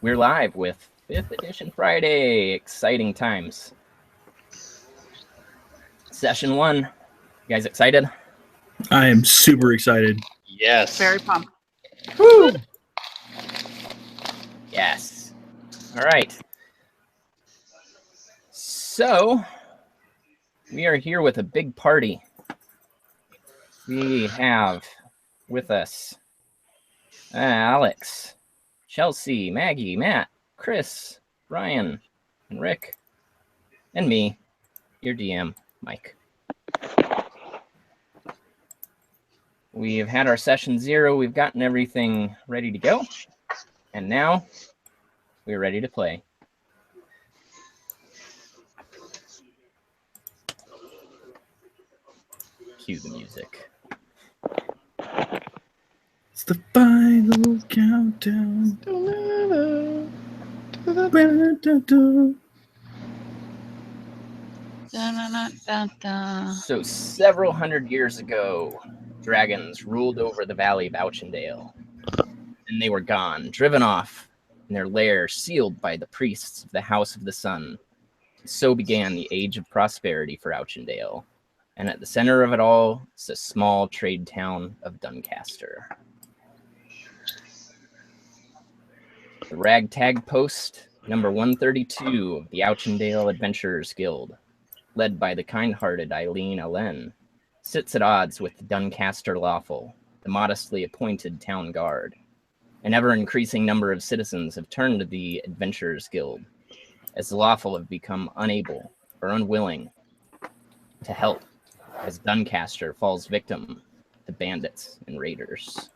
We're live with 5th edition Friday. Exciting times. Session 1. You guys excited? I am super excited. Yes. Very pumped. Woo! Yes. All right. So, we are here with a big party. We have with us Alex, Chelsea, Maggie, Matt, Chris, Ryan, and Rick, and me, your DM, Mike. We've had our session 0. We've gotten everything ready to go. And now we're ready to play. Cue the music. It's the final countdown. So several hundred years ago, dragons ruled over the valley of Auchendale. And they were gone, driven off, and their lair sealed by the priests of the House of the Sun. So began the age of prosperity for Auchendale. And at the center of it all is the small trade town of Duncaster. The ragtag post, number 132 of the Auchendale Adventurers Guild, led by the kind-hearted Eileen Allen, sits at odds with the Duncaster Lawful, the modestly appointed town guard. An ever-increasing number of citizens have turned to the Adventurers Guild, as the Lawful have become unable or unwilling to help as Duncaster falls victim to bandits and raiders.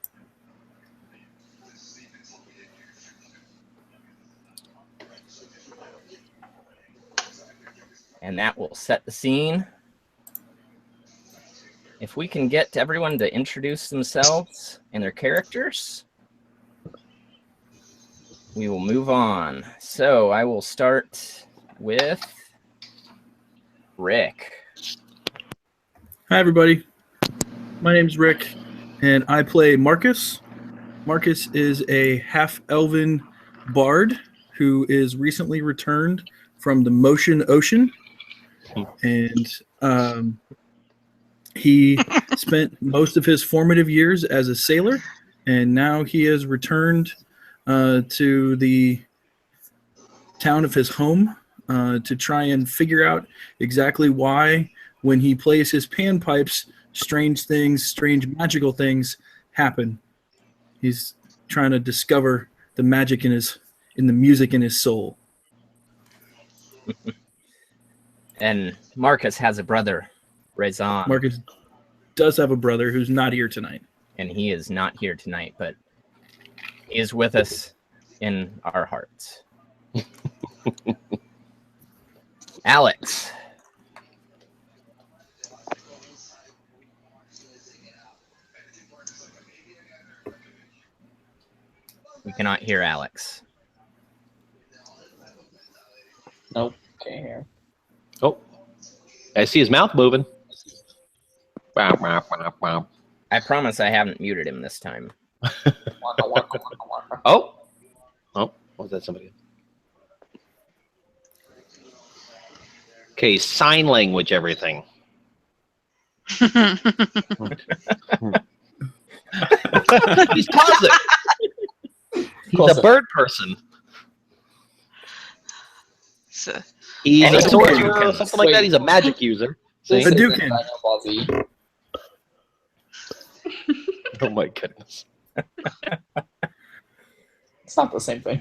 And that will set the scene. If we can get everyone to introduce themselves and their characters, we will move on. So I will start with Rick. Hi, everybody. My name's Rick, and I play Marcus. Marcus is a half-elven bard who is recently returned from the Motion Ocean, and he spent most of his formative years as a sailor, and now he has returned to the town of his home to try and figure out exactly why, when he plays his panpipes, strange magical things happen. He's trying to discover the magic in the music in his soul. And Marcus has a brother, Rezan. Marcus does have a brother who's not here tonight. And he is not here tonight, but he is with us in our hearts. Alex. We cannot hear Alex. Nope, can't hear. Oh, I see his mouth moving. I promise I haven't muted him this time. Oh, was that somebody? Okay, sign language, everything. He's pausing. He's a bird person. He's a sorcerer or something like that. He's a magic user. A Dukin. Oh my goodness. It's not the same thing.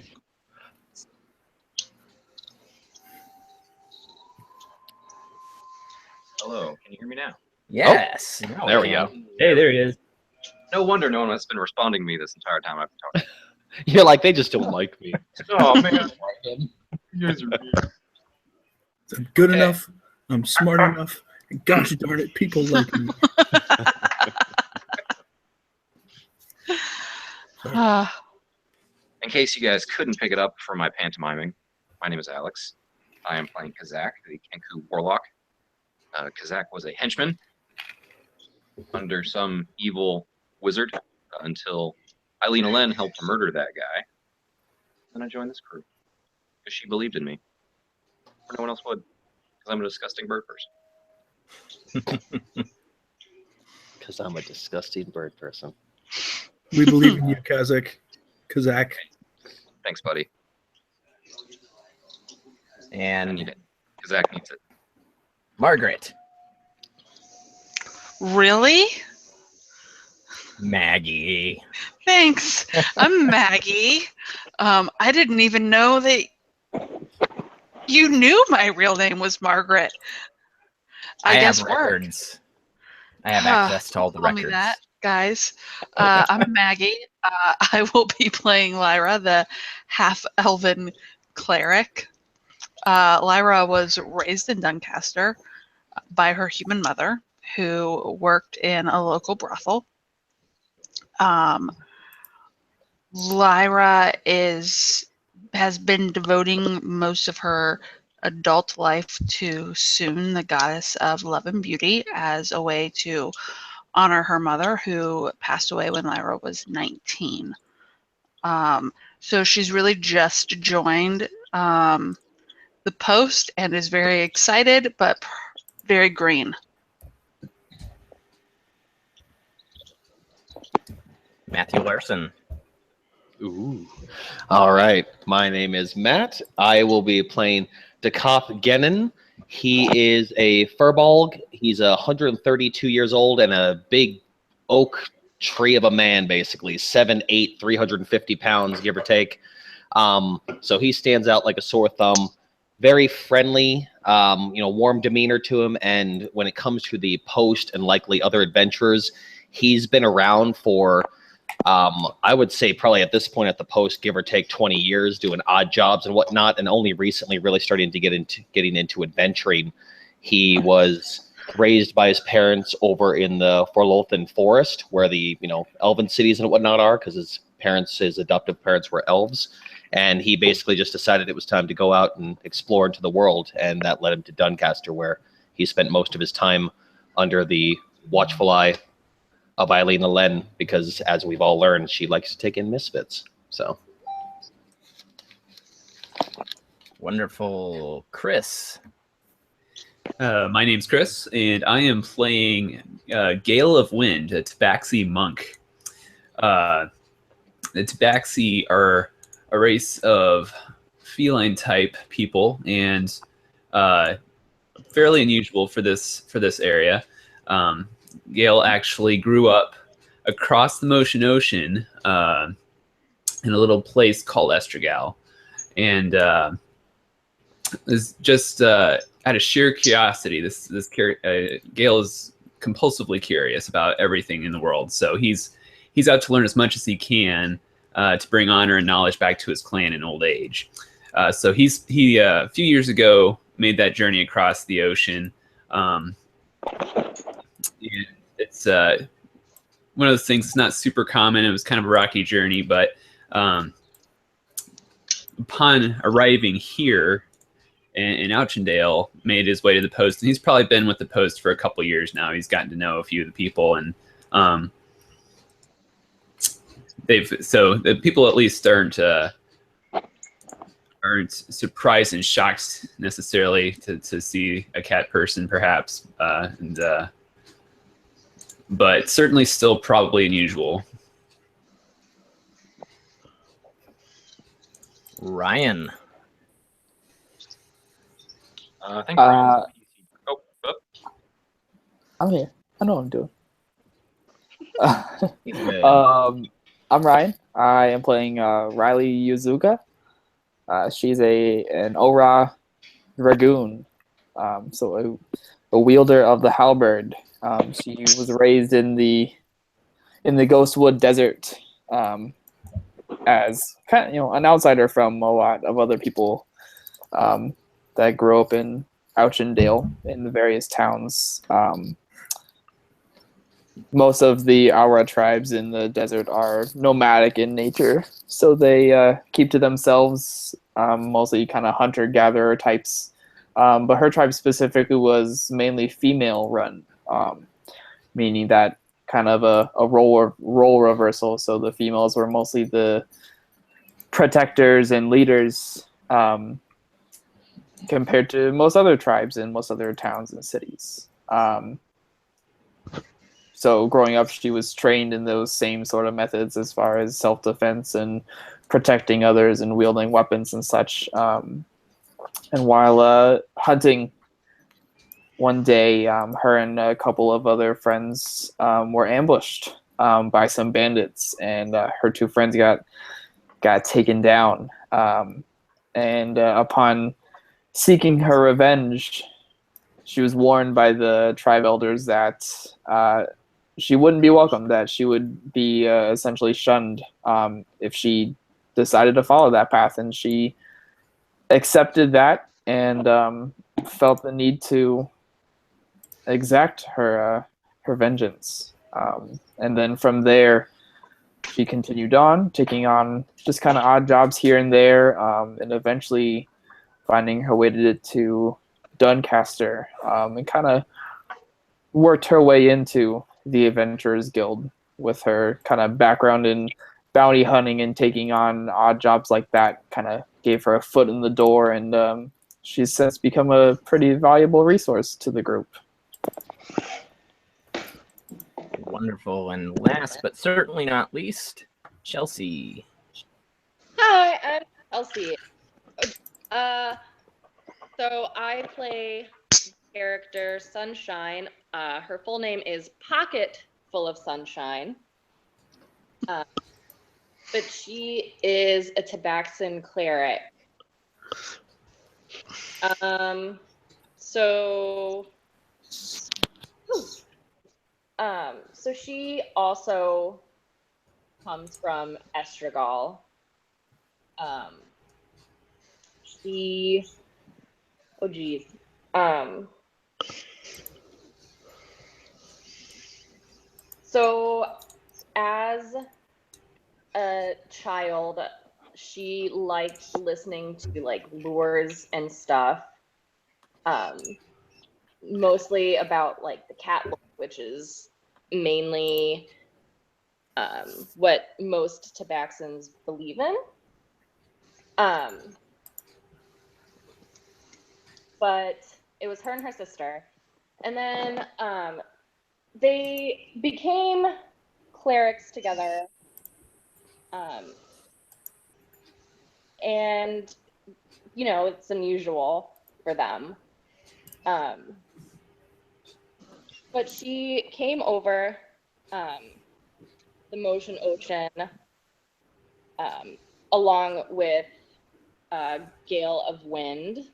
Hello, can you hear me now? Yes. Oh, there we go. Hey, there he is. No wonder no one has been responding to me this entire time I've been talking. You're like, they just don't like me. Oh, man. You guys are weird. I'm good enough. I'm smart enough. And gosh darn it, people like me. In case you guys couldn't pick it up from my pantomiming, my name is Alex. I am playing Kazak, the Kenku Warlock. Kazak was a henchman under some evil wizard until Eileen Allen helped murder that guy. then I joined this crew because she believed in me. Or no one else would, because I'm a disgusting bird person. Because I'm a disgusting bird person. We believe in you, Kazak. Thanks, buddy. I And need it. Kazak needs it. Margaret. Really? Maggie. Thanks. I'm Maggie. I didn't even know that you knew my real name was Margaret. I guess have work. records. I have access to all the Tell records. me that, guys. I'm Maggie. I will be playing Lyra, the half-elven cleric. Lyra was raised in Duncaster by her human mother, who worked in a local brothel. Lyra has been devoting most of her adult life to Soon, the goddess of love and beauty, as a way to honor her mother, who passed away when Lyra was 19. So she's really just joined the post and is very excited, but very green. Matthew Larson. Ooh. All right. My name is Matt. I will be playing Dakop Gennin. He is a furbolg. He's 132 years old and a big oak tree of a man, basically 7'8", 350 pounds, give or take. So he stands out like a sore thumb. Very friendly, warm demeanor to him. And when it comes to the post and likely other adventurers, he's been around for I would say probably at this point at the post, give or take 20 years, doing odd jobs and whatnot, and only recently really starting to getting into adventuring. He was raised by his parents over in the Forlothan Forest, where the elven cities and whatnot are, because his adoptive parents were elves, and he basically just decided it was time to go out and explore into the world, and that led him to Duncaster, where he spent most of his time under the watchful eye of Eileen Alen, because as we've all learned, she likes to take in misfits. So Wonderful. Chris. My name's Chris, and I am playing Gale of Wind, a Tabaxi monk. The Tabaxi are a race of feline-type people, and fairly unusual for this area. Gale actually grew up across the Motion Ocean in a little place called Estragal, and is just out of sheer curiosity. Gale is compulsively curious about everything in the world, so he's out to learn as much as he can to bring honor and knowledge back to his clan in old age. So he a few years ago made that journey across the ocean. It's one of those things that's not super common. It was kind of a rocky journey, but upon arriving here in Auchendale, made his way to the post, and he's probably been with the post for a couple years now. He's gotten to know a few of the people, and the people at least aren't surprised and shocked necessarily to see a cat person, perhaps, but certainly still probably unusual. Ryan. I think Ryan's I'm here. I know what I'm doing. He's good. I'm Ryan. I am playing Riley Yuzuka. She's an Ora Dragoon, so a wielder of the halberd. She was raised in the Ghostwood Desert as kind of, an outsider from a lot of other people that grew up in Auchendale in the various towns. Most of the Aura tribes in the desert are nomadic in nature, so they keep to themselves, mostly kind of hunter-gatherer types. But her tribe specifically was mainly female-run, meaning that kind of a role reversal. So the females were mostly the protectors and leaders compared to most other tribes and most other towns and cities. So growing up, she was trained in those same sort of methods as far as self-defense and protecting others and wielding weapons and such. And while hunting one day, her and a couple of other friends were ambushed by some bandits, and her two friends got taken down. And upon seeking her revenge, she was warned by the tribe elders that she wouldn't be welcome, that she would be essentially shunned if she decided to follow that path. And she accepted that and felt the need to exact her vengeance. And then from there, she continued on, taking on just kind of odd jobs here and there, and eventually finding her way to Duncaster, and kind of worked her way into the Adventurers Guild with her kind of background in bounty hunting and taking on odd jobs like that. Kind of gave her a foot in the door, and she's since become a pretty valuable resource to the group. Wonderful. And last but certainly not least, Chelsea. Hi, I'm Elsie. So I play character Sunshine. Her full name is Pocket Full of Sunshine. But she is a Tabaxan cleric. So she also comes from Estragal. So as a child, she liked listening to like lures and stuff. Mostly about like the cat lore, which is mainly what most Tabaxans believe in. But it was her and her sister. And then they became clerics together. And, you know, it's unusual for them. But she came over the Motion Ocean along with Gale of Wind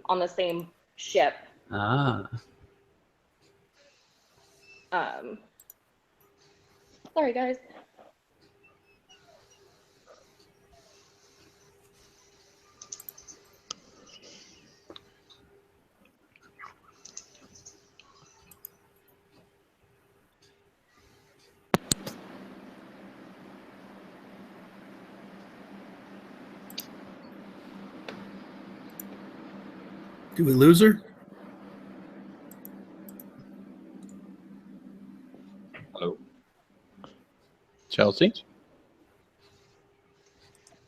on the same ship. Sorry, guys. Do we lose her? Hello. Chelsea?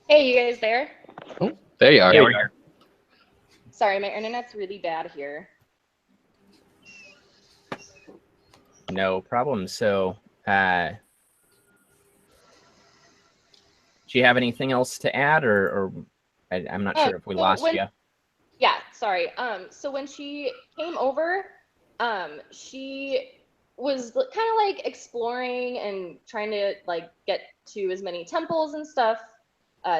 Hey, you guys there? Oh, there you are. Yeah, we're here. Sorry, my internet's really bad here. No problem. So, do you have anything else to add, or I'm not sure if we lost you. Yeah, sorry. So when she came over, she was kind of like exploring and trying to like get to as many temples and stuff,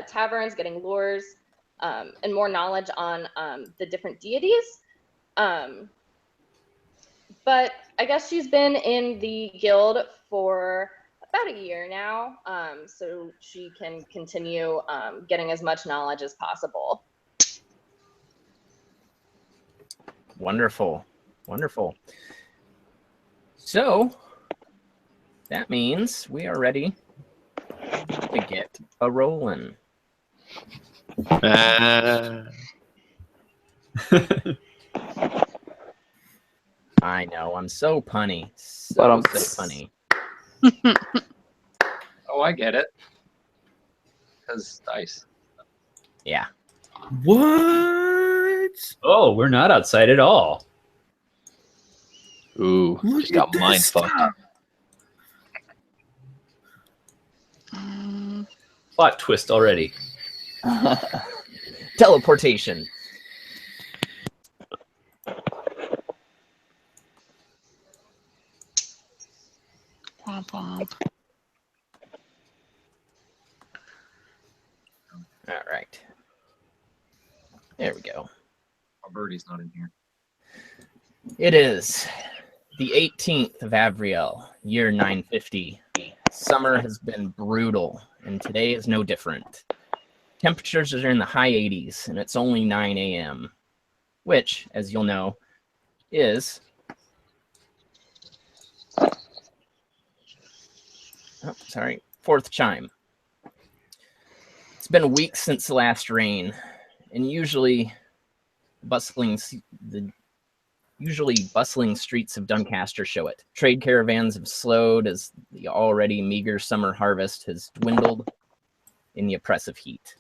taverns, getting lures, and more knowledge on the different deities. But I guess she's been in the guild for about a year now, so she can continue getting as much knowledge as possible. Wonderful. Wonderful. So that means we are ready to get a rolling. Ah. I know, I'm so punny. So funny. Oh, I get it. Because dice. Yeah. What? Oh, we're not outside at all. Ooh, Look just got at mind this fucked. stuff. Plot twist already. Teleportation. Womp womp. All right. There we go. Oh, Birdie's not in here. It is the 18th of Avriel, year 950. Summer has been brutal, and today is no different. Temperatures are in the high 80s, and it's only 9 a.m., which, as you'll know, is... Oh, sorry. Fourth chime. It's been weeks since the last rain, and usually bustling streets of Duncaster show it. Trade caravans have slowed as the already meager summer harvest has dwindled in the oppressive heat.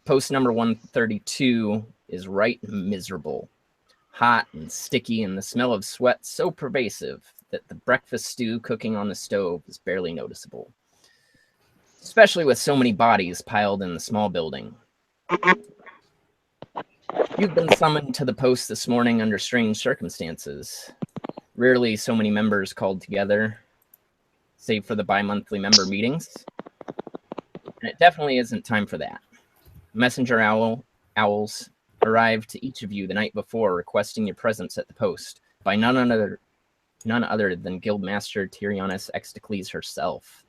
Post number 132 is right miserable, hot and sticky, and the smell of sweat so pervasive that the breakfast stew cooking on the stove is barely noticeable, especially with so many bodies piled in the small building. You've been summoned to the post this morning under strange circumstances. Rarely so many members called together, save for the bi-monthly member meetings. And it definitely isn't time for that. Messenger owls arrived to each of you the night before requesting your presence at the post by none other than Guildmaster Tyrionus Extacles herself.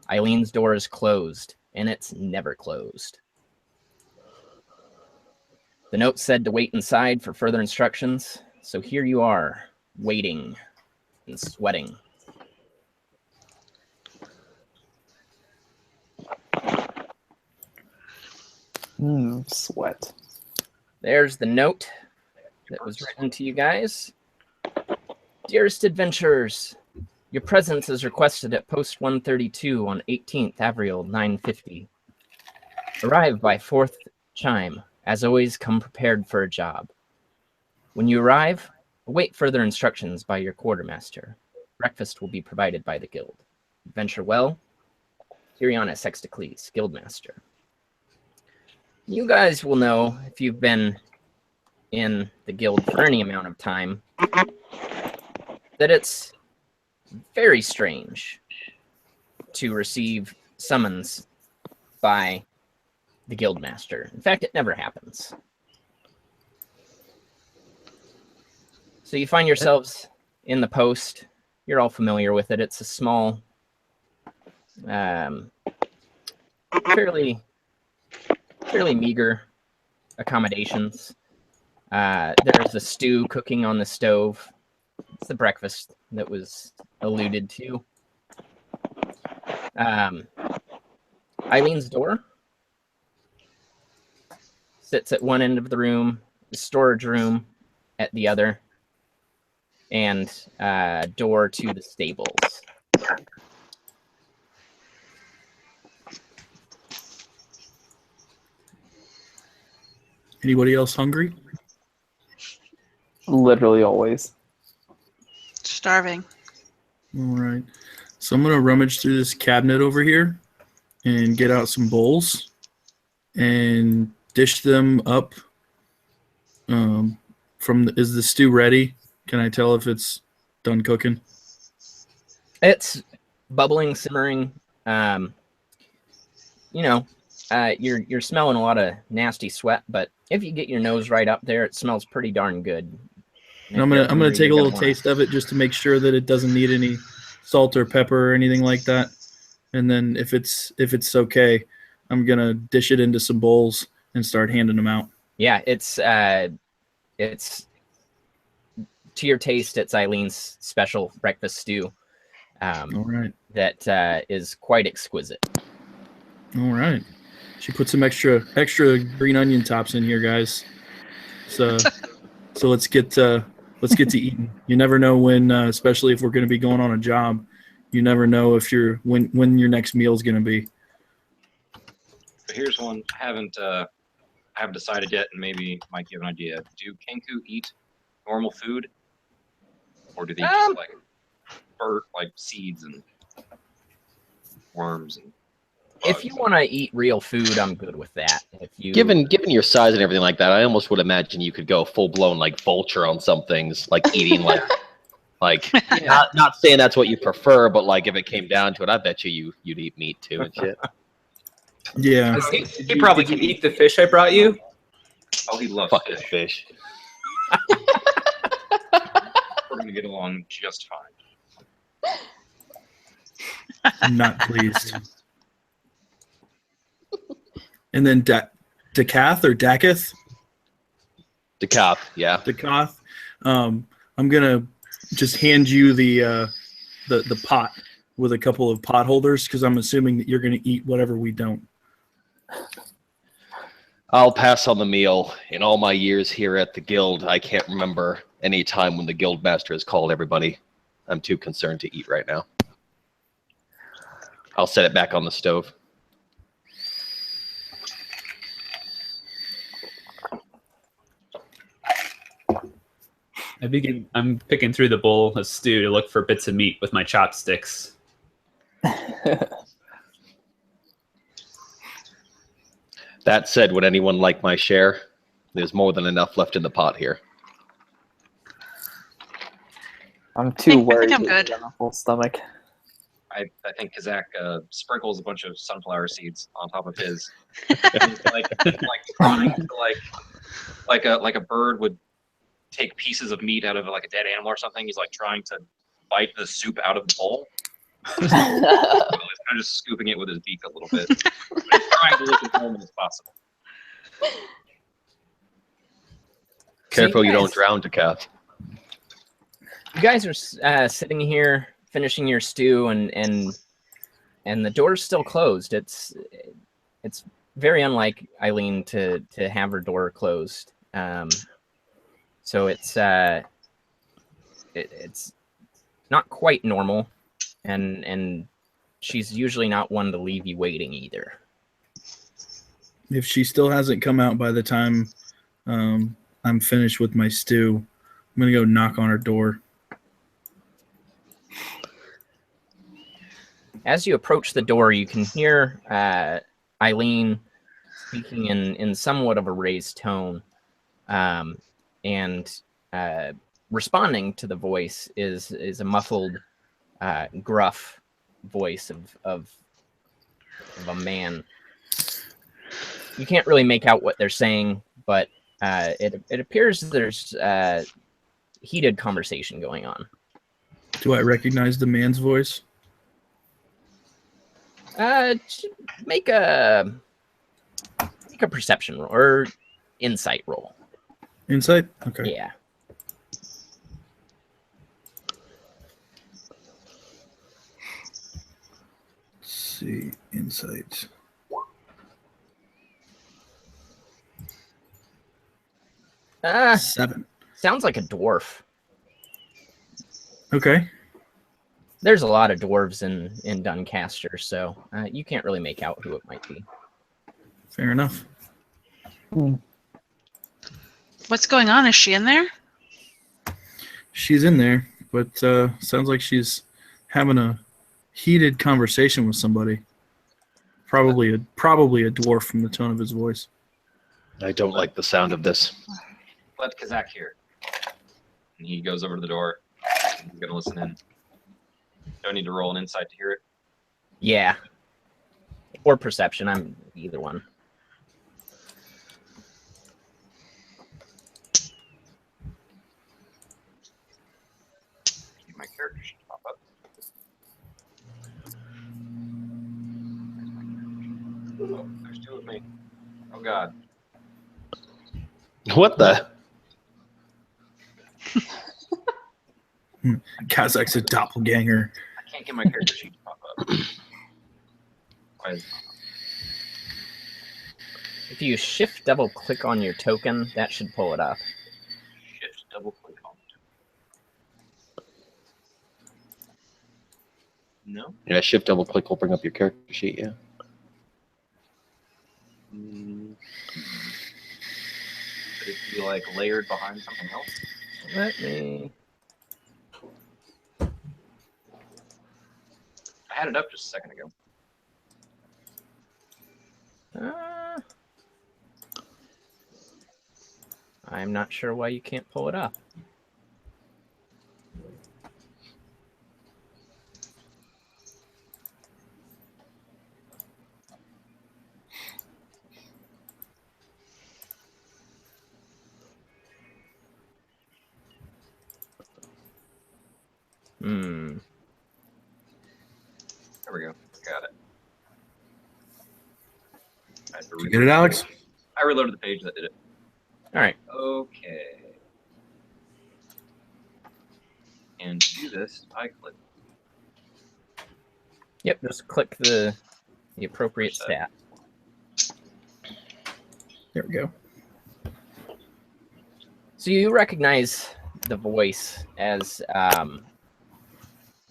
Eileen's door is closed, and it's never closed. The note said to wait inside for further instructions, so here you are, waiting and sweating. Sweat. There's the note that was written to you guys. Dearest adventurers, your presence is requested at post 132 on 18th Avriel 950. Arrive by 4th chime. As always, come prepared for a job. When you arrive, await further instructions by your quartermaster. Breakfast will be provided by the guild. Adventure well, Tyrionus Extacles, Guildmaster. You guys will know, if you've been in the guild for any amount of time, that it's very strange to receive summons by the Guildmaster. In fact, it never happens. So you find yourselves in the post. You're all familiar with it. It's a small, fairly meager accommodations. There's a stew cooking on the stove. It's the breakfast that was alluded to. Eileen's door sits at one end of the room, the storage room at the other, and door to the stables. Anybody else hungry? Literally always. Starving. All right. So I'm going to rummage through this cabinet over here and get out some bowls and dish them up. Is the stew ready? Can I tell if it's done cooking? It's bubbling, simmering. You're smelling a lot of nasty sweat, but if you get your nose right up there, it smells pretty darn good. And I'm gonna take a little taste of it just to make sure that it doesn't need any salt or pepper or anything like that. And then if it's okay, I'm gonna dish it into some bowls and start handing them out. Yeah, it's to your taste. It's Eileen's special breakfast stew. All right. That is quite exquisite. All right. She put some extra green onion tops in here, guys. So let's get to eating. You never know when, especially if we're going to be going on a job, You never know if when your next meal is going to be. So here's one. I haven't decided yet, and maybe Mike, you have an idea. Do Kenku eat normal food, or do they just like seeds and worms and bugs? If you want to eat real food, I'm good with that. If you Given your size and everything like that, I almost would imagine you could go full blown like vulture on some things, like eating like not saying that's what you prefer, but like if it came down to it, I bet you'd eat meat too and shit. Yeah. He probably can eat the fish I brought you. Oh, he loves Fucking fish. fish. We're gonna get along just fine. I'm not pleased. And then Dacath or Dakath? Decaf, yeah. Dacath. I'm gonna just hand you the pot with a couple of pot holders because I'm assuming that you're gonna eat whatever we don't. I'll pass on the meal. In all my years here at the guild, I can't remember any time when the guild master has called everybody. I'm too concerned to eat right now. I'll set it back on the stove. I'm picking through the bowl of stew to look for bits of meat with my chopsticks. That said, would anyone like my share? There's more than enough left in the pot here. I'm too worried. I think I'm good. On a full stomach. I think Kazak sprinkles a bunch of sunflower seeds on top of his, and he's like trying to like a bird would take pieces of meat out of like a dead animal or something. He's like trying to bite the soup out of the bowl. He's kind of just scooping it with his beak a little bit. But he's trying to look as normal as possible. Careful you don't drown, Decaf. You guys are sitting here finishing your stew, and the door's still closed. It's very unlike Eileen to have her door closed. So it's not quite normal, and she's usually not one to leave you waiting either. If she still hasn't come out by the time I'm finished with my stew, I'm gonna go knock on her door. As you approach the door, you can hear Eileen speaking in somewhat of a raised tone, and responding to the voice is a muffled, gruff voice of a man. You can't really make out what they're saying, but it appears there's heated conversation going on. Do I recognize the man's voice? Make a perception roll or insight roll. Insight? Okay. Yeah. Let's see. Insight. Ah, 7. sounds like a dwarf. Okay. There's a lot of dwarves in Duncaster, so you can't really make out who it might be. Fair enough. What's going on? Is she in there? She's in there, but sounds like she's having a heated conversation with somebody. Probably a dwarf from the tone of his voice. I don't like the sound of this. Let Kazak hear. And he goes over to the door. He's gonna listen in. Do I need to roll an insight to hear it? Yeah. Or perception. I'm either one. My character should pop up. Oh, there's two of me. Oh God. What the? Kazak's a doppelganger. I can't get my character sheet to pop up. Why is it not? If you shift double click on your token, that should pull it up. Shift double click on it. Yeah, shift double click will bring up your character sheet. Yeah. Could it be like layered behind something else? Let me. I had it up just a second ago. I'm not sure why you can't pull it up. Hmm. There we go. Got it. I had to You get it, Alex? I reloaded the page that did it. All right. Okay. And to do this, I click. Yep. Just click the appropriate stat. There we go. So you recognize the voice as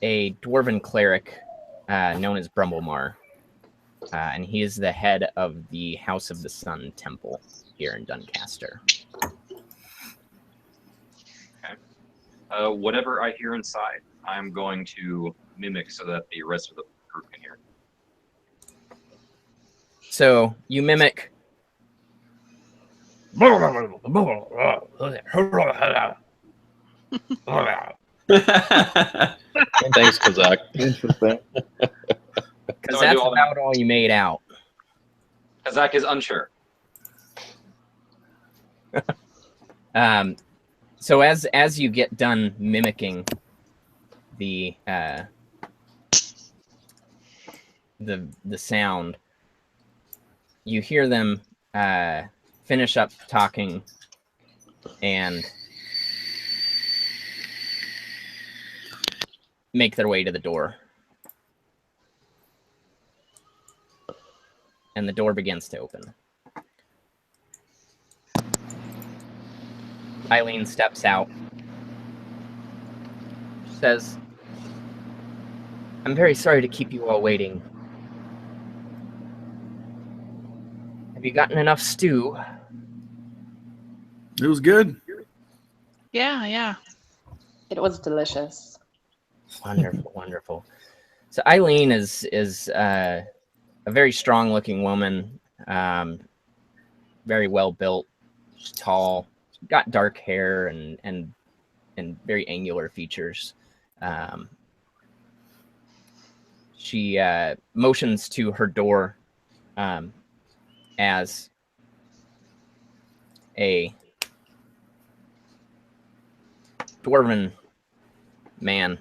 a dwarven cleric known as Brumblemar. And he is the head of the House of the Sun Temple here in Duncaster. Okay. Whatever I hear inside, I'm going to mimic so that the rest of the group can hear. So you mimic. Thanks, Kazak. Interesting. Because So I do that's all about all you made out. Kazak is unsure. So as you get done mimicking the sound, you hear them finish up talking and make their way to the door. And the door begins to open. Eileen steps out. She says, "I'm very sorry to keep you all waiting. Have you gotten enough stew?" It was good. Yeah. It was delicious. Wonderful, wonderful. So Eileen is a very strong-looking woman, very well built, she's tall, she's got dark hair and very angular features. She motions to her door as a dwarven man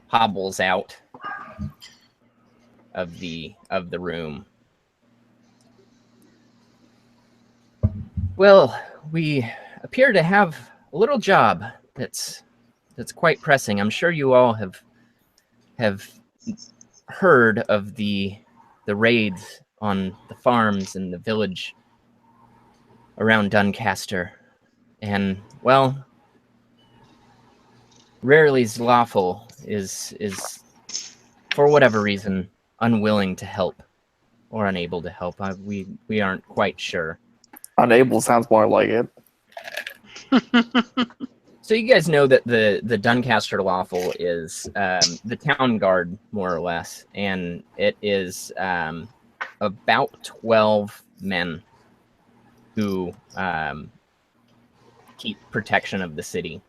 hobbles out of the room. "Well, we appear to have a little job that's quite pressing. I'm sure you all have heard of the raids on the farms in the village around Duncaster. And, well, Rarely's Lawful is for whatever reason unwilling to help or unable to help. We aren't quite sure." Unable sounds more like it. So you guys know that the Duncaster Lawful is the town guard, more or less, and it is about 12 men who keep protection of the city.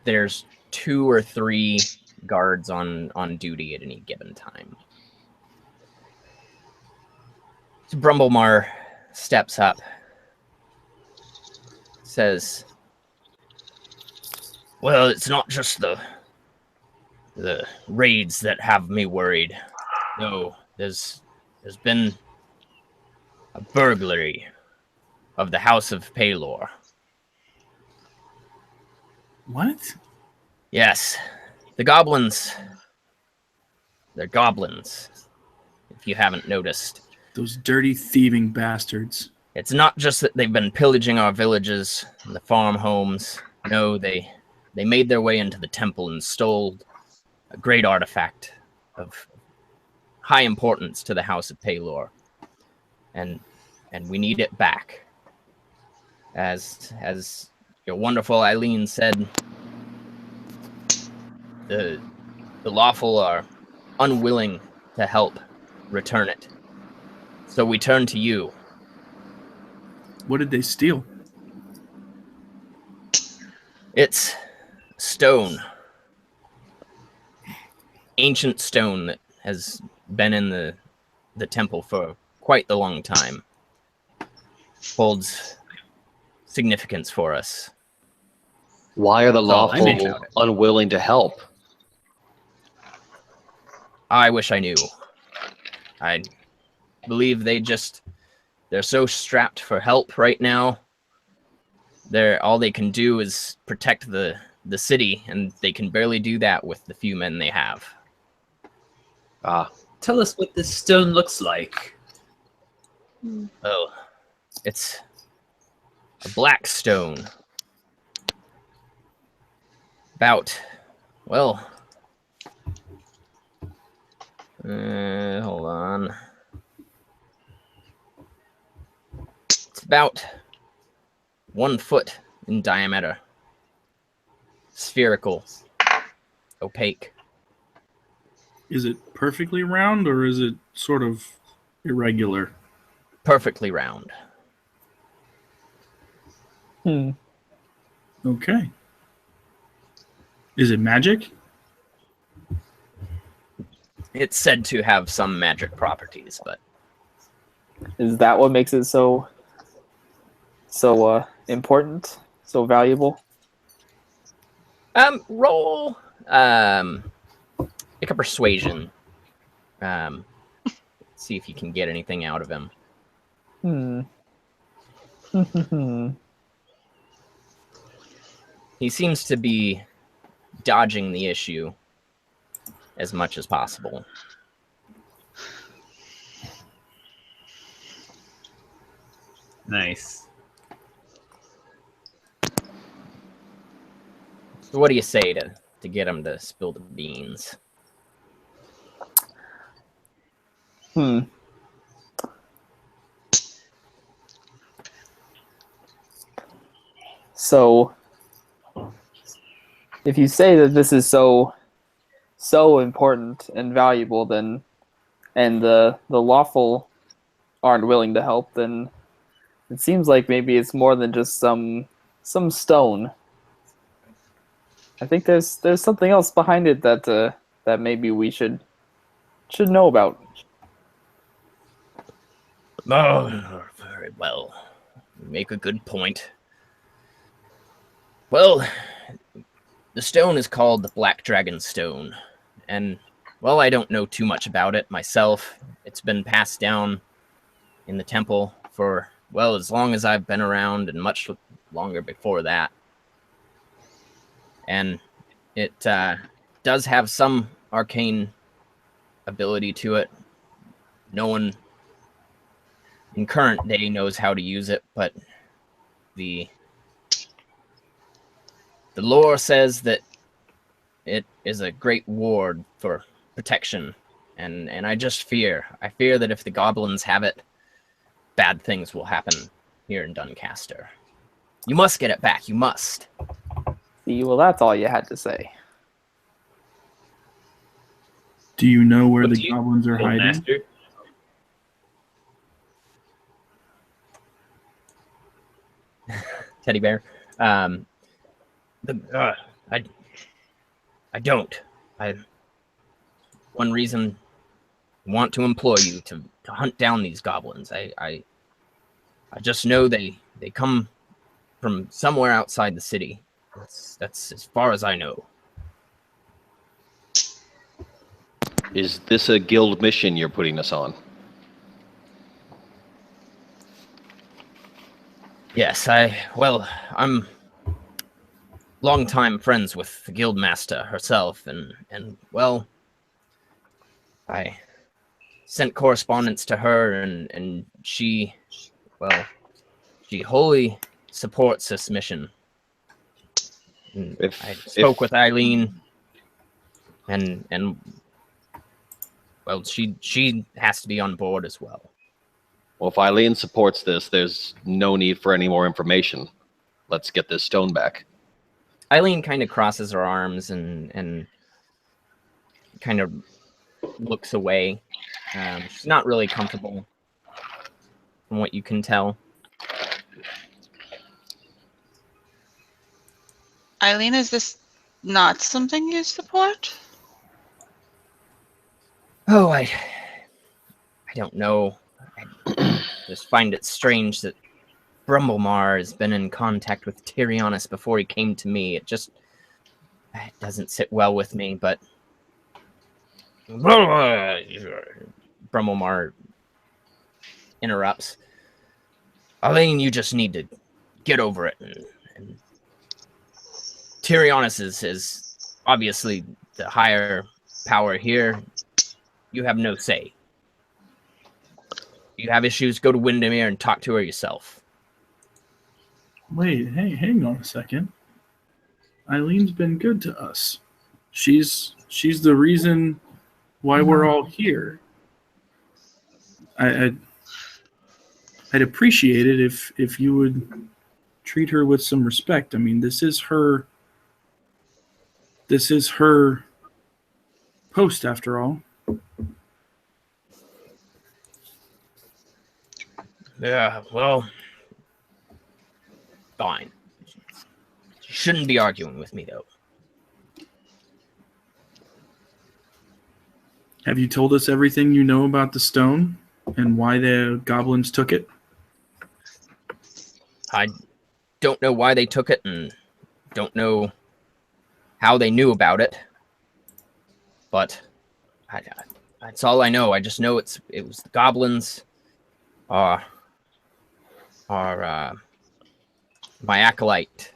There's 2 or 3 guards on duty at any given time. So Brumblemar steps up, says, "Well, it's not just the raids that have me worried. No, there's been a burglary of the House of Palor." What? "Yes, the goblins. They're goblins, if you haven't noticed. Those dirty thieving bastards. It's not just that they've been pillaging our villages and the farm homes. No, they made their way into the temple and stole a great artifact of high importance to the House of Paylor, and we need it back. As your wonderful Eileen said, the lawful are unwilling to help return it. So we turn to you. What did they steal? It's stone. Ancient stone that has been in the temple for quite the long time. Holds significance for us. Why are the That's all I know lawful about it. unwilling to help? I wish I knew. I believe they're so strapped for help right now. All they can do is protect the city, and they can barely do that with the few men they have. Tell us what this stone looks like. Oh, it's a black stone. About, well, hold on. It's about 1 foot in diameter. Spherical. Opaque. Is it perfectly round or is it sort of irregular? Perfectly round. Okay. Is it magic? It's said to have some magic properties, but Is that what makes it so important, so valuable? Roll make a persuasion. See if you can get anything out of him. He seems to be dodging the issue as much as possible. Nice. So what do you say to get him to spill the beans? So, if you say that this is so important and valuable, then, and the lawful aren't willing to help, then it seems like maybe it's more than just some stone. I think there's something else behind it that maybe we should know about. Oh, very well. You make a good point. Well, the stone is called the Black Dragon Stone, and, well, I don't know too much about it myself. It's been passed down in the temple for, well, as long as I've been around, and much longer before that. And it does have some arcane ability to it. No one in current day knows how to use it, but the lore says that it is a great ward for protection, and I fear that if the goblins have it, bad things will happen here in Duncaster. You must get it back. You must. See, well, that's all you had to say. Do you know where the goblins are hiding? Master? Teddy bear. I don't. One reason I want to employ you to hunt down these goblins. I just know they come from somewhere outside the city. That's as far as I know. Is this a guild mission you're putting us on? Yes, I'm longtime friends with the guildmaster herself, and well, I sent correspondence to her, and she wholly supports this mission. I spoke with Eileen, and well, she has to be on board as well. Well, if Eileen supports this, there's no need for any more information. Let's get this stone back. Eileen kind of crosses her arms and kind of looks away. She's not really comfortable, from what you can tell. Eileen, is this not something you support? Oh, I don't know. I just find it strange that Brumblemar has been in contact with Tyrionus before he came to me. It doesn't sit well with me, but Brumblemar interrupts. Eileen, you just need to get over it. And Tyrionus is obviously the higher power here. You have no say. You have issues, go to Windermere and talk to her yourself. Wait, hey, hang on a second. Eileen's been good to us. She's the reason why we're all here. I'd appreciate it if you would treat her with some respect. I mean, this is her post after all. Yeah, well, fine. You shouldn't be arguing with me, though. Have you told us everything you know about the stone and why the goblins took it? I don't know why they took it and don't know how they knew about it, but that's all I know. I just know it was the goblins. My acolyte.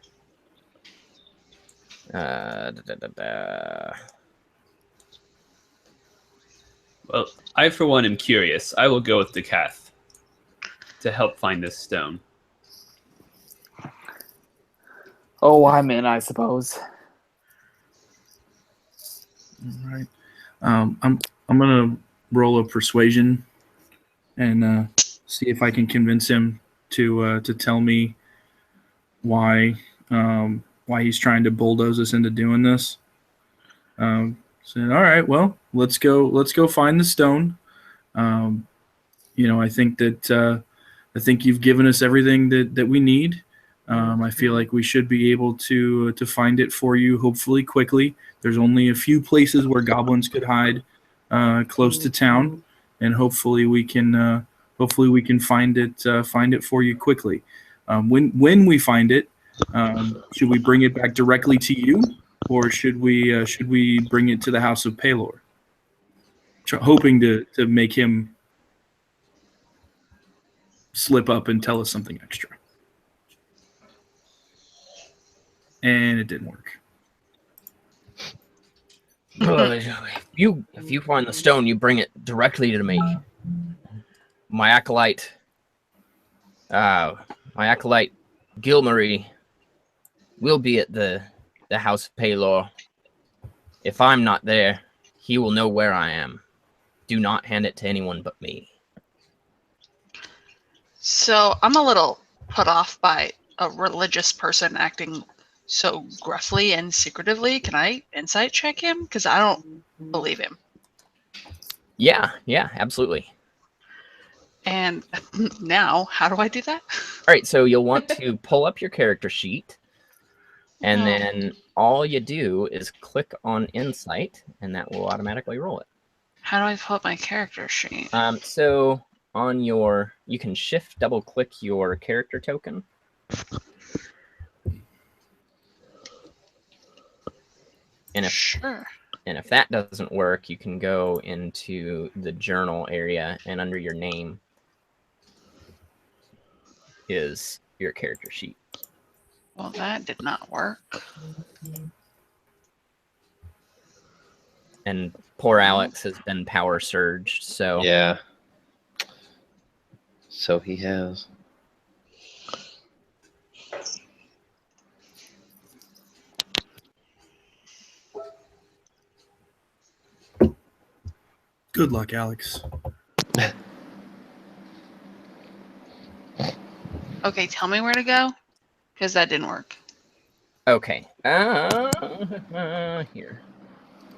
Well, I for one am curious. I will go with Decath to help find this stone. Oh, I'm in, I suppose. All right. I'm gonna roll a persuasion and see if I can convince him to tell me why he's trying to bulldoze us into doing this. Saying, all right, well, let's go find the stone. I think you've given us everything that we need. I feel like we should be able to find it for you, hopefully quickly. There's only a few places where goblins could hide close to town, and hopefully we can find it for you quickly. When we find it, should we bring it back directly to you, or should we bring it to the House of Pelor? Hoping to make him slip up and tell us something extra. And it didn't work. If you find the stone, you bring it directly to me. My acolyte, Gilmarie, will be at the House of Pelor. If I'm not there, he will know where I am. Do not hand it to anyone but me. So I'm a little put off by a religious person acting so gruffly and secretively. Can I insight check him? Because I don't believe him. Yeah, absolutely. And now, how do I do that? All right, so you'll want to pull up your character sheet, and then all you do is click on Insight, and that will automatically roll it. How do I pull up my character sheet? So you can shift double click your character token. And if that doesn't work, you can go into the journal area, and under your name is your character sheet. Well, that did not work. And poor Alex has been power surged, so Yeah. So he has. Good luck, Alex. Okay, tell me where to go, because that didn't work. Okay. Here.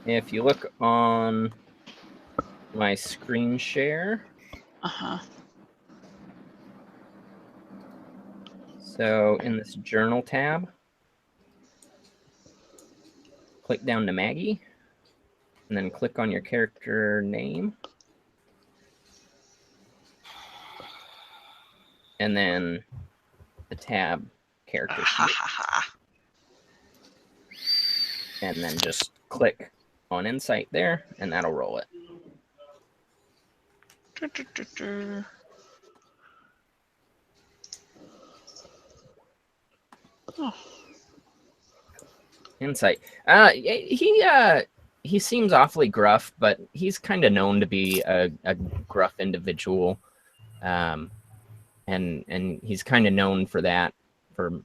If you look on my screen share, Uh-huh. so in this journal tab, click down to Maggie, and then click on your character name. And then the tab character sheet. And then just click on Insight there, and that'll roll it. Oh. Insight. He seems awfully gruff, but he's kind of known to be a gruff individual, and he's kind of known for that. For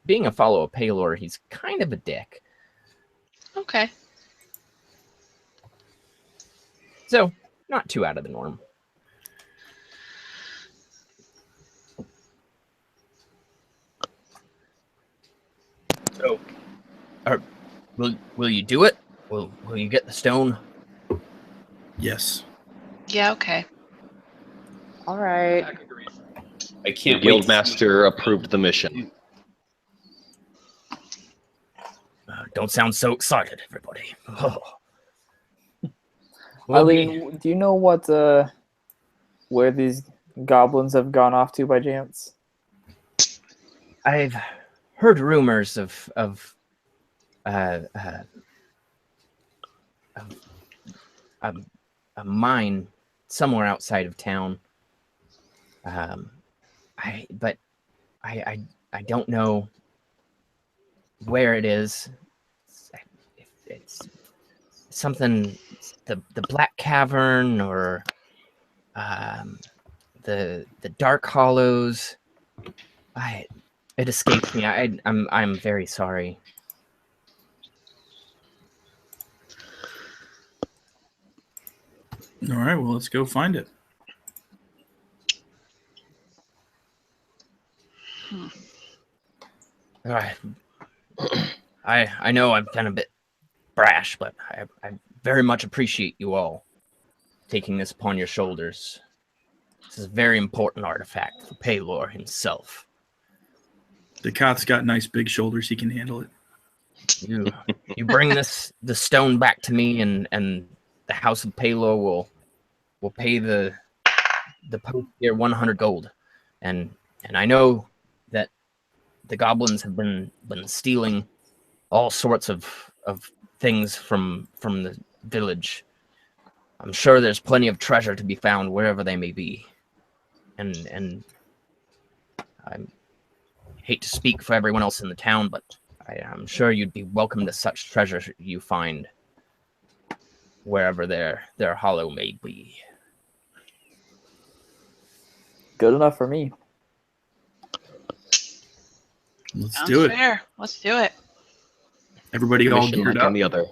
being a follow of Paylor, he's kind of a dick. Okay. So not too out of the norm. So, will you do it? Will you get the stone? Yes. Yeah, okay. All right. Zach agrees. I The can't wait. Guildmaster approved the mission. Don't sound so excited, everybody. Oh. Eileen, do you know what where these goblins have gone off to by chance? I've heard rumors of a mine somewhere outside of town. I don't know where it is. It's something, the Black Cavern or the Dark Hollows. It escapes me. I'm very sorry. All right, well, let's go find it. All right. I know I've been a bit brash, but I very much appreciate you all taking this upon your shoulders. This is a very important artifact for Paylor himself. The cat's got nice big shoulders. He can handle it. You bring the stone back to me, and the House of Paylor will pay the post here 100 gold, and I know that the goblins have been stealing all sorts of things from the village. I'm sure there's plenty of treasure to be found wherever they may be, and I hate to speak for everyone else in the town, but I'm sure you'd be welcome to such treasure you find wherever their hollow may be. Good enough for me. Let's Sounds do it. fair. Let's do it. Everybody all Mission geared like up. any other.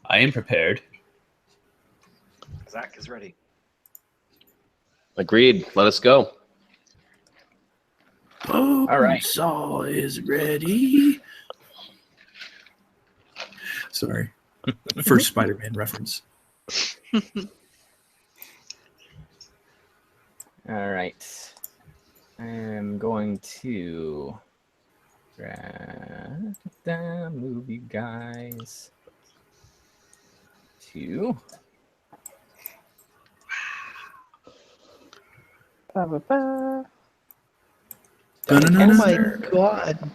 I am prepared. Zach is ready. Agreed. Let us go. Oh, All right. Saw is ready. Sorry. First Spider-Man reference. All right. I'm going to move you guys to Ba-ba-ba. Duncaster. God.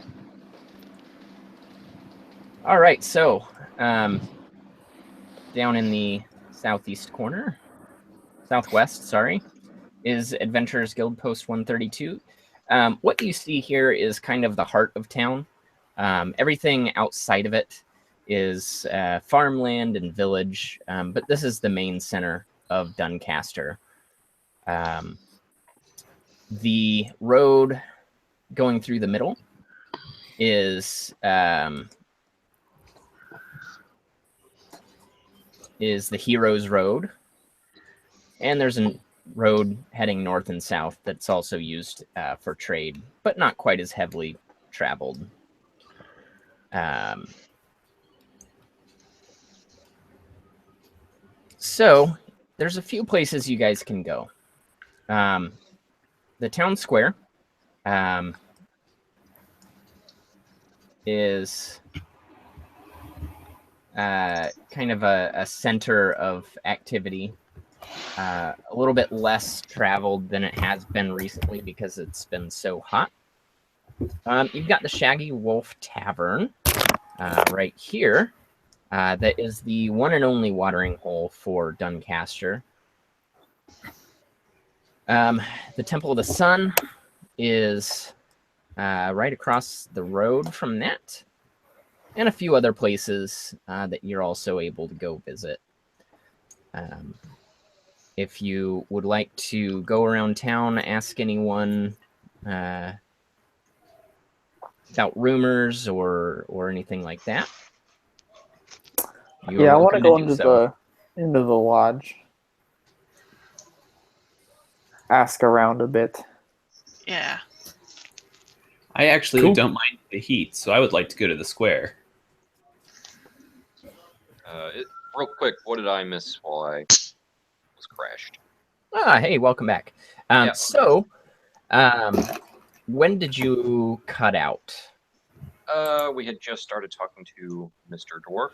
All right, so down in the southwest, sorry, is Adventurers Guild Post 132. What you see here is kind of the heart of town. Everything outside of it is farmland and village, but this is the main center of Duncaster. The road going through the middle is is the Heroes Road, and there's a road heading north and south that's also used for trade, but not quite as heavily traveled. So there's a few places you guys can go. The town square is kind of a center of activity. A little bit less traveled than it has been recently because it's been so hot. You've got the Shaggy Wolf Tavern right here. That is the one and only watering hole for Duncaster. The Temple of the Sun is right across the road from that, and a few other places that you're also able to go visit. If you would like to go around town, ask anyone about rumors or anything like that. Yeah, I want to go into the lodge. Ask around a bit. Yeah. I actually Cool. don't mind the heat, so I would like to go to the square. Real quick, what did I miss while I was crashed? Hey, welcome back. Yeah. So, when did you cut out? We had just started talking to Mr. Dwarf.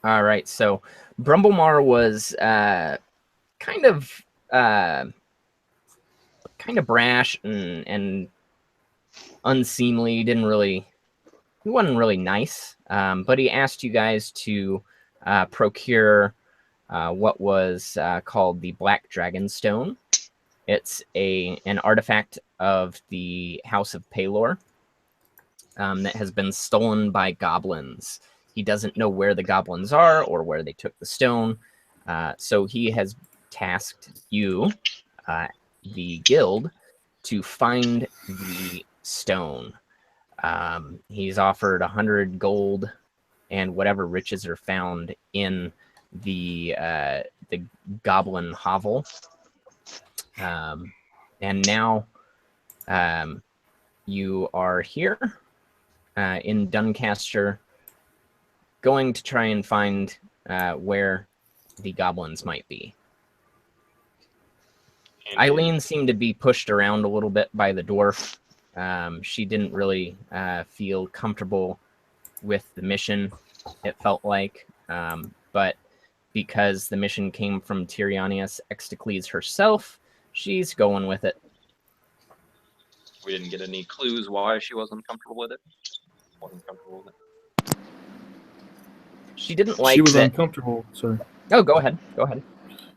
All right, so Brumblemar was kind of brash and unseemly. He wasn't really nice, but he asked you guys to procure what was called the Black Dragon Stone. It's an artifact of the House of Palor that has been stolen by goblins. He doesn't know where the goblins are or where they took the stone, so he has tasked you, the guild, to find the stone. He's offered 100 gold and whatever riches are found in the goblin hovel. And now you are here in Duncaster, going to try and find where the goblins might be. Eileen seemed to be pushed around a little bit by the dwarf. She didn't really feel comfortable with the mission, it felt like. But because the mission came from Tyrianius Extocles herself, she's going with it. We didn't get any clues why she wasn't comfortable with it. She didn't like She was that. uncomfortable. Sorry. Oh, go ahead.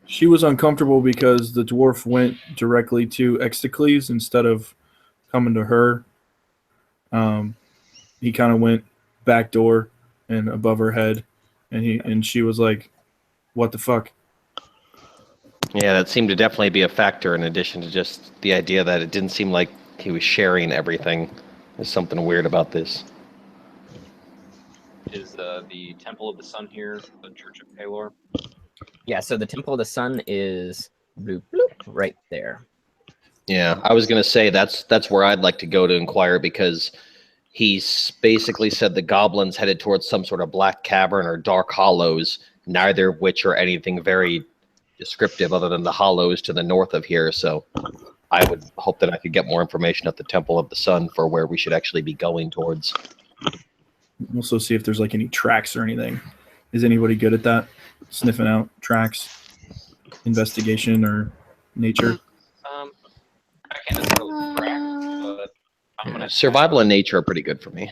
She was uncomfortable because the dwarf went directly to Extocles instead of coming to her. He kind of went back door and above her head, and she was like, "What the fuck?" Yeah, that seemed to definitely be a factor in addition to just the idea that it didn't seem like he was sharing everything. There's something weird about this. Is the Temple of the Sun here, the Church of Palor? Yeah, so the Temple of the Sun is bloop, bloop, right there. Yeah, I was going to say that's where I'd like to go to inquire, because he's basically said the goblins headed towards some sort of black cavern or dark hollows, neither of which are anything very descriptive other than the hollows to the north of here. So I would hope that I could get more information at the Temple of the Sun for where we should actually be going towards. Also see if there's like any tracks or anything. Is anybody good at that? Sniffing out tracks, investigation, or nature? I can't necessarily track, but I'm gonna Survival and nature are pretty good for me.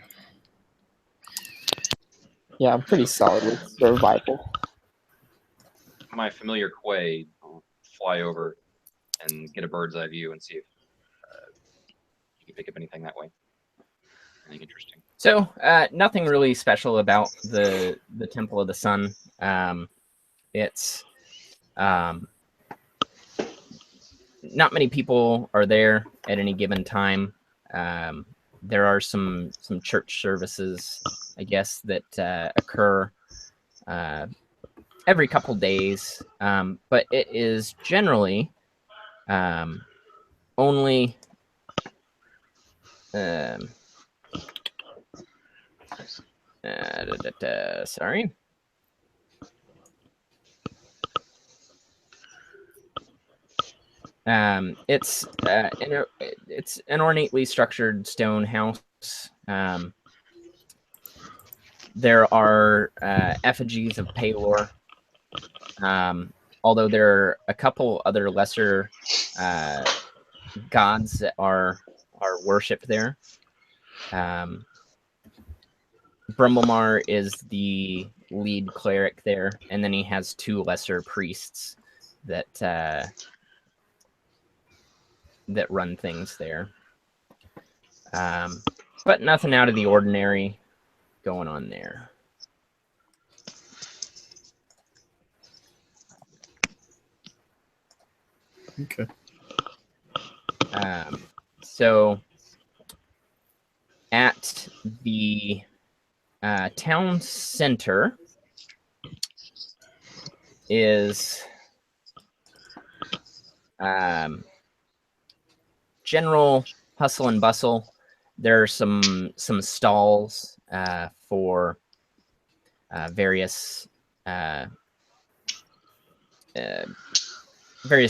Yeah, I'm pretty solid with survival. my familiar Quay will fly over and get a bird's eye view and see if you can pick up anything that way. Anything interesting. So nothing really special about the Temple of the Sun. It's not many people are there at any given time. There are some church services, I guess, that occur every couple days, but it is generally only sorry. It's an ornately structured stone house. There are effigies of Palor, although there are a couple other lesser gods that are worshipped there. Brumblemar is the lead cleric there, and then he has two lesser priests that that run things there. But nothing out of the ordinary going on there. Okay. So at the town center is general hustle and bustle. There are some stalls for various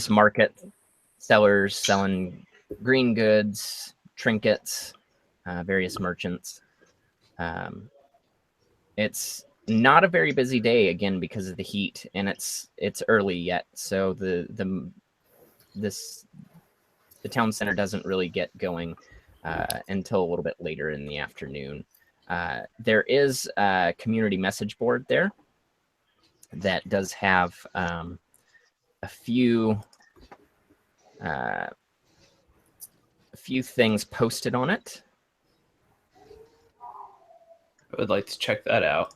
market sellers selling green goods, trinkets, various merchants. It's not a very busy day again because of the heat, and it's early yet, so the town center doesn't really get going until a little bit later in the afternoon. There is a community message board there that does have a few things posted on it. I would like to check that out.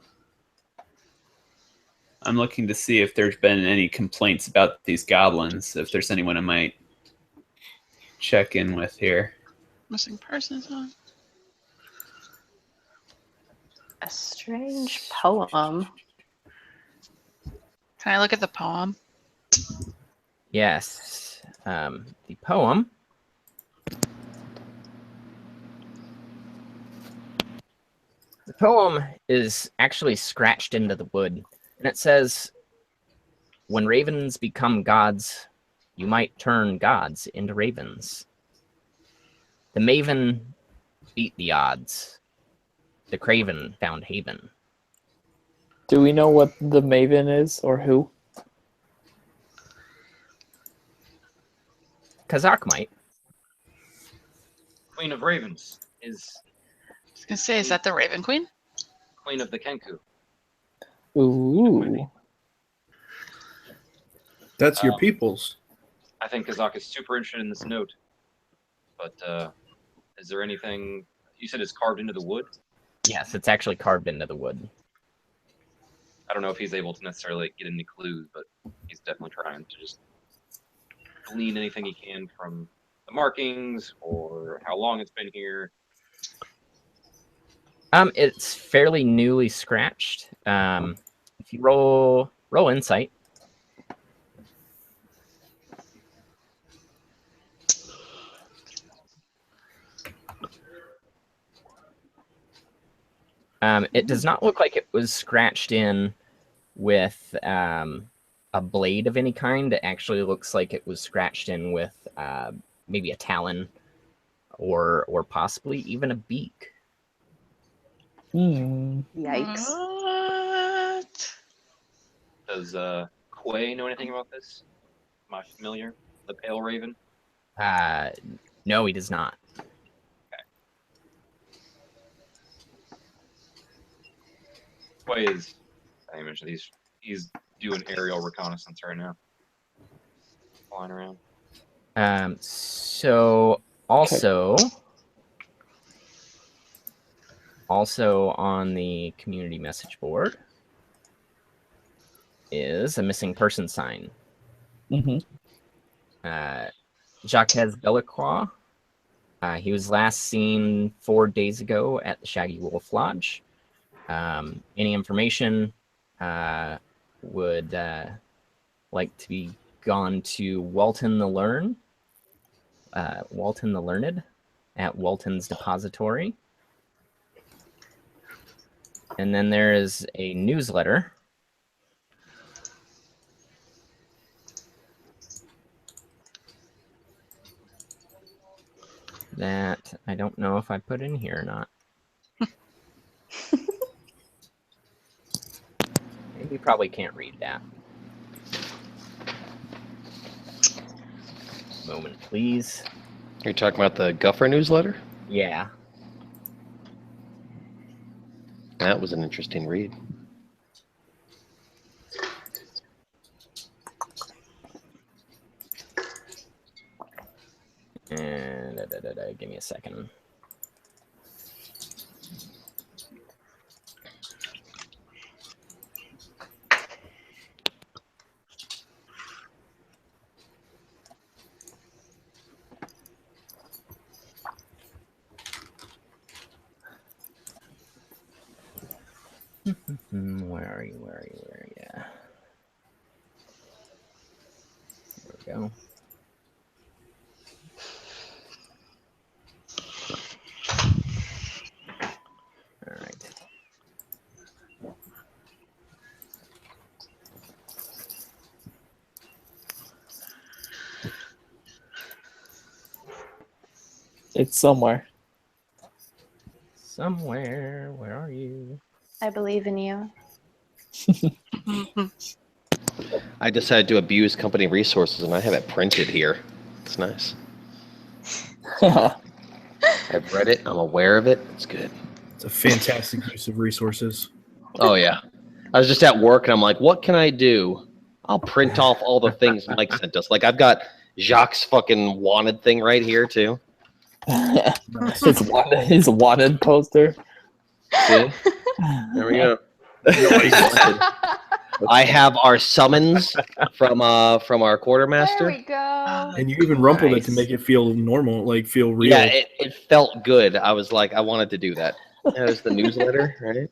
I'm looking to see if there's been any complaints about these goblins, if there's anyone I might check in with here. Missing persons on. A strange poem. Can I look at the poem? Yes. The poem is actually scratched into the wood, and it says, "When ravens become gods, you might turn gods into ravens. The maven beat the odds. The craven found haven." Do we know what the Maven is or who? Kazak might. Queen of Ravens is I was gonna say, is that the Raven Queen? Queen of the Kenku. Ooh. That's your people's. I think Kazak is super interested in this note. But is there anything you said is carved into the wood? Yes, it's actually carved into the wood. I don't know if he's able to necessarily get any clues, but he's definitely trying to just glean anything he can from the markings or how long it's been here. It's fairly newly scratched. If you roll insight. It does not look like it was scratched in with a blade of any kind. It actually looks like it was scratched in with maybe a talon or possibly even a beak. Yikes. What? Does Quay know anything about this? Am I familiar? The Pale Raven? No, he does not. Quay is, I mentioned, he's doing aerial reconnaissance right now. Flying around. So also on the community message board is a missing person sign. Jacques Delacroix. He was last seen 4 days ago at the Shaggy Wolf Lodge. Any information would would like to be gone to Walton the Learned at Walton's Depository. And then there is a newsletter that I don't know if I put in here or not. You probably can't read that. Moment, please. You're talking about the Guffer newsletter? Yeah. That was an interesting read. And give me a second. Where are you? There we go. All right. It's somewhere. Somewhere. Where are you? I believe in you. I decided to abuse company resources, and I have it printed here. It's nice. I've read it. I'm aware of it. It's good. It's a fantastic use of resources. Oh, yeah. I was just at work, and I'm like, what can I do? I'll print off all the things Mike sent us. Like, I've got Jacques' fucking wanted thing right here, too. His wanted poster. See? There we go. I have our summons from our quartermaster. There we go. And you even rumpled it to make it feel normal, like feel real. Yeah, it felt good. I was like, I wanted to do that. There's the newsletter, right?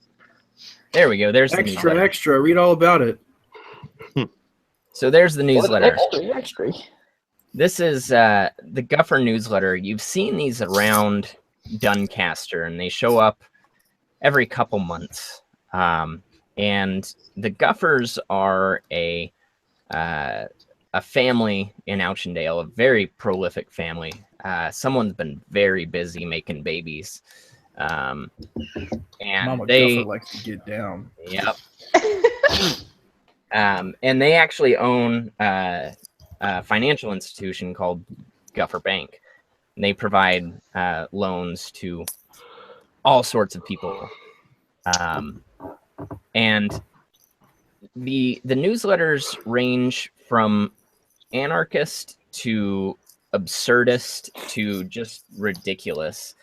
There we go. There's the newsletter. Extra. Read all about it. So there's the newsletter. Extra. This is the Guffer newsletter. You've seen these around Duncaster, and they show up every couple months. And the Guffers are a family in Auchendale, a very prolific family. Someone's been very busy making babies. And Mama they Guffer likes to get down. Yep. And they actually own a financial institution called Guffer Bank. And they provide loans to all sorts of people. And the newsletters range from anarchist to absurdist to just ridiculous.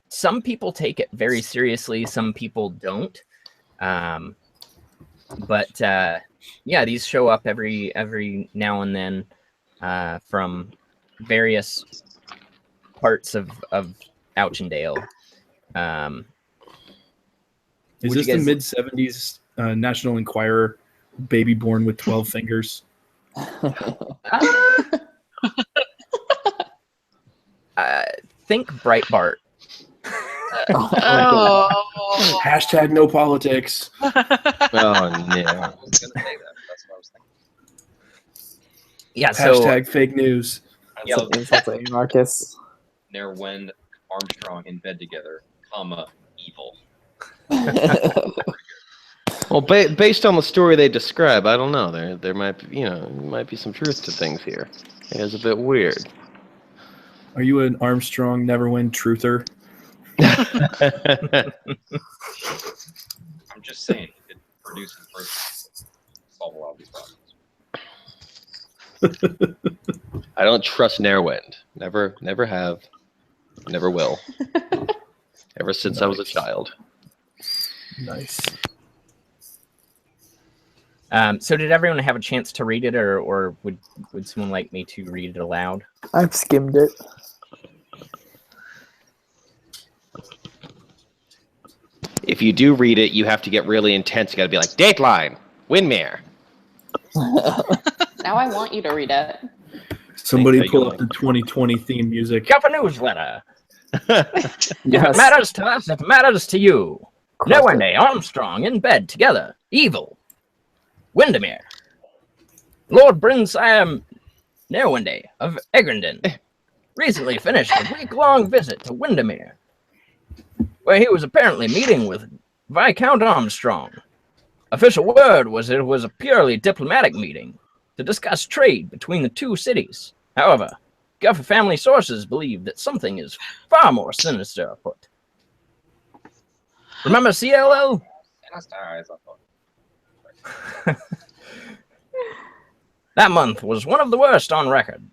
Some people take it very seriously, some people don't. But yeah, these show up every now and then from various parts of Auchendale. Is this the mid-70s National Enquirer, baby born with 12 fingers? Think Breitbart. Oh. Hashtag no politics. Oh, no. I was gonna say that. That's what I was thinking. Yeah, so Hashtag fake news. I love Sounds like Marcus. Nerwend Armstrong in bed together, comma, evil. Well, based on the story they describe, I don't know. There might be some truth to things here. It is a bit weird. Are you an Armstrong Neverwind truther? I'm just saying, he could produce his person, solve a lot of these problems. I don't trust Nerwind. Never have. Never will. Ever since I was a child. Nice. So did everyone have a chance to read it, or would someone like me to read it aloud? I've skimmed it. If you do read it, you have to get really intense. You got to be like, Dateline, Windmere. Now I want you to read it. Somebody There you pull go. up the 2020 theme music. Guffer newsletter. If it Yes. matters to us, it matters to you. Crush it. Nowende, Armstrong, in bed together. Evil. Windermere. Lord Brinsire Nowende of Egerndon recently finished a week-long visit to Windermere, where he was apparently meeting with Viscount Armstrong. Official word was it was a purely diplomatic meeting to discuss trade between the two cities. However, Guffer family sources believe that something is far more sinister afoot. Remember CLL? That month was one of the worst on record.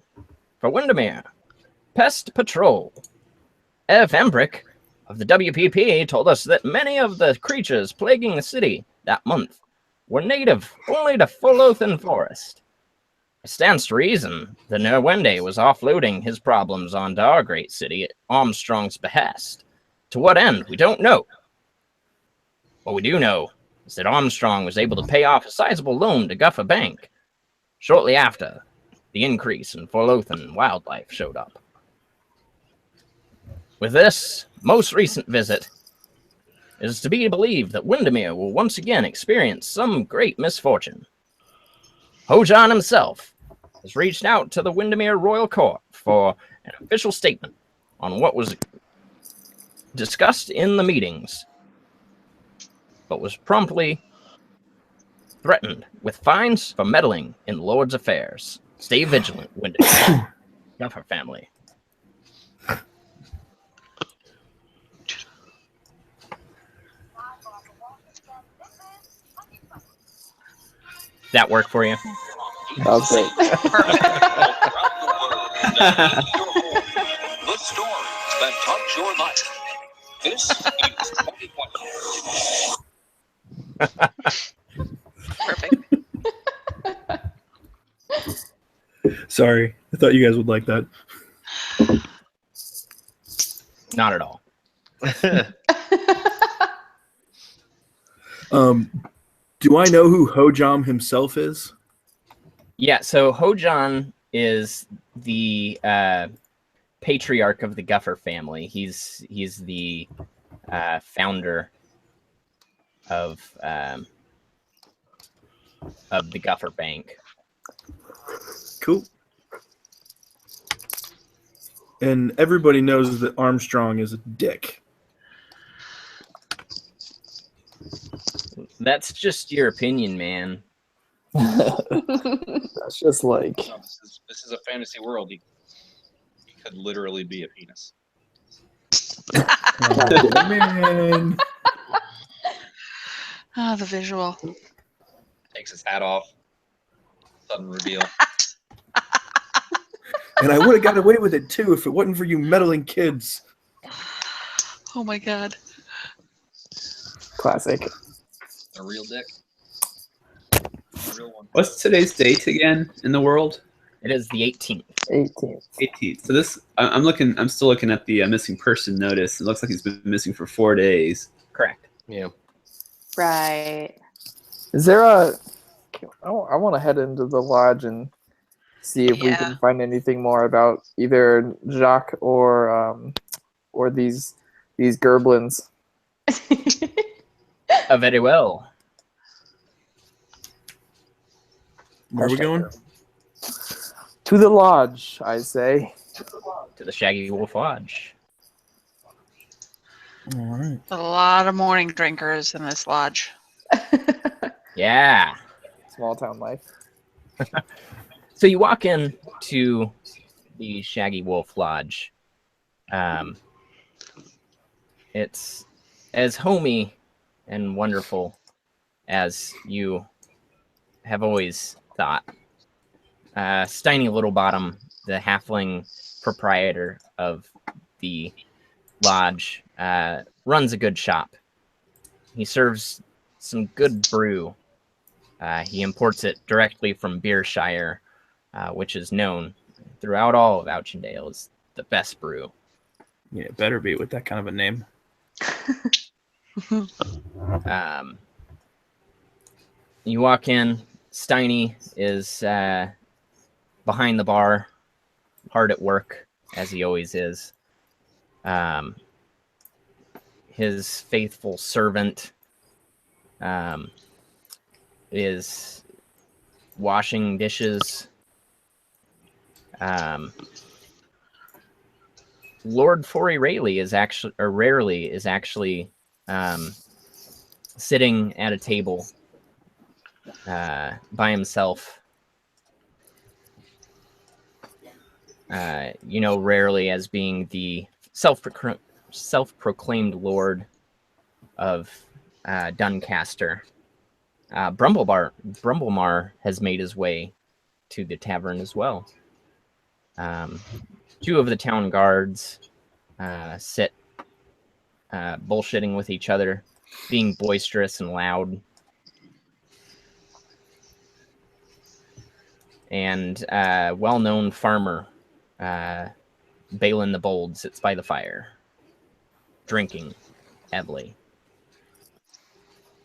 For Windermere, Pest Patrol. F. Embrick of the WPP told us that many of the creatures plaguing the city that month were native only to Fulothan Forest. It stands to reason that Nerwende was offloading his problems onto our great city at Armstrong's behest. To what end, we don't know. What we do know is that Armstrong was able to pay off a sizable loan to Guffer Bank shortly after the increase in Fulothan wildlife showed up. With this most recent visit, it is to be believed that Windermere will once again experience some great misfortune. Hojan himself has reached out to the Windermere Royal Court for an official statement on what was discussed in the meetings, but was promptly threatened with fines for meddling in the Lord's affairs. Stay vigilant, Windermere. Guffer family. That work for you? That was great. The stories that touch your life. This is 2020. Perfect. Sorry, I thought you guys would like that. Not at all. Do I know who Hojam himself is? Yeah, so Hojan is the patriarch of the Guffer family. He's the founder of the Guffer Bank. Cool. And everybody knows that Armstrong is a dick. That's just your opinion, man. That's just like No, this is a fantasy world. He could literally be a penis. Oh, man. Oh, the visual. Takes his hat off. Sudden reveal. And I would have got away with it too if it wasn't for you meddling kids. Oh my god. classic. A real dick. A real one. What's today's date again in the world? It is the 18th. 18th. 18th. So this, I'm still looking at the missing person notice. It looks like he's been missing for 4 days. Correct. Yeah. Right. Is there a? I want to head into the lodge and see if we Yeah. can find anything more about either Jacques or these gerblins. Very well. Where are we going? To the lodge, I say. To the Shaggy Wolf Lodge. All right. A lot of morning drinkers in this lodge. Yeah. Small town life. So you walk in to the Shaggy Wolf Lodge. It's as homey and wonderful as you have always thought. Steiny Littlebottom, the halfling proprietor of the lodge, runs a good shop. He serves some good brew. He imports it directly from Beershire, which is known throughout all of Auchendale as the best brew. Yeah, it better be with that kind of a name. You walk in. Steiny is behind the bar, hard at work, as he always is. His faithful servant is washing dishes. Lord Forey Rarely is actually sitting at a table by himself. You know Rarely as being the self-proclaimed Lord of Duncaster. Brumblemar has made his way to the tavern as well. Two of the town guards sit bullshitting with each other, being boisterous and loud. And well-known farmer, Balin the Bold, sits by the fire, drinking heavily.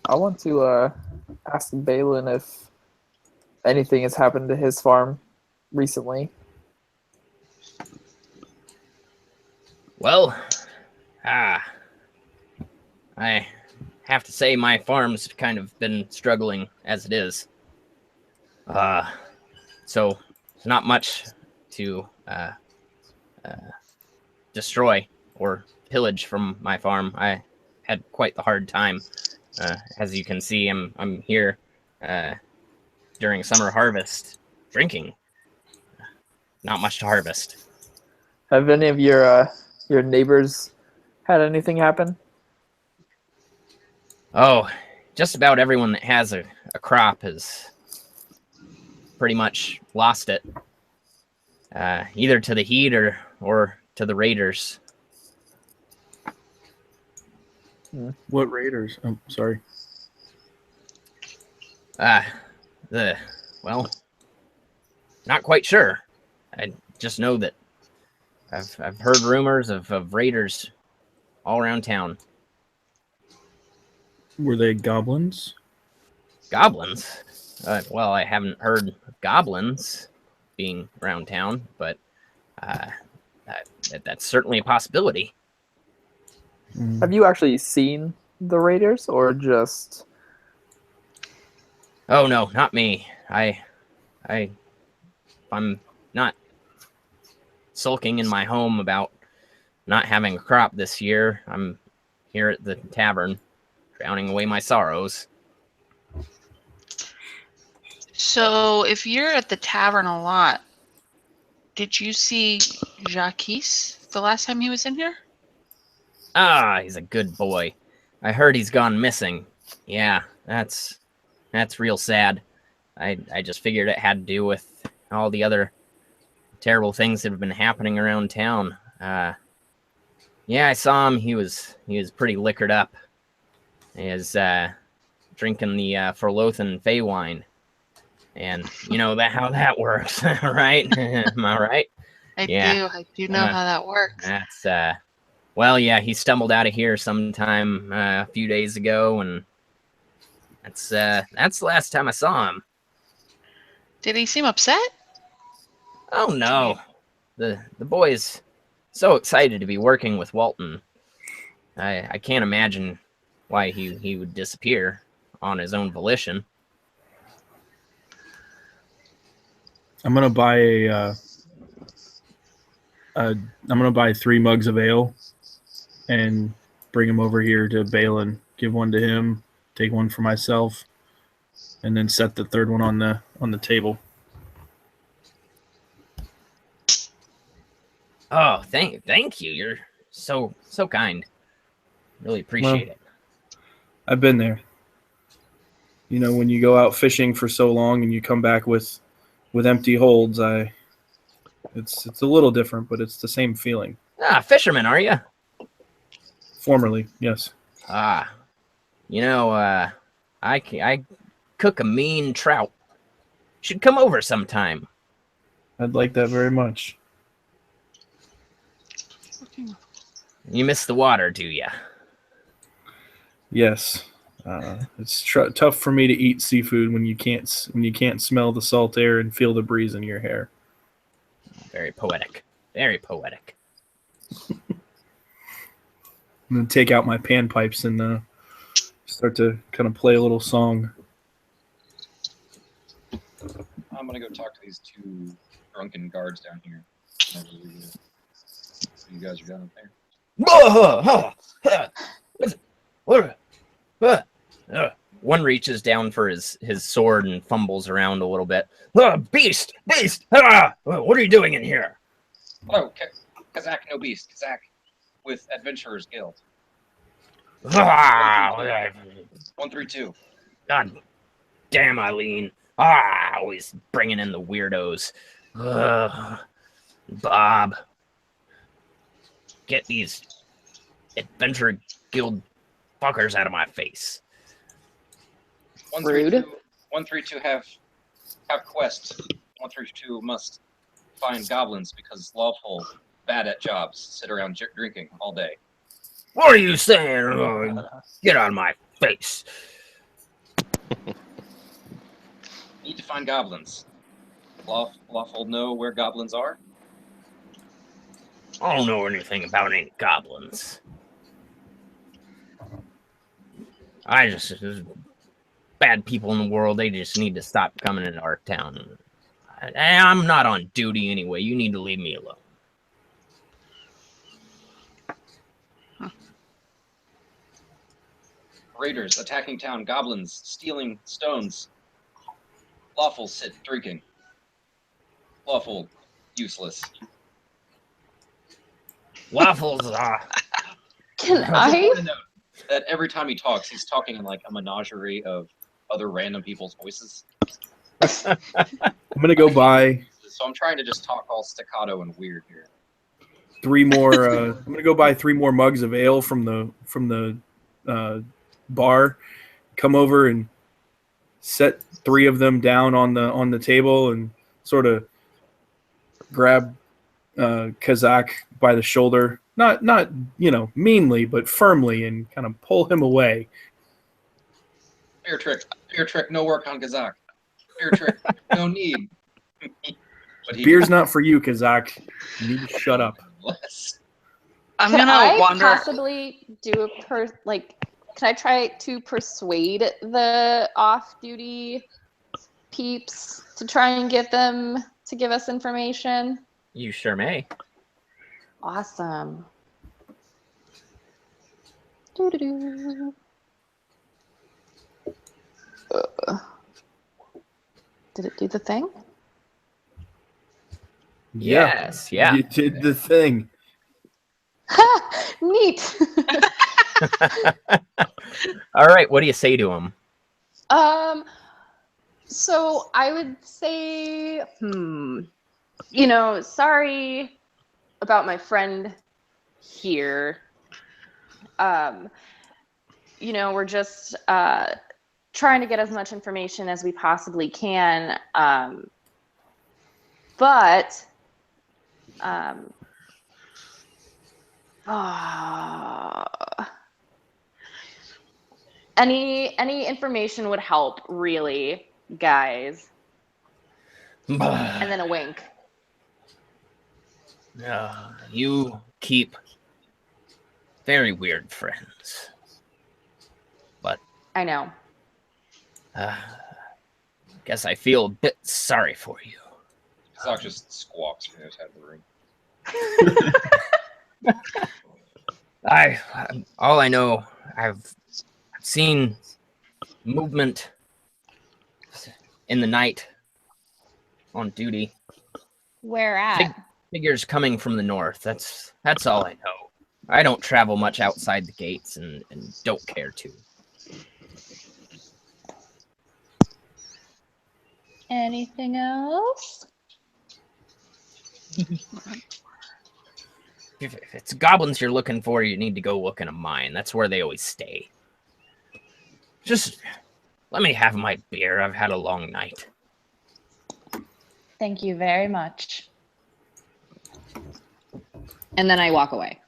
I want to ask Balin if anything has happened to his farm recently. Well, I have to say my farm's kind of been struggling as it is. So there's not much to destroy or pillage from my farm. I had quite the hard time. As you can see, I'm here during summer harvest drinking. Not much to harvest. Have any of your neighbors had anything happen? Oh, just about everyone that has a crop has pretty much lost it. Either to the heat or to the raiders. What raiders? Oh, sorry. Well, not quite sure. I just know that I've heard rumors of raiders all around town. Were they goblins? Goblins? Well, I haven't heard of goblins being around town, but that's certainly a possibility. Have you actually seen the raiders, or just? Oh no, not me. I'm not sulking in my home about not having a crop this year. I'm here at the tavern, drowning away my sorrows. So, if you're at the tavern a lot, did you see Jacques the last time he was in here? Ah, he's a good boy. I heard he's gone missing. Yeah, that's real sad. I just figured it had to do with all the other terrible things that have been happening around town. Yeah, I saw him. He was pretty liquored up. He was drinking the Forlothan Fey wine, and you know how that works, right? Am I right? I do know how that works. That's well, yeah. He stumbled out of here sometime a few days ago, and that's the last time I saw him. Did he seem upset? Oh no, the boy's so excited to be working with Walton. I can't imagine why he would disappear on his own volition. I'm gonna buy I'm gonna buy 3 mugs of ale and bring them over here to Balin. Give one to him, take one for myself, and then set the third one on the table. Oh, thank you. You're so kind. Really appreciate it. I've been there. You know, when you go out fishing for so long and you come back with empty holds, it's a little different, but it's the same feeling. Ah, fisherman, are you? Formerly, yes. Ah, you know, I cook a mean trout. Should come over sometime. I'd like that very much. You miss the water, do ya? Yes. It's tough for me to eat seafood when you can't smell the salt air and feel the breeze in your hair. Very poetic. Very poetic. I'm gonna take out my panpipes and start to kind of play a little song. I'm gonna go talk to these two drunken guards down here. You guys are down there. One reaches down for his sword and fumbles around a little bit. Beast! Beast! What are you doing in here? Oh, Kazak, no beast. Kazak with Adventurers Guild. 132. God damn, Eileen. Always bringing in the weirdos. Bob. Get these Adventure Guild fuckers out of my face. 132 have quests. 132 must find goblins because lawful bad at jobs. Sit around drinking all day. What are you saying? Get out of my face. Need to find goblins. Lawful know where goblins are? I don't know anything about any goblins. Bad people in the world, they just need to stop coming into our town. I'm not on duty anyway. You need to leave me alone. Raiders attacking town, goblins stealing stones. Lawful sit drinking. Lawful useless. Waffles. Can I I? want to note that every time he talks, he's talking in like a menagerie of other random people's voices. I'm gonna go buy So I'm trying to just talk all staccato and weird here. 3 more. I'm gonna go buy 3 more mugs of ale from the bar. Come over and set 3 of them down on the table and sort of grab Kazak by the shoulder, not meanly, but firmly, and kind of pull him away. Fear trick, no work on Kazak. Fear trick, no need. But Beer's not for you, Kazak. You need to shut up. I'm Can gonna I wander. possibly do can I try to persuade the off-duty peeps to try and get them to give us information? You sure may. Awesome. Doo-doo-doo. Did it do the thing? Yes, yeah. You did the thing. Neat. All right, what do you say to him? So I would say, sorry about my friend here. We're just trying to get as much information as we possibly can. But any information would help, really, guys. And then a wink. You keep very weird friends. But I know. guess I feel a bit sorry for you. Kazak just squawks from the other side of the room. All I know, I've seen movement in the night on duty. Where at? Figures coming from the north. That's all I know. I don't travel much outside the gates and don't care to. Anything else? If it's goblins you're looking for, you need to go look in a mine. That's where they always stay. Just let me have my beer. I've had a long night. Thank you very much. And then I walk away.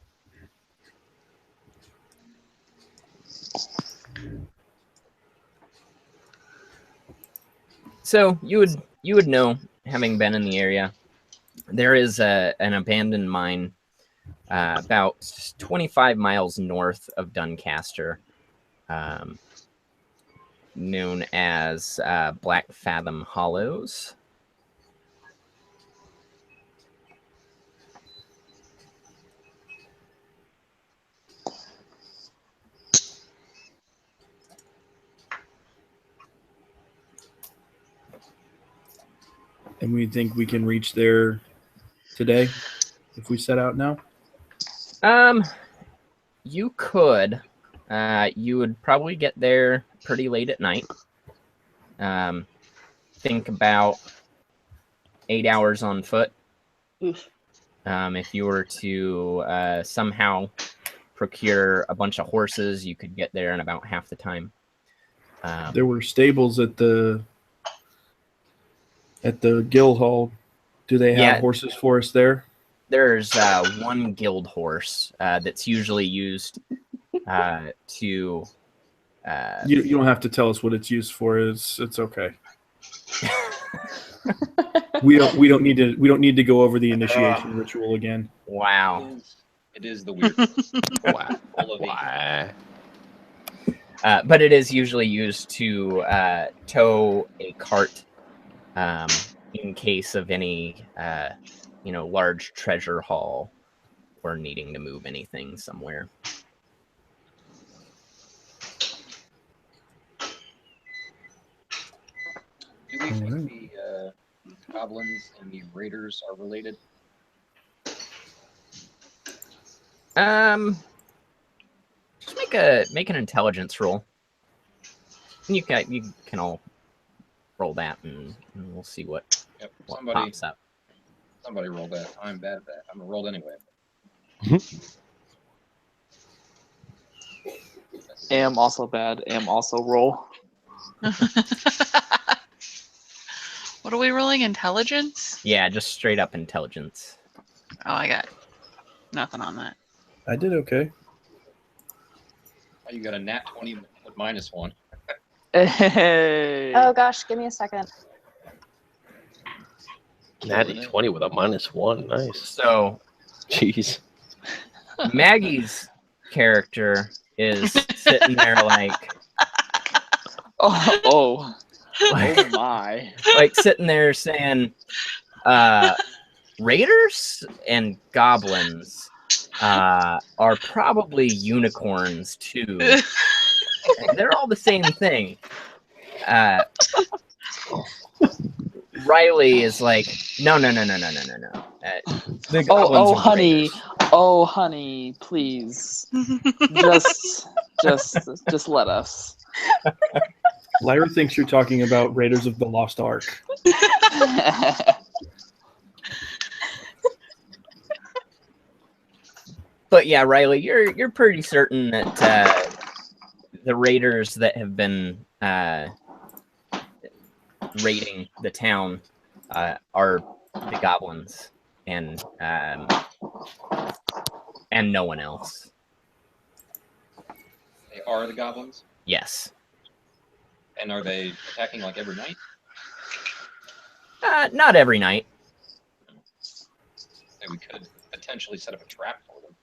So you would know, having been in the area, there is an abandoned mine about 25 miles north of Duncaster, known as Black Fathom Hollows. And we think we can reach there today if we set out now? You could. You would probably get there pretty late at night. Think about 8 hours on foot. Oof. If you were to somehow procure a bunch of horses, you could get there in about half the time. There were stables at the guild hall. Do they have Yeah. horses for us there? There's one guild horse that's usually used to. You don't have to tell us what it's used for. It's okay. we don't need to go over the initiation ritual again. Wow. It is the weird. Wow. Full of Why? But it is usually used to tow a cart in case of any large treasure haul or needing to move anything somewhere. Do we think the goblins and the raiders are related? Just make an intelligence roll. And you can all roll that, and we'll see what pops up. Somebody rolled that. I'm bad at that. I'm gonna roll anyway. Am also bad. Am also roll. What are we rolling? Intelligence? Yeah, just straight up intelligence. Oh, I got nothing on that. I did okay. Oh, you got a nat 20 with -1. Hey. Oh gosh, give me a second. Natty 20 with a -1. Nice. So Jeez. Maggie's character is sitting there like Oh my. like sitting there saying, raiders and goblins are probably unicorns too. They're all the same thing. Riley is like, no. The goblins are the honey. raiders. Oh, honey, please. just let us. Lyra thinks you're talking about Raiders of the Lost Ark. But yeah, Riley, you're pretty certain that the raiders that have been raiding the town are the goblins and no one else. They are the goblins? Yes. And are they attacking like every night? Not every night. So we could potentially set up a trap for them.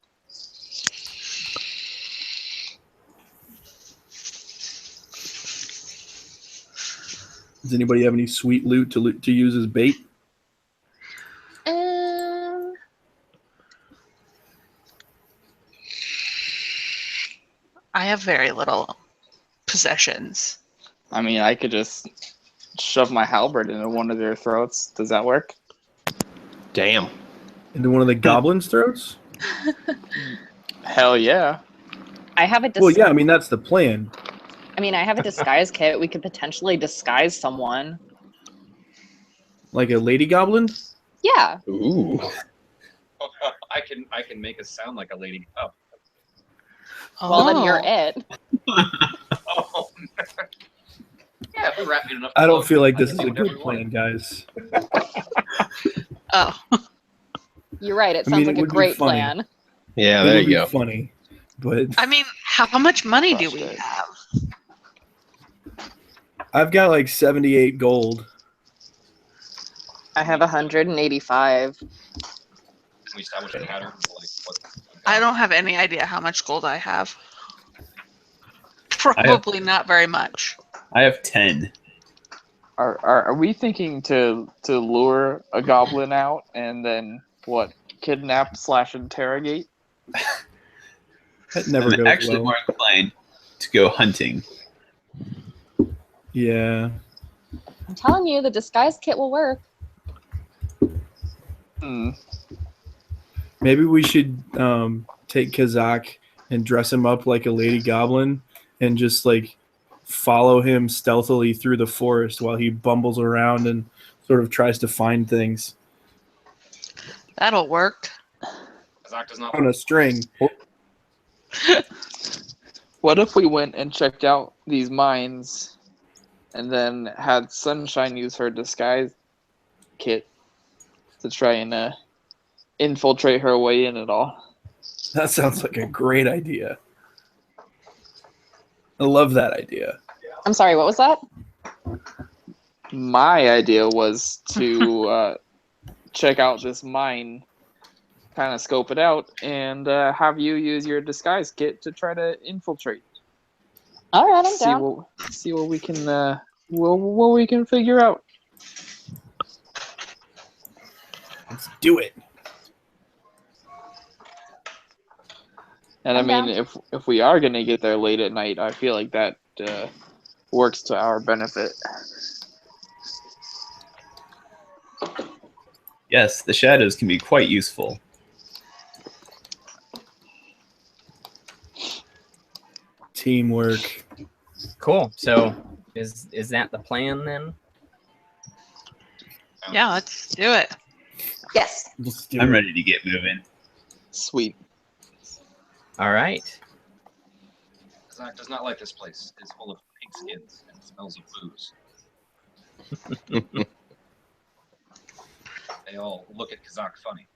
Does anybody have any sweet loot to use as bait? I have very little possessions. I mean, I could just shove my halberd into one of their throats. Does that work? Damn. Into one of the goblins' throats? Hell yeah. I have a Well, yeah, I mean, that's the plan. I mean, I have a disguise kit. We could potentially disguise someone. Like a lady goblin? Yeah. Ooh. I can make us sound like a lady. Oh. Well, then you're it. Oh. Yeah, if we wrap it enough. I don't feel like this I is can a do whatever good we want. plan, guys. Oh. You're right. It I sounds mean, it like a would be great funny. plan. Yeah, It there would you be go. funny, but I mean, how much money do we Frustrating. have? I've got like 78 gold. I have 185. Can we establish a pattern? Like what? I don't have any idea how much gold I have. Probably not very much. I have 10. Are we thinking to lure a goblin out and then what? Kidnap / interrogate? That never I'm goes actually well. more inclined to go hunting. Yeah. I'm telling you, the disguise kit will work. Maybe we should take Kazak and dress him up like a lady goblin and just like follow him stealthily through the forest while he bumbles around and sort of tries to find things That'll work. Zach does not. on a string. What if we went and checked out these mines and then had Sunshine use her disguise kit to try and infiltrate her way in at all? That sounds like a great idea. I love that idea. I'm sorry, what was that? My idea was to check out this mine, kind of scope it out, and have you use your disguise kit to try to infiltrate. All right, I'm down. See what we can what we can figure out. Let's do it. And I I'm mean, down. if we are gonna get there late at night, I feel like that works to our benefit. Yes, the shadows can be quite useful. Teamwork. Cool. So is that the plan then? Yeah, let's do it. Yes. Let's do I'm it. ready to get moving. Sweet. All right. Zach does not like this place. It's full of pigskins and smells of booze. They all look at Kazak funny.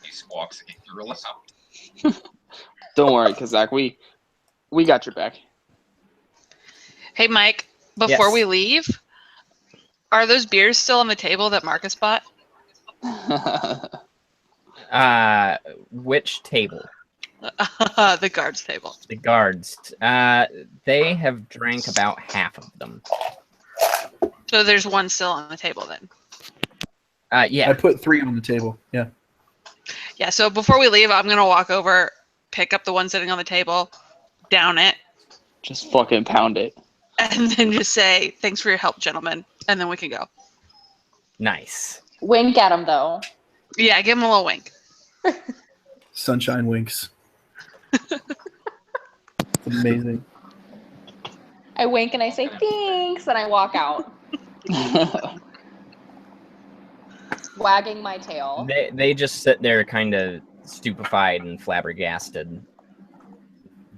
He squawks against gorilla sound. Don't worry, Kazak. We got your back. Hey, Mike, before Yes. we leave, are those beers still on the table that Marcus bought? Which table? The guards table. The guards. They have drank about half of them. So there's one still on the table then. Yeah. I put 3 on the table. Yeah. Yeah, so before we leave, I'm going to walk over, pick up the one sitting on the table, down it, Just fucking pound it. and then just say, thanks for your help, gentlemen. And then we can go. Nice. Wink at him, though. Yeah, give him a little wink. Sunshine winks. It's amazing. I wink and I say thanks, and I walk out, wagging my tail. They just sit there kind of stupefied and flabbergasted,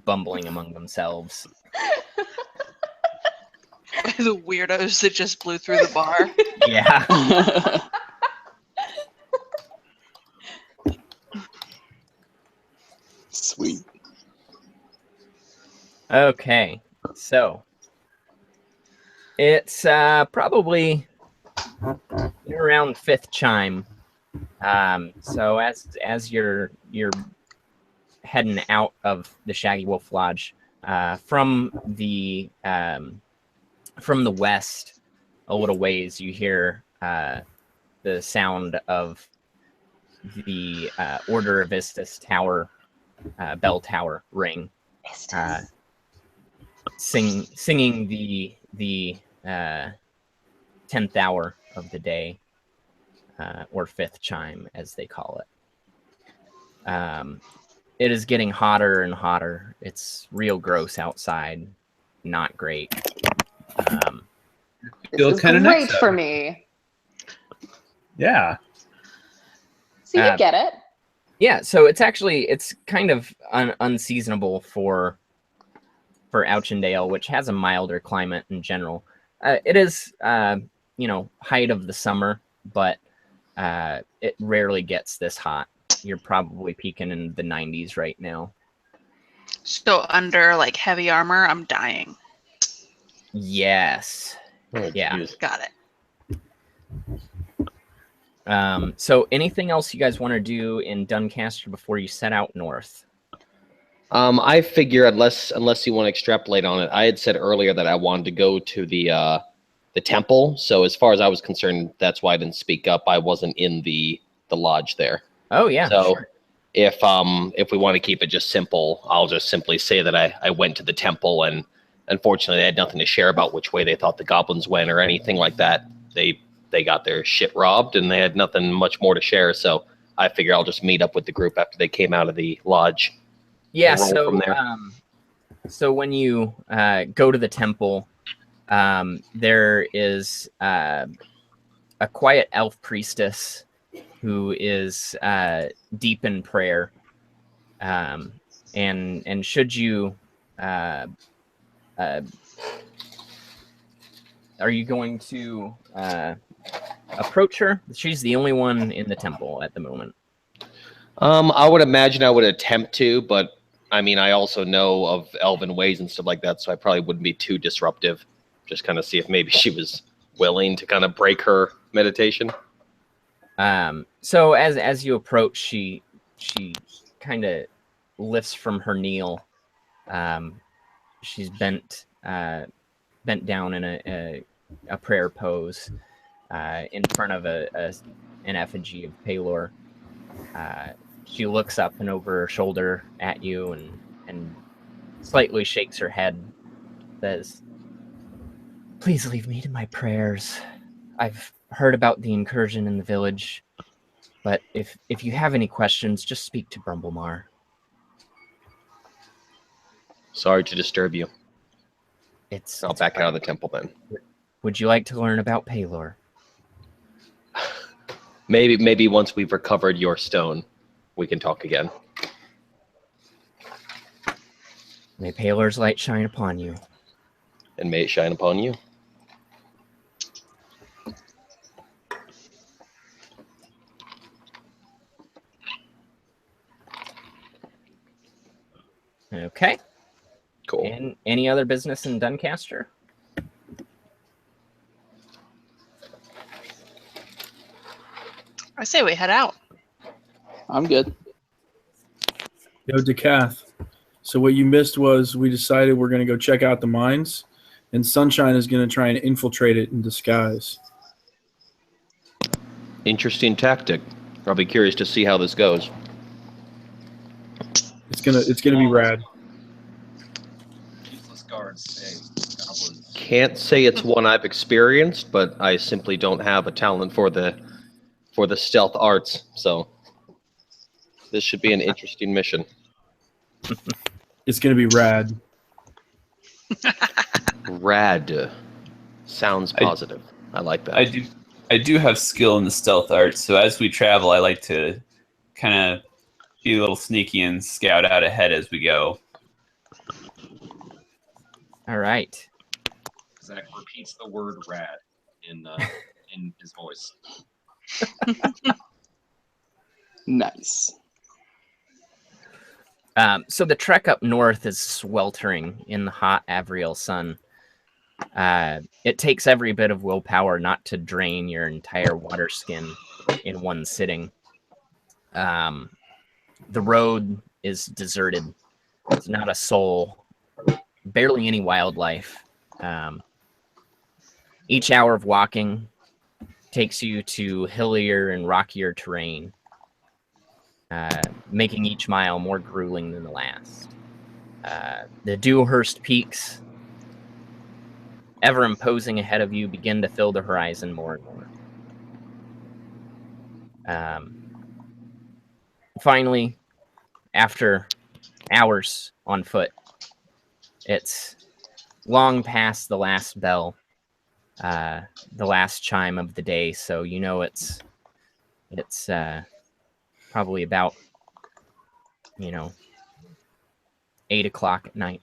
bumbling among themselves. The weirdos that just blew through the bar. Yeah. Sweet. Okay. So it's probably around 5th chime. So as you're heading out of the Shaggy Wolf Lodge, from the west, a little ways, you hear the sound of the Order of Istis Tower bell tower ring, singing the 10th hour of the day, or 5th chime, as they call it. It is getting hotter and hotter. It's real gross outside. Not great. It's kinda great nice for out. me. Yeah. So you get it. Yeah, so it's kind of unseasonable for Auchendale, which has a milder climate in general. It is height of the summer, but it rarely gets this hot. You're probably peaking in the 90s right now. So under like heavy armor, I'm dying. Yes. Oh, Yeah. geez. Got it. So anything else you guys want to do in Duncaster before you set out north? I figure unless you want to extrapolate on it, I had said earlier that I wanted to go to the temple. So as far as I was concerned, that's why I didn't speak up. I wasn't in the lodge there. Oh yeah. So sure. if we want to keep it just simple, I'll just simply say that I went to the temple, and unfortunately they had nothing to share about which way they thought the goblins went or anything like that. They got their shit robbed and they had nothing much more to share. So I figure I'll just meet up with the group after they came out of the lodge. Yeah. Roll So from there. so when you go to the temple, there is a quiet elf priestess who is deep in prayer, and should you are you going to approach her? She's the only one in the temple at the moment. I would imagine I would attempt to, but I mean, I also know of elven ways and stuff like that, so I probably wouldn't be too disruptive. Just kind of see if maybe she was willing to kind of break her meditation. So as you approach, she kind of lifts from her kneel. She's bent down in a prayer pose in front of an effigy of Palor. She looks up and over her shoulder at you and slightly shakes her head, says, "Please leave me to my prayers. I've heard about the incursion in the village, but if you have any questions, just speak to Brumblemar." Sorry to disturb you. I'll It's back out of the temple then. Would you like to learn about Palor? Maybe once we've recovered your stone, we can talk again. May Palor's light shine upon you. And may it shine upon you. Okay. Cool. And any other business in Duncaster? I say we head out. I'm good. Yo, Decath. So what you missed was we decided we're going to go check out the mines, and Sunshine is going to try and infiltrate it in disguise. Interesting tactic. I'll be curious to see how this goes. It's gonna be rad. Useless guards. Hey, goblins. Can't say it's one I've experienced, but I simply don't have a talent for the stealth arts. So this should be an interesting mission. It's gonna be rad. Rad. Sounds positive. I like that. I do have skill in the stealth arts, so as we travel, I like to kind of be a little sneaky and scout out ahead as we go. All right. Zach repeats the word "rad" in his voice. Nice. So the trek up north is sweltering in the hot Avriel sun. It takes every bit of willpower not to drain your entire water skin in one sitting. The road is deserted. There's not a soul, barely any wildlife. Each hour of walking takes you to hillier and rockier terrain, making each mile more grueling than the last. The Dewhurst Peaks, ever imposing ahead of you, begin to fill the horizon more and more. Finally, after hours on foot, it's long past the last bell, the last chime of the day, so you know it's probably about 8 o'clock at night.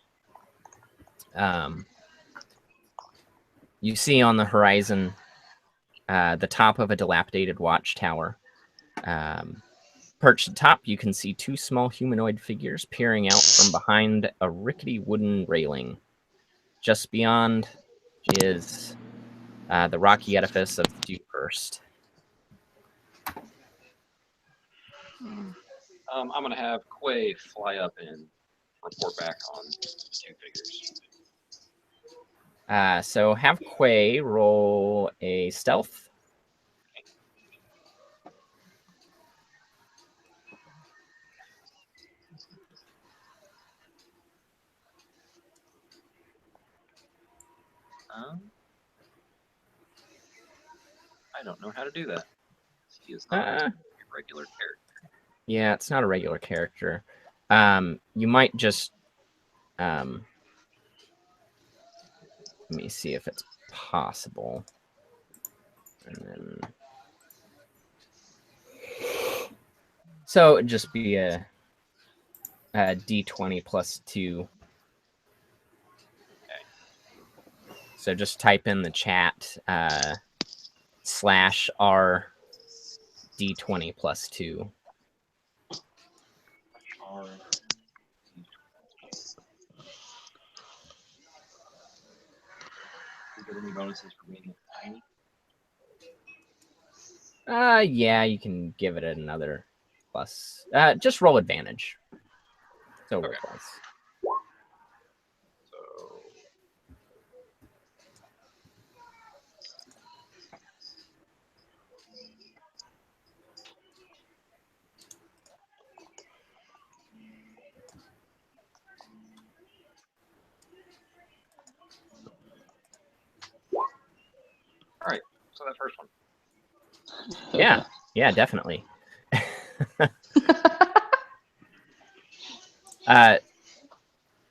You see on the horizon the top of a dilapidated watchtower. Perched atop, you can see two small humanoid figures peering out from behind a rickety wooden railing. Just beyond is the rocky edifice of the first. I'm gonna have Quay fly up and report back on two figures. So have Quay roll a stealth. I don't know how to do that. He is not a regular character. Yeah, it's not a regular character. You might just let me see if it's possible. And then so it'd just be a D20 plus 2. Okay. So just type in the chat /R D20 plus 2. R. Do you get any bonuses for being tiny? Yeah, you can give it another plus. Just roll advantage. So roll Okay. twice. So all right. So that first one. Yeah, definitely.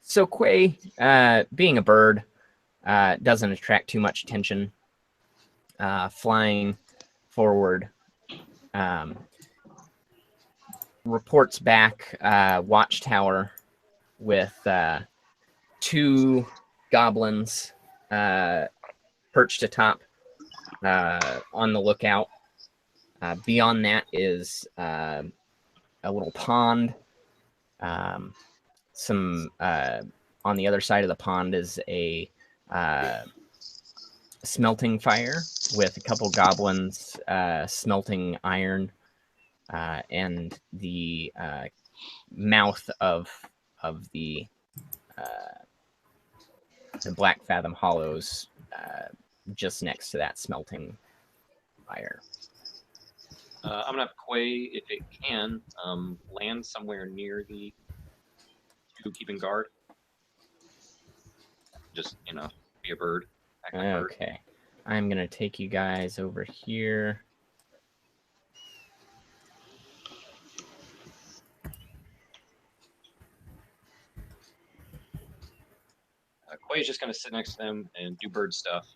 So Quay, being a bird, doesn't attract too much attention. Flying forward, reports back watchtower with 2 goblins perched atop on the lookout. Beyond that is a little pond. Some on the other side of the pond is a smelting fire with a couple goblins smelting iron, and the mouth of the Black Fathom Hollows just next to that smelting fire. I'm gonna have Quay, if it can, land somewhere near the two keeping guard. Just be a bird. Act like a bird. Okay, I'm gonna take you guys over here. Quay's just gonna sit next to them and do bird stuff.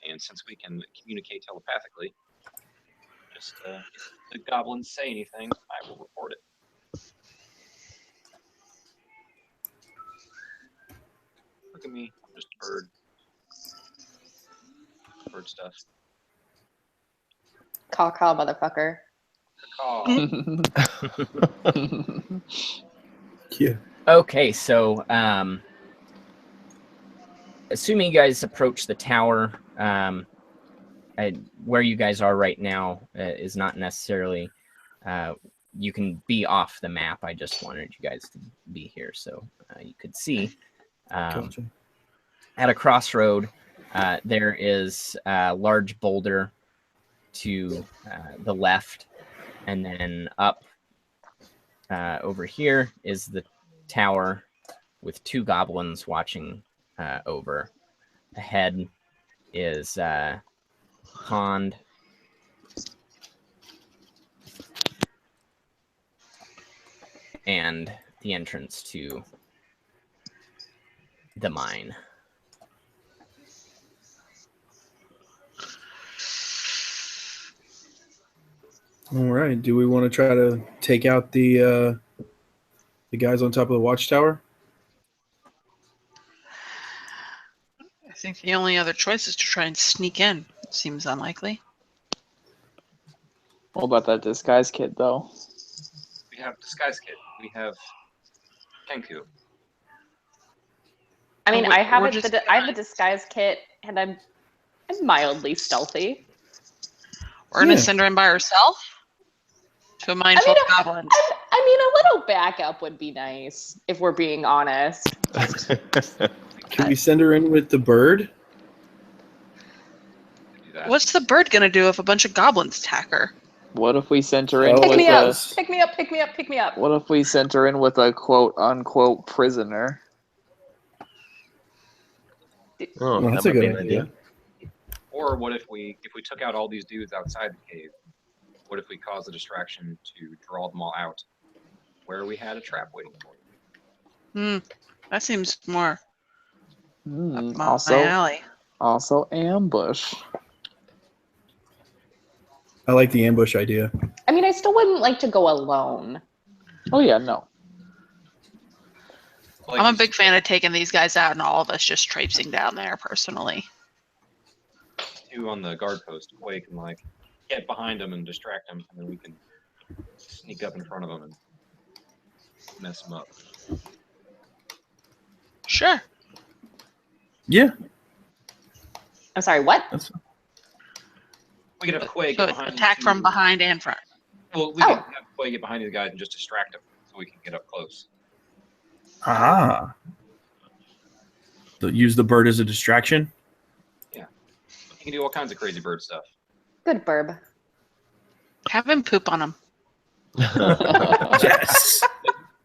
And since we can communicate telepathically, just if the goblins say anything, I will report it. Look at me, I'm just a bird. Bird stuff. Caw, motherfucker. Caw. Yeah. Okay, so assuming you guys approach the tower, where you guys are right now is not necessarily. You can be off the map. I just wanted you guys to be here so you could see. Gotcha. At a crossroad, there is a large boulder to the left, and then up over here is the tower with 2 goblins watching over. Ahead is pond. And the entrance to the mine. All right. Do we want to try to take out the guys on top of the watchtower? I think the only other choice is to try and sneak in. Seems unlikely. What about that disguise kid, though? We have Disguise Kit. We have Kenku. I mean, We're I have just- I have the disguise kit, and I'm mildly stealthy. We're gonna send her in by herself to a mindful I mean, goblin. I mean, a little backup would be nice, if we're being honest. Can we send her in with the bird? Do that. What's the bird gonna do if a bunch of goblins attack her? What if we sent her in Oh, Pick with me a? up! Pick me up! Pick me up! Pick me up! What if we sent her in with a quote unquote prisoner? Oh, Well, that's that a might be good an idea. Or what if we took out all these dudes outside the cave? What if we caused a distraction to draw them all out, where we had a trap waiting for them? That seems more up my Also, alley. also ambush. I like the ambush idea. I mean, I still wouldn't like to go alone. Oh yeah, no. Like I'm a you big fan of taking these guys out and all of us just traipsing down there personally. two on the guard post, Quake, and like get behind them and distract them, and then we can sneak up in front of them and mess them up. Sure. Yeah. I'm sorry, what? We could have Quake So get it's behind attack these from two- behind and front. Well, we could have Quake get behind these guys and just distract them, so we can get up close. Ah. So use the bird as a distraction. You can do all kinds of crazy bird stuff. Good burb. Have him poop on them. Yes.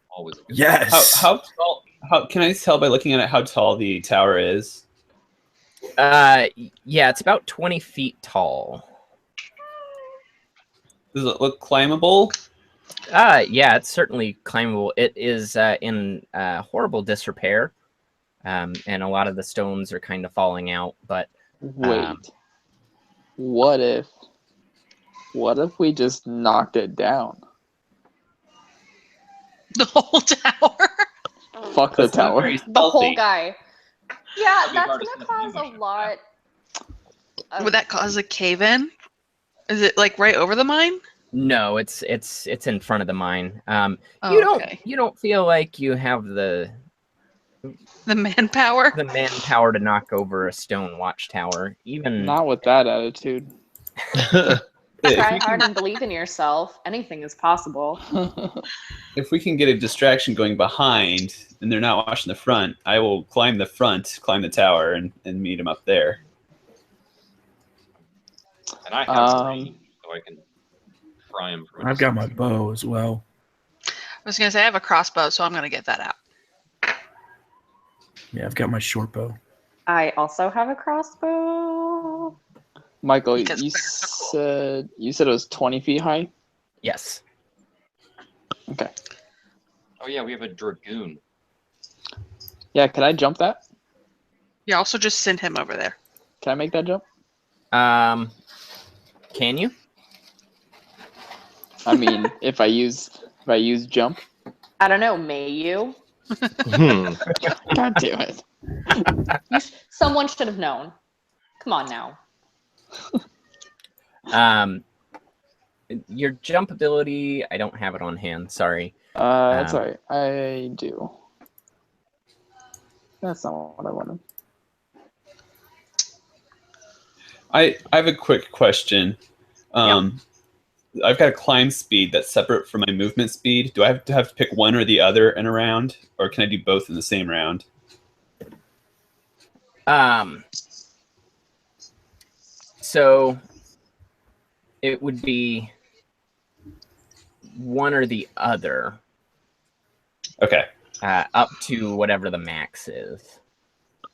Always a good Yes. How tall? How can I tell by looking at it how tall the tower is? Yeah, it's about 20 feet tall. Does it look climbable? Yeah, it's certainly climbable. It is in horrible disrepair, and a lot of the stones are kind of falling out. But Wait. What if we just knocked it down? The whole tower. Fuck the That's not tower. very The whole stealthy. guy. Yeah, That'd be that's hard to gonna set up cause an a ambush. lot. Would that cause a cave in? Is it like right over the mine? no, it's in front of the mine. Oh, okay. You don't feel like you have the The manpower. manpower to knock over a stone watchtower. Even Not with that attitude. If Try we hard can- and believe in yourself. Anything is possible. If we can get a distraction going behind and they're not watching the front, I will climb the front, climb the tower, and meet them up there. And I have range, so I can fry him from a I've got my distance. bow as well. I was gonna say I have a crossbow, so I'm gonna get that out. Yeah, I've got my short bow. I also have a crossbow. Michael, Because you bears are cool. said it was 20 feet high. yes, Okay. Oh yeah, we have a dragoon. Yeah, can I jump that? Yeah. Also, just send him over there. Can I make that jump? can you? I mean, if I use jump. I don't know. May you? God damn it. Someone should have known. Come on now. Your jump ability, I don't have it on hand. Sorry. That's all right. I do. That's not what I wanted. I have a quick question. I've got a climb speed that's separate from my movement speed. Do I have to pick one or the other in a round, or can I do both in the same round? So it would be one or the other, Okay, up to whatever the max is.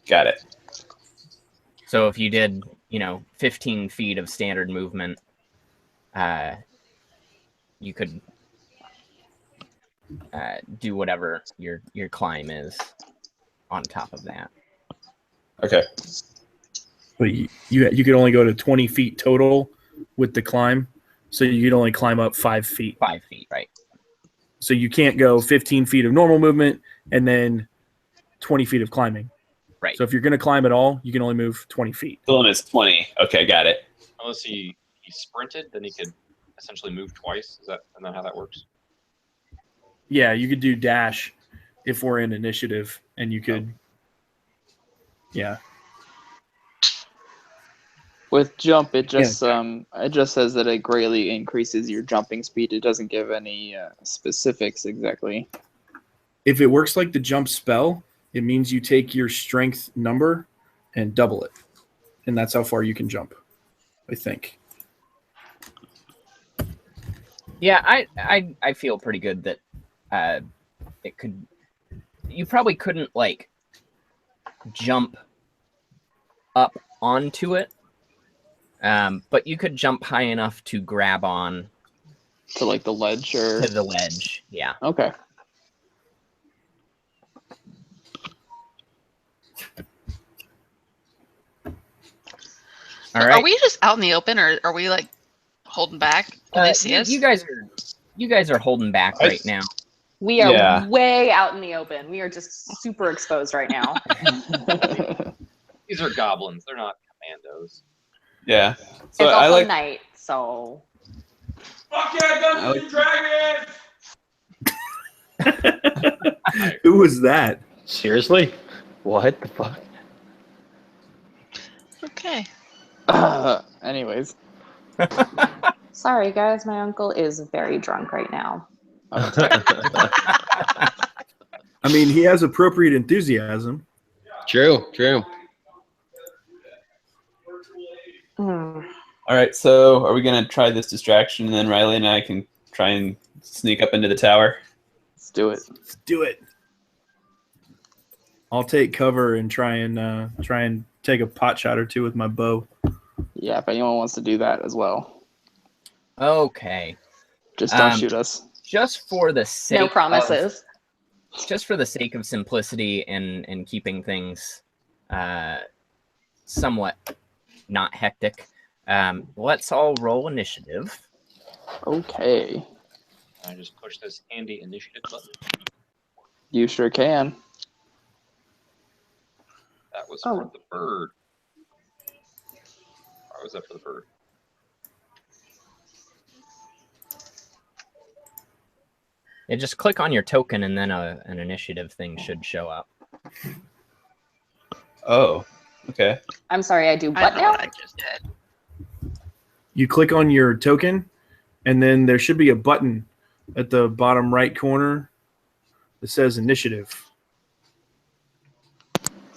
got it. So if you did, 15 feet of standard movement, you could do whatever your climb is on top of that. Okay, But you could only go to 20 feet total with the climb, so you could only climb up 5 feet. 5 feet, right? So you can't go 15 feet of normal movement and then 20 feet of climbing. Right. So if you're going to climb at all, you can only move 20 feet. the limit's 20. Okay, got it. Unless he sprinted, then he could essentially move twice. Isn't that how that works? Yeah, you could do dash if we're in initiative, and you could. Yeah. With jump, it just says that it greatly increases your jumping speed. It doesn't give any specifics exactly. If it works like the jump spell, it means you take your strength number and double it, and that's how far you can jump, I think. Yeah, I feel pretty good that it could. You probably couldn't like jump up onto it, but you could jump high enough to grab on To like the ledge or to the ledge. Yeah. Okay. All right. Are we just out in the open, or are we like holding back? Can they see us? You guys are holding back right now. We are Yeah. way out in the open. We are just super exposed right now. These are goblins. They're not commandos. Yeah. It's So I also like. night, so Fuck yeah, Dungeons and Dragons! Who was that? Seriously? What the fuck? Okay. Anyways. sorry guys, my uncle is very drunk right now. I mean, he has appropriate enthusiasm. True. Hmm. All right. So are we gonna try this distraction, and then Riley and I can try and sneak up into the tower? Let's do it. Let's do it. I'll take cover and try and take a pot shot or two with my bow. Yeah, if anyone wants to do that as well. Okay. Just don't shoot us. Just for the sake No promises. Just for the sake of simplicity and keeping things somewhat not hectic, let's all roll initiative. Okay. I just push this handy initiative button. You sure can. That was for the bird. Or was that for the bird? Yeah, just click on your token and then an initiative thing should show up. Oh. Okay. I'm sorry, I do I what know now? what I just did. You click on your token, and then there should be a button at the bottom right corner that says initiative.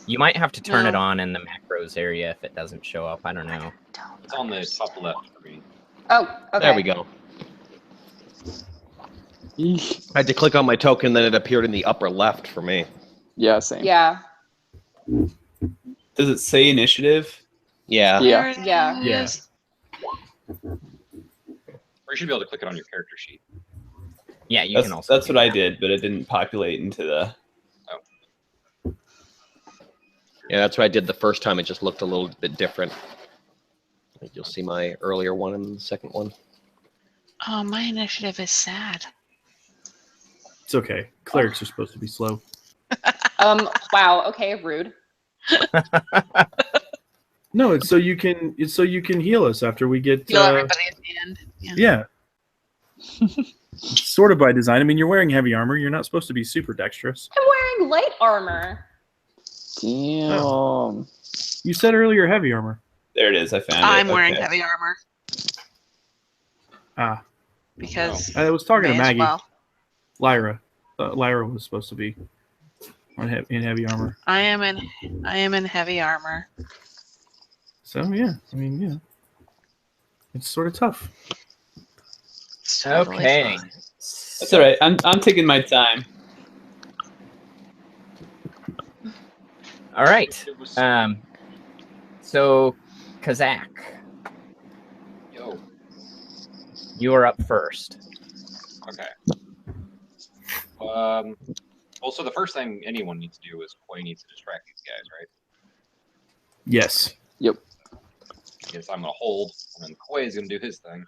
You might have to turn it No. on in the macros area if it doesn't show up. I don't know. It's on the top left for me. Oh, okay. There we go. I had to click on my token, then it appeared in the upper left for me. Yeah, same. Yeah. Does it say initiative? Yeah. Yeah. There it Yeah. is. Or you should be able to click it on your character sheet. Yeah, you can also. That's do what I that. did, but it didn't populate into the. Yeah, that's what I did the first time. It just looked a little bit different. You'll see my earlier one and the second one. Oh, my initiative is sad. It's okay. Clerics are supposed to be slow. Wow, okay, rude. No, it's so you can heal us after we get. Heal everybody at the end. Yeah. It's sort of by design. I mean, you're wearing heavy armor. You're not supposed to be super dexterous. I'm wearing light armor. Damn. You said earlier heavy armor. There it is. I found it. I'm wearing Okay. heavy armor Ah, because I was talking to may as Maggie. well. Lyra. Lyra was supposed to be in heavy armor. I am in heavy armor. So yeah, I mean yeah, it's sort of tough. It's totally Okay. fine. That's all right. I'm taking my time. All right. So, Kazak, Yo. you are up first. Okay. Well, so the first thing anyone needs to do is Koi needs to distract these guys, right? Yes. Yep. I guess I'm gonna hold, and then Koi is gonna do his thing.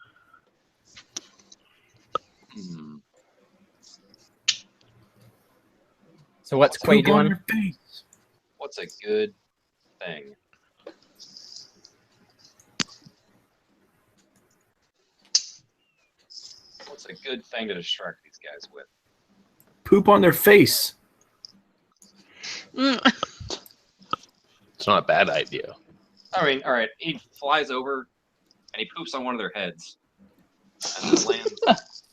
So what's Quay Poop on doing? your face. What's a good thing? What's a good thing to distract these guys with? Poop on their face. Mm. It's not a bad idea. I mean, all right. He flies over and he poops on one of their heads, and then lands.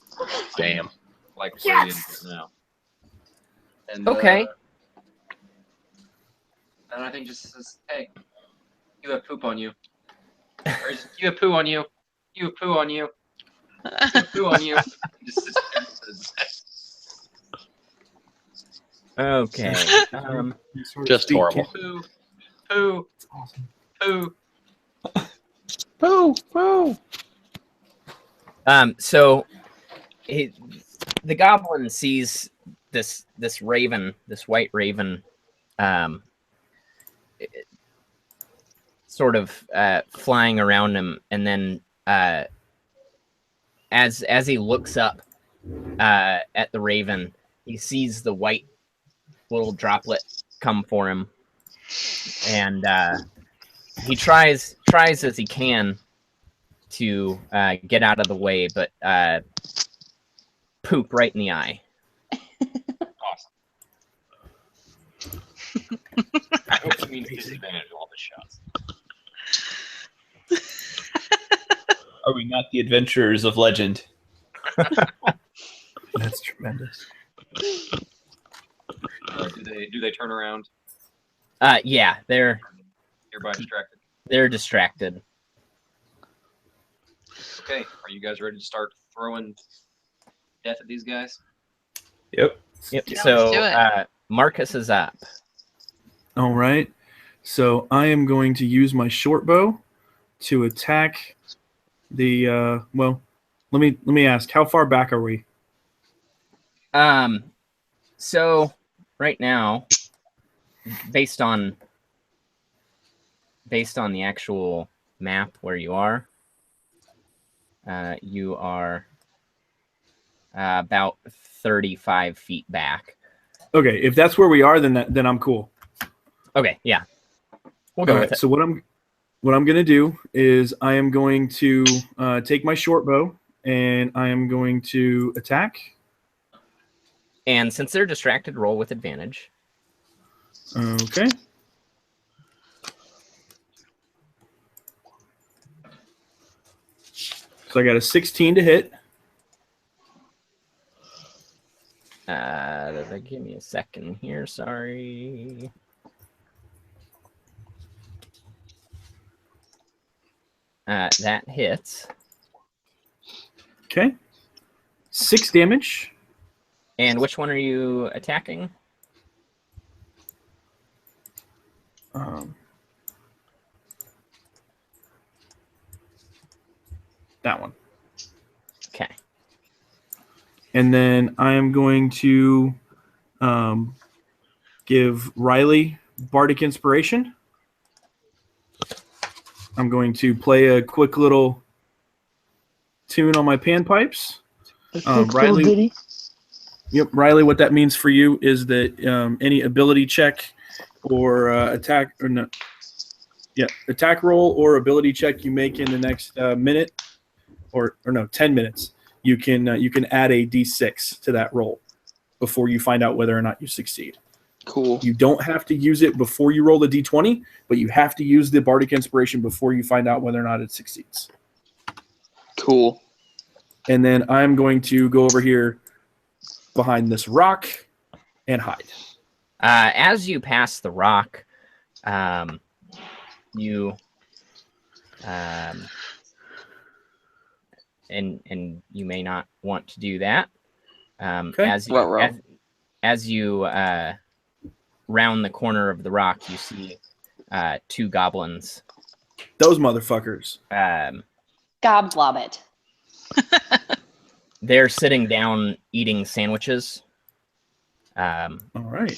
Damn. Like right in now. And Okay. and I think just says, "Hey, you have poop on you. Or you have poo on you. You have poo on you. You have poo on you." He just sits there and says, Okay. Just horrible. "Poo, poo, poo." Boo, boo. So the goblin sees this raven, this white raven, sort of flying around him, and then as he looks up at the raven, he sees the white little droplet come for him, and he tries as he can to get out of the way, but poop right in the eye. Awesome. I hope it means disadvantage all the shots. Are we not the adventurers of legend? That's tremendous. Do they turn around? Yeah, they're Hereby distracted. they're distracted. Okay, are you guys ready to start throwing death at these guys? Yep. Yep. Yeah, So let's do it. Marcus is up. All right. So I am going to use my short bow to attack the. Well, let me ask. How far back are we? So right now, based on the actual map where you are about 35 feet back. Okay, if that's where we are, then I'm cool. Okay, yeah, we'll go All with right. it. So what I'm gonna do is I am going to take my short bow and I am going to attack. And since they're distracted, roll with advantage. Okay. So I got a 16 to hit. Give me a second here. Sorry. That hits. Okay. 6 damage. And which one are you attacking? That one. Okay. And then I am going to give Riley Bardic Inspiration. I'm going to play a quick little tune on my panpipes. Riley, yep, Riley. What that means for you is that any ability check or attack roll or ability check you make in the next minute or 10 minutes, you can add a d6 to that roll before you find out whether or not you succeed. Cool. You don't have to use it before you roll the d20, but you have to use the Bardic Inspiration before you find out whether or not it succeeds. Cool. And then I'm going to go over here behind this rock and hide. As you pass the rock, you and you may not want to do that. Okay. As you round the corner of the rock, you see 2 goblins. Those motherfuckers. Goblob it. They're sitting down eating sandwiches. All right.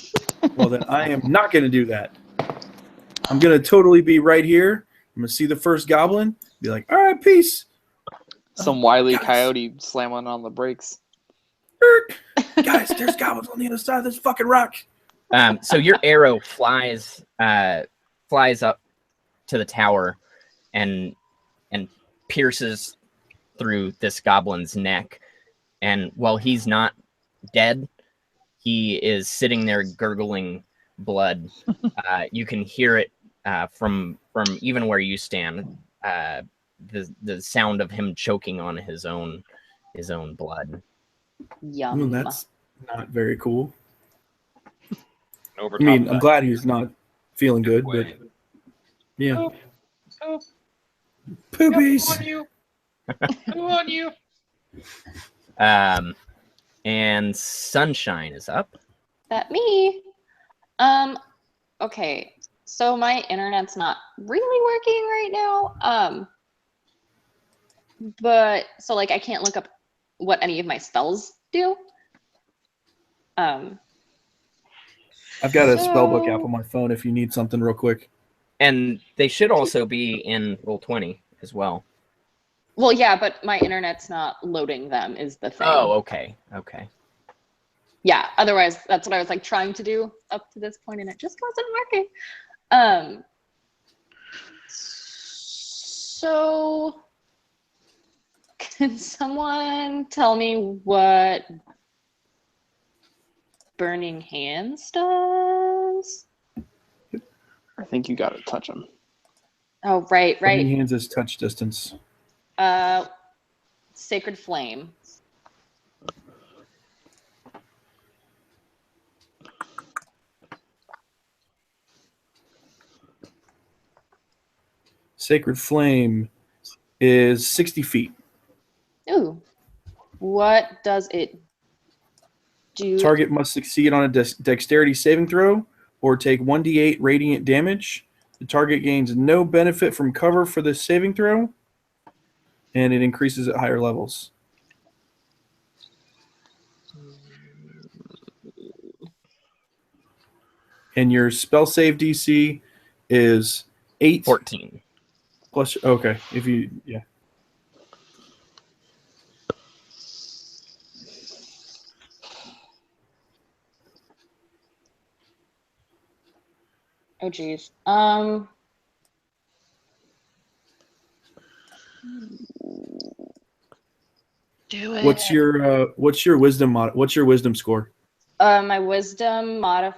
Well, then I am not going to do that. I'm going to totally be right here. I'm going to see the first goblin, be like, all right, peace. Some wily coyote slamming on the brakes. Guys, there's goblins on the other side of this fucking rock. So your arrow flies up to the tower and pierces through this goblin's neck. And while he's not dead, he is sitting there gurgling blood. You can hear it from even where you stand, the sound of him choking on his own blood. Yum. Well, that's not very cool. Over I mean, top of I'm that, glad he's not feeling good, but way. yeah. Poop, poop, Poopies. on you. Who on you? And Sunshine is up. That me. Okay. So my internet's not really working right now. But so like I can't look up what any of my spells do. I've got a spell book app So- on my phone if you need something real quick. And they should also be in Roll20 as well. Well, yeah, but my internet's not loading them is the thing. Oh, okay. Okay. Yeah, otherwise that's what I was like trying to do up to this point and it just wasn't working. So can someone tell me what Burning Hands does? I think you got to touch him. Oh, right. Burning Hands is touch distance. Sacred Flame. Sacred Flame is 60 feet. Ooh. What does it do? Target must succeed on a dexterity saving throw or take 1d8 radiant damage. The target gains no benefit from cover for this saving throw, and it increases at higher levels. And your spell save DC is 8 14. plus. Okay, if you yeah. Oh, geez. Do it. What's your wisdom what's your wisdom score? My wisdom top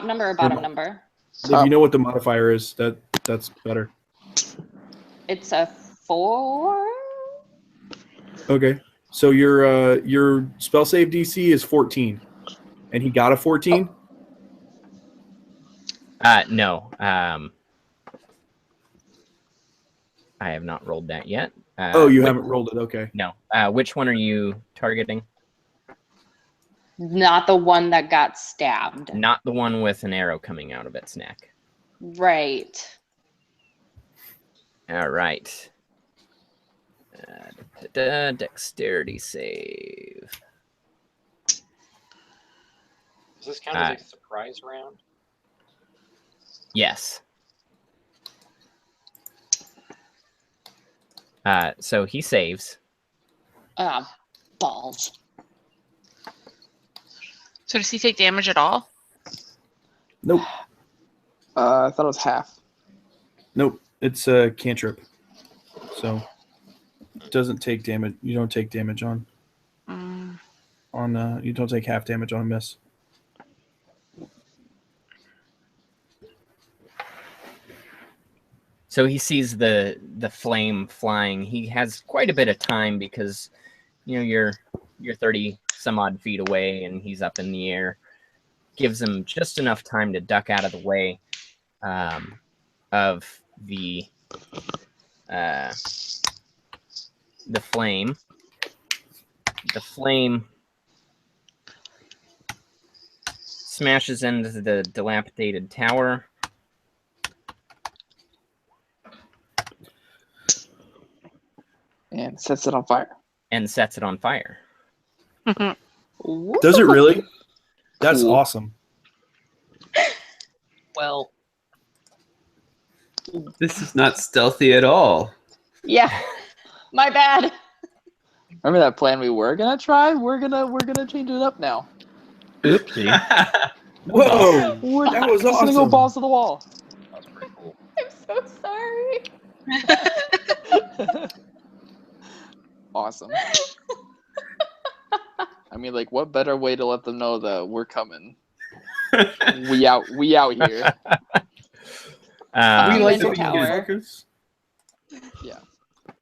number or bottom number? If you know what the modifier is, that's better. It's a 4. Okay. So your spell save DC is 14. And he got a 14? No. I have not rolled that yet. You haven't rolled it. Okay. No. Which one are you targeting? Not the one that got stabbed. Not the one with an arrow coming out of its neck. Right. All right. Dexterity save. Does this count as a surprise round? Yes. So he saves. Balls. So does he take damage at all? Nope. I thought it was half. Nope. It's a cantrip. So it doesn't take damage. You don't take damage on you don't take half damage on a miss. So he sees the flame flying. He has quite a bit of time because you're 30 some odd feet away and he's up in the air. Gives him just enough time to duck out of the way of the flame. The flame smashes into the dilapidated tower. And sets it on fire. And sets it on fire. Does it really? That's Cool. awesome. Well, This is not stealthy at all. Yeah. My bad. Remember that plan we were gonna try? We're gonna change it up now. Oopsie. Whoa! We're That was just gonna go awesome. balls to the wall. That was pretty cool. I'm so sorry. Awesome. I mean, like, what better way to let them know that we're coming We out here. You We like in to the be tower. fuckers.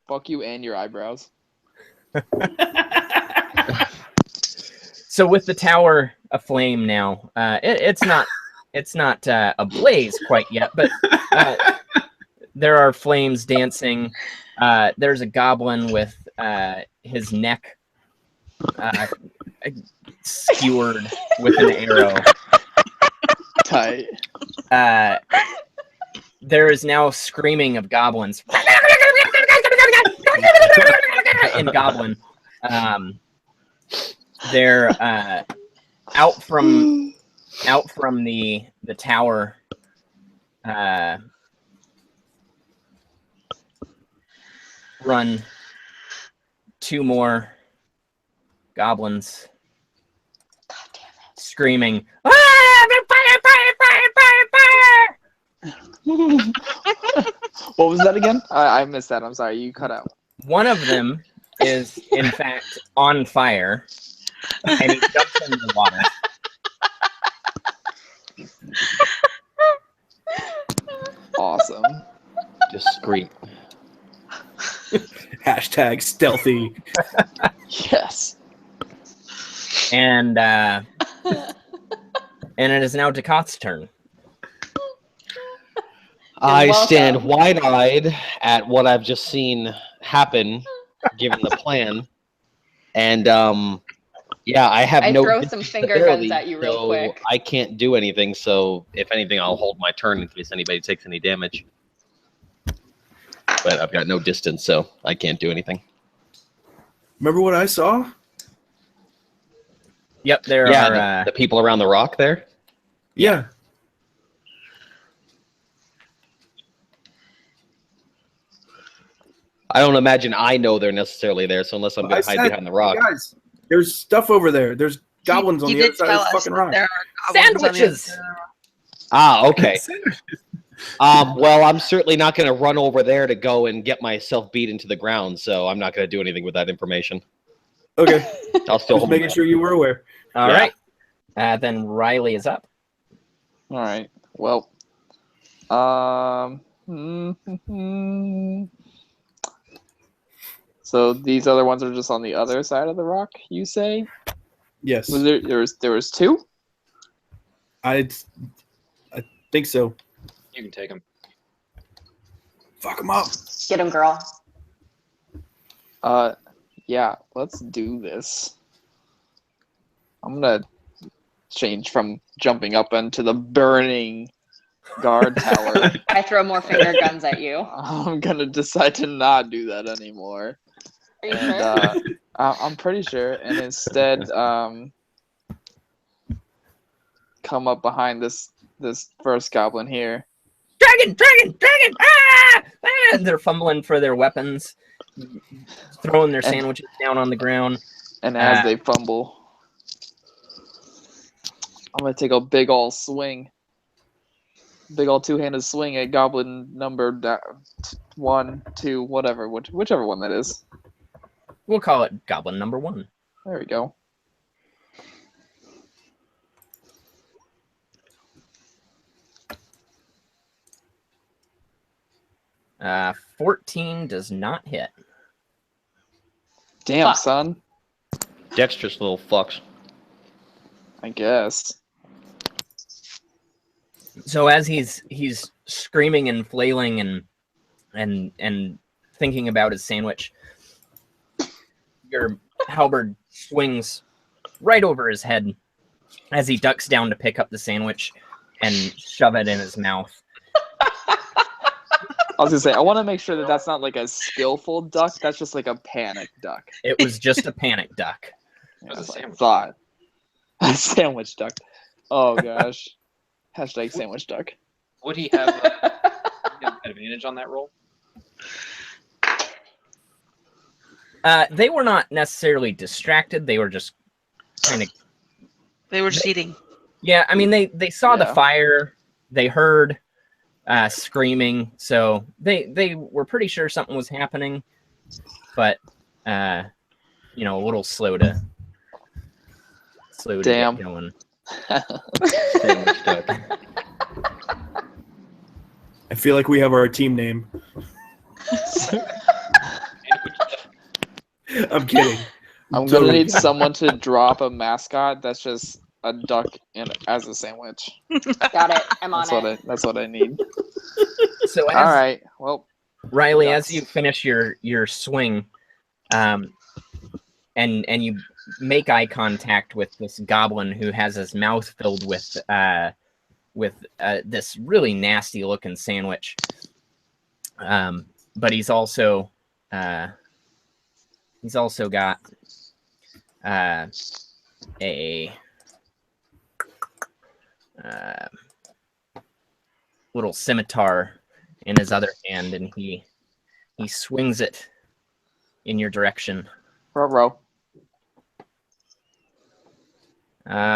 Fuck you and your eyebrows. So with the tower aflame now, it's not ablaze quite yet, but there are flames dancing. There's a goblin with his neck skewered with an arrow. Tight. There is now screaming of goblins in goblin. They're out from the tower. Run 2 more goblins. God damn it. Screaming, "Ah, fire, fire, fire, fire, fire!" What was that again? I missed that. I'm sorry. You cut out. One of them is, in fact, on fire, and he jumps into the water. Awesome. Discreet. Hashtag stealthy. Yes. And it is now Ducat's turn. I welcome. stand wide-eyed at what I've just seen happen, given the plan, and I have I no throw some finger ability, guns at you real so quick. I can't do anything. So if anything, I'll hold my turn in case anybody takes any damage. But I've got no distance, so I can't do anything. Remember what I saw? Yep, there are. The people around the rock there. Yeah. I don't imagine I know they're necessarily there, so unless I'm I going to hide said, behind the rock. Guys, there's stuff over there. There's goblins on He the other did side tell of this us fucking that rock. there are goblins on the other Sandwiches! side of the rock. Ah, okay. Well, I'm certainly not going to run over there to go and get myself beat into the ground, so I'm not going to do anything with that information. Okay. I'll still Just hold making my- sure you were aware. All Yeah. right. Then Riley is up. All right. Well. So these other ones are just on the other side of the rock, you say? Yes. Was there was 2? I think so. You can take him. Fuck them up. Get him, girl. Yeah, let's do this. I'm gonna change from jumping up into the burning guard tower. I throw more finger guns at you. I'm gonna decide to not do that anymore. Are you And sure? I'm pretty sure, and instead come up behind this first goblin here. Dragon! Dragon! Dragon! Ah! Ah! And they're fumbling for their weapons, throwing their sandwiches down on the ground. And as they fumble, I'm gonna take a big ol' swing. Big ol' 2-handed swing at goblin number 1, 2, whatever, whichever one that is. We'll call it Goblin number 1. There we go. Uh, 14 does not hit. Damn, Fuck. son. Dexterous little fucks. I guess. So as he's screaming and flailing and thinking about his sandwich, your halberd swings right over his head as he ducks down to pick up the sandwich and shove it in his mouth. I was gonna say, I want to make sure that that's not like a skillful duck. That's just like a panic duck. It was just a panic duck. Yeah, was a that's what I sandwich thought. A sandwich duck. Oh gosh. Hashtag sandwich duck. Would he have advantage on that roll? They were not necessarily distracted. They were just kind of... They were just eating. Yeah, I mean, they saw the Yeah. fire. They heard screaming. So they were pretty sure something was happening. But, a little slow to Damn. get going. Sandwich duck. I feel like we have our team name. I'm kidding. I'm Totally gonna need kidding. someone to drop a mascot that's just a duck as a sandwich. Got it. I'm on That's it. that's what I need. So All right. Well, Riley, ducks. as you finish your swing, and you make eye contact with this goblin who has his mouth filled with this really nasty looking sandwich, but he's also got a little scimitar in his other hand, and he swings it in your direction. Row.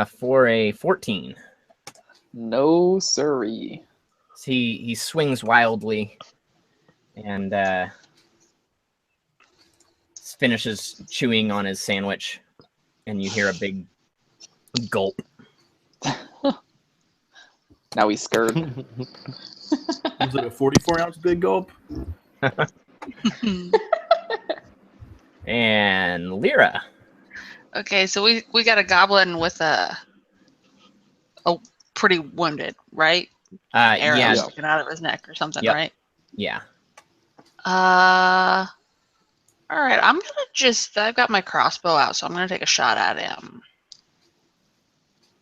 For a 14. No siree. He swings wildly and finishes chewing on his sandwich, and you hear a big gulp. Now he's scared. Was it a 44-ounce big gulp? And Lyra. Okay, so we got a goblin with a pretty wounded, right? Arrow Yeah, sticking out of his neck or something, Yep. right? yeah. All right, I've got my crossbow out, so I'm gonna take a shot at him.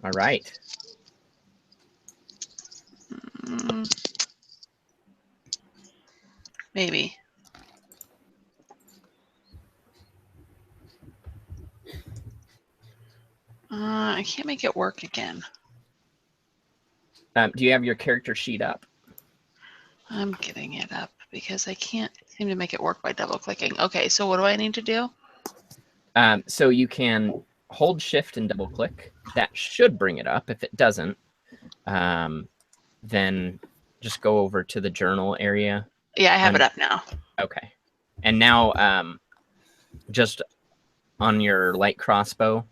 All right. Maybe. I can't make it work again. Do you have your character sheet up? I'm getting it up because I can't seem to make it work by double clicking. Okay, so what do I need to do? So you can hold shift and double click. That should bring it up. If it doesn't, then just go over to the journal area. Yeah, I have it up now. Okay. And now just on your light crossbow,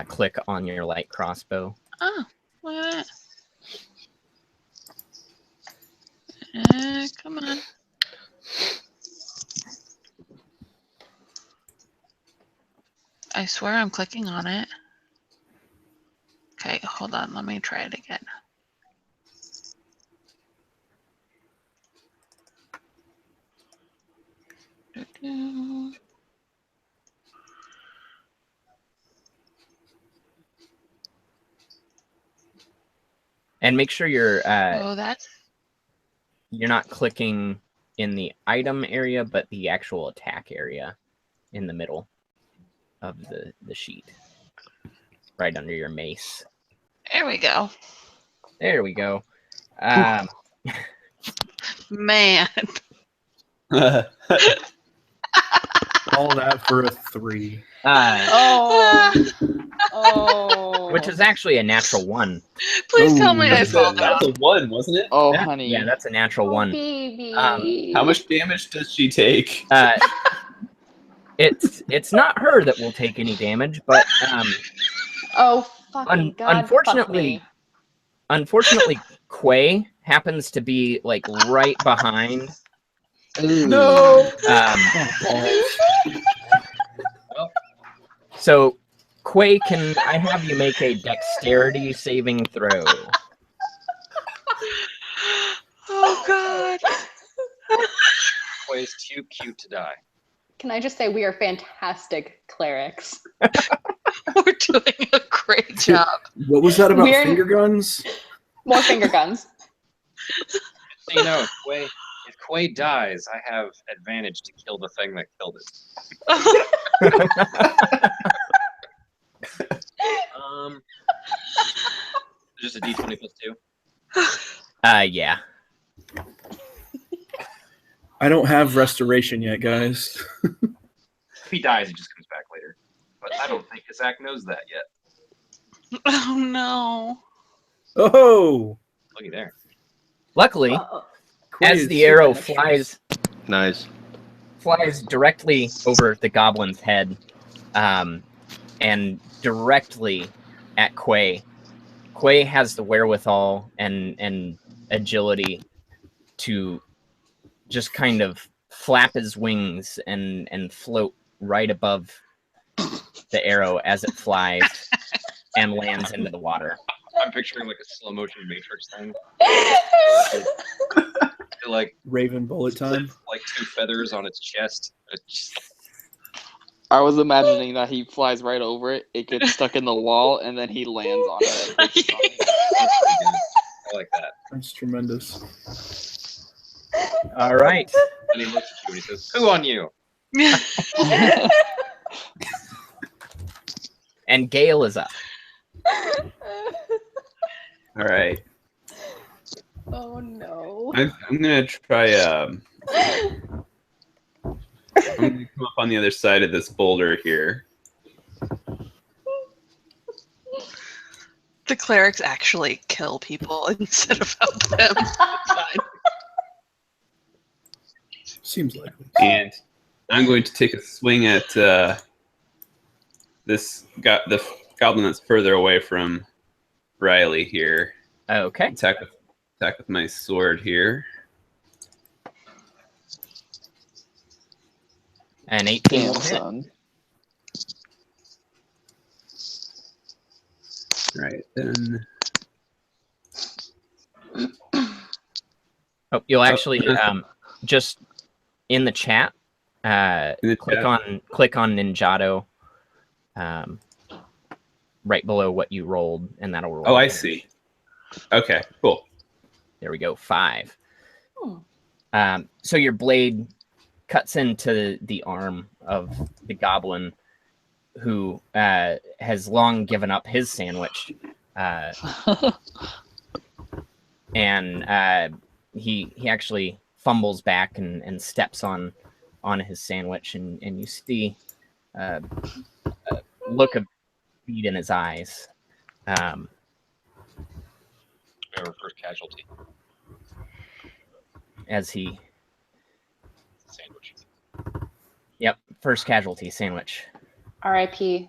click on your light crossbow. Oh, look at that. Come on. I swear I'm clicking on it. Okay, hold on. Let me try it again. Doo-doo. And make sure you're That's you're not clicking in the item area, but the actual attack area in the middle of the sheet, right under your mace. there. We go. There we go. Man. All that for a 3. Oh. Which is actually a natural 1. Please tell me I That's fall That's down. a 1, wasn't it? Oh, That- honey. Yeah, that's a natural 1. Baby. How much damage does she take? It's not her that will take any damage, but Oh, fucking God. unfortunately, Quay happens to be like right behind. No. So, Quay, can I have you make a dexterity saving throw? Oh, God. Quay's too cute to die. Can I just say we are fantastic clerics? We're doing a great job. What was that about We're- finger guns? More finger guns. So you know, if Quay dies, I have advantage to kill the thing that killed it. Just a d20 plus 2. Yeah. I don't have restoration yet, guys. If he dies, he just comes back later. But I don't think Zach knows that yet. Oh, no. Oh! Looky there. Luckily, Quay as is the arrow super Nice. flies directly over the goblin's head, and directly at Quay, Quay has the wherewithal and agility to just kind of flap his wings and float right above the arrow as it flies and lands into the water. I'm picturing like a slow motion Matrix thing. Like Raven bullet time. like 2 feathers on its chest. It's just, I was imagining that he flies right over it, it gets stuck in the wall, and then he lands on it. that's pretty good. I like that. That's tremendous. All right. And he looks at you and he says, "Who on you?" And Gale is up. All right. Oh no. I'm gonna try. I'm gonna come up on the other side of this boulder here. The clerics actually kill people instead of help them. Fine. Seems likely. And I'm going to take a swing at the goblin that's further away from Riley here. Okay. Attack with my sword here. An 18 will Damn, hit. son. Right then. Oh, you'll actually just in the chat, click on Ninjato, right below what you rolled, and that'll roll. Oh, I see. Okay, cool. There we go. 5. Hmm. So your blade cuts into the arm of the goblin, who has long given up his sandwich, and he actually fumbles back and steps on his sandwich, and you see a look of feed in his eyes. Our first casualty. As he, Sandwich. yep, first casualty, sandwich. R.I.P.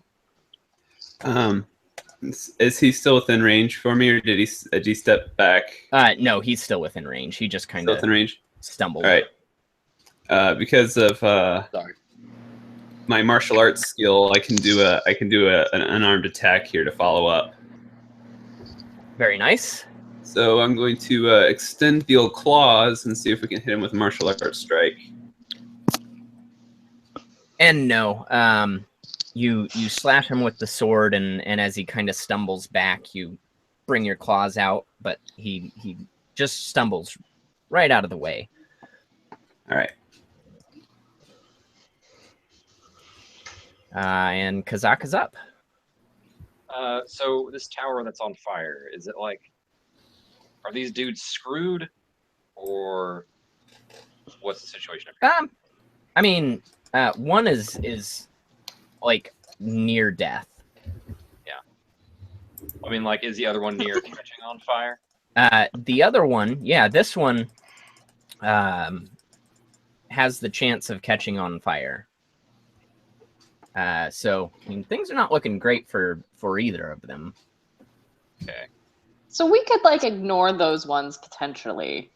Is he still within range for me, or did he step back? No, he's still within range. He just kind Still of within range. stumbled. All right. Because of Sorry. my martial arts skill, I can do an unarmed attack here to follow up. Very nice. So I'm going to extend the old claws and see if we can hit him with a martial arts strike. And no, you slash him with the sword, and as he kind of stumbles back, you bring your claws out, but he just stumbles right out of the way. All right. And Kazaka's up. So this tower that's on fire, is it like, are these dudes screwed, or what's the situation? I mean, one is like near death. I mean, like, is the other one near catching on fire? The other one, yeah, this one has the chance of catching on fire. So I mean, things are not looking great for either of them. Okay. So we could like ignore those ones potentially.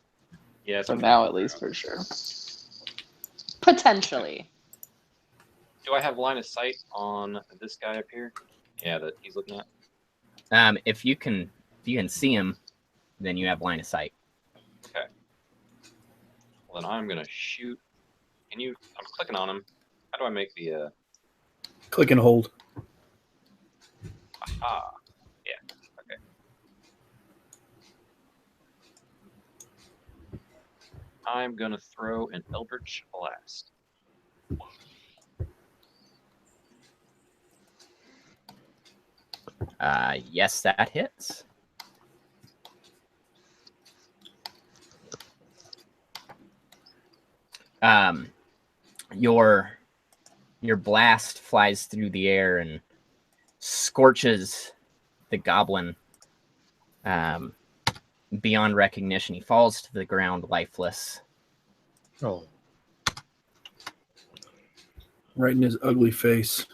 Yeah. For now, at least, for sure. Potentially. Do I have line of sight on this guy up here? Yeah, that he's looking at. If you can see him, then you have line of sight. Okay. Well, then I'm gonna shoot. Can you? I'm clicking on him. How do I make the? Click and hold. Aha. Yeah. Okay. I'm gonna throw an Eldritch Blast. Yes, that hits. Your blast flies through the air and scorches the goblin beyond recognition. He falls to the ground lifeless. Oh. Right in his ugly face.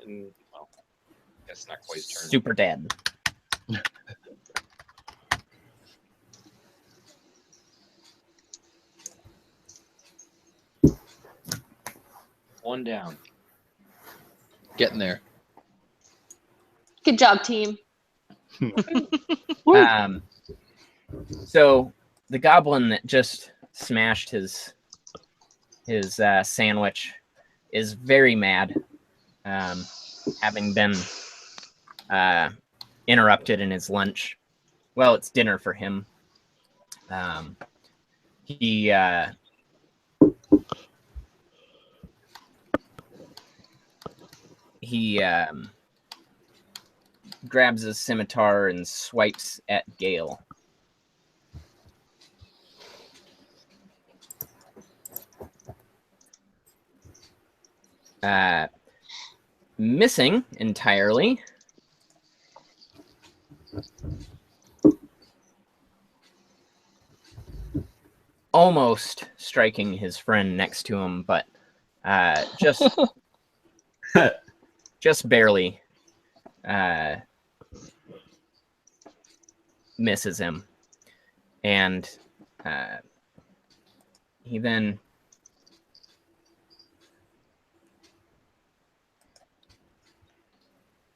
and well, I guess not quite his turn. Super dead. One down. Getting there. Good job, team. So the goblin that just smashed his sandwich is very mad, having been interrupted in his lunch. Well, it's dinner for him. He grabs his scimitar and swipes at Gale. Missing entirely. Almost striking his friend next to him, but just just barely misses him. And he then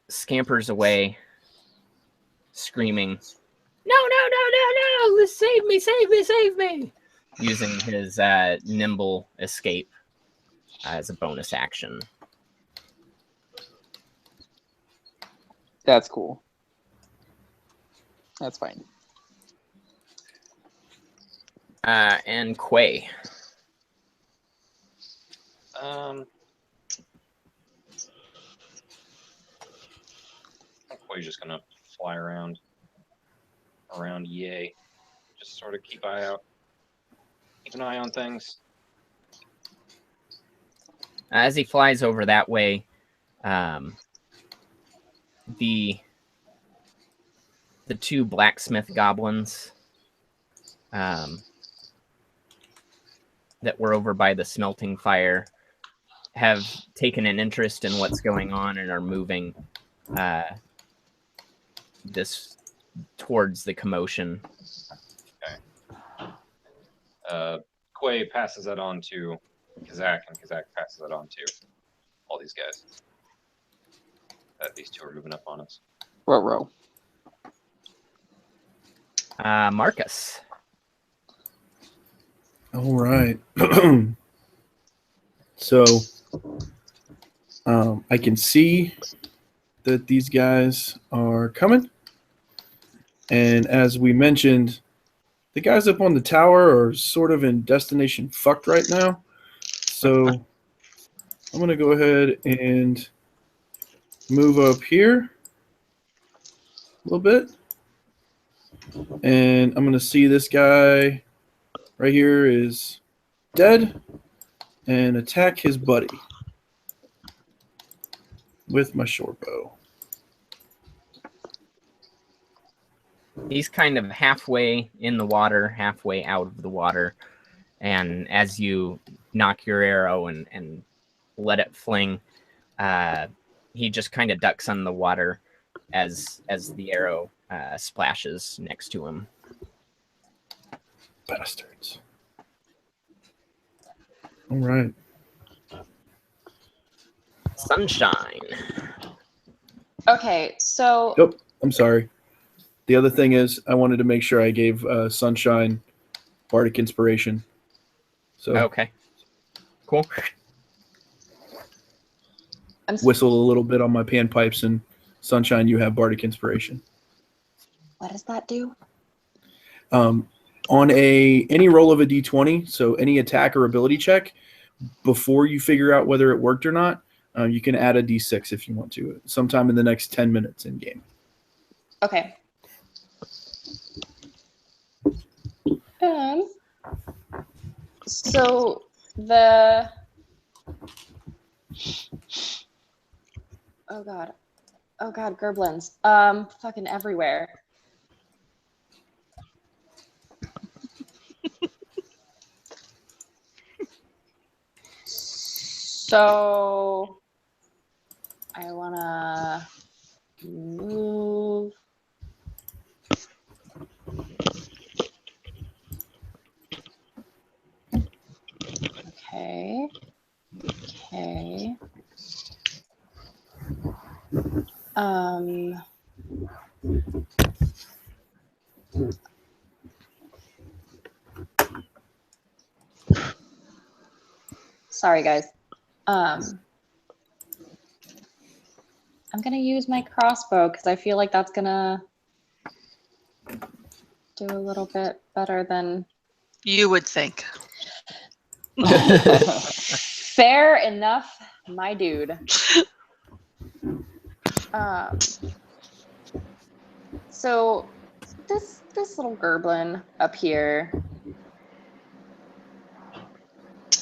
scampers away, screaming, "No, no, no, no, no! Save me, save me, save me!" Using his nimble escape as a bonus action. That's cool. That's fine. And Quay. Quay's just gonna fly around EA. Just sort of keep an eye on things. As he flies over that way, the two blacksmith goblins that were over by the smelting fire have taken an interest in what's going on and are moving this towards the commotion. Okay. Quay passes that on to Kazak, and Kazak passes that on to all these guys. These two are moving up on us. Row. Marcus. All right. So I can see that these guys are coming. And as we mentioned, the guys up on the tower are sort of in destination fucked right now. So I'm going to go ahead and move up here a little bit. And I'm going to see this guy right here is dead and attack his buddy with my short bow. He's kind of halfway in the water, halfway out of the water. And as you knock your arrow and let it fling, he just kind of ducks on the water as the arrow splashes next to him. Bastards. All right. Sunshine. Okay, so Yep. I'm sorry. The other thing is I wanted to make sure I gave Sunshine Bardic Inspiration. So Okay. Cool. Whistle a little bit on my panpipes, and Sunshine, you have Bardic Inspiration. what does that do? On any roll of a d20, so any attack or ability check, before you figure out whether it worked or not, you can add a d6 if you want to, sometime in the next 10 minutes in game. Okay. So the oh god, gerblins, fucking everywhere. So I wanna move. Okay. Okay. Um. Sorry, guys. I'm gonna use my crossbow because I feel like that's gonna do a little bit better than. You would think. Fair enough, my dude. So this little gerblin up here,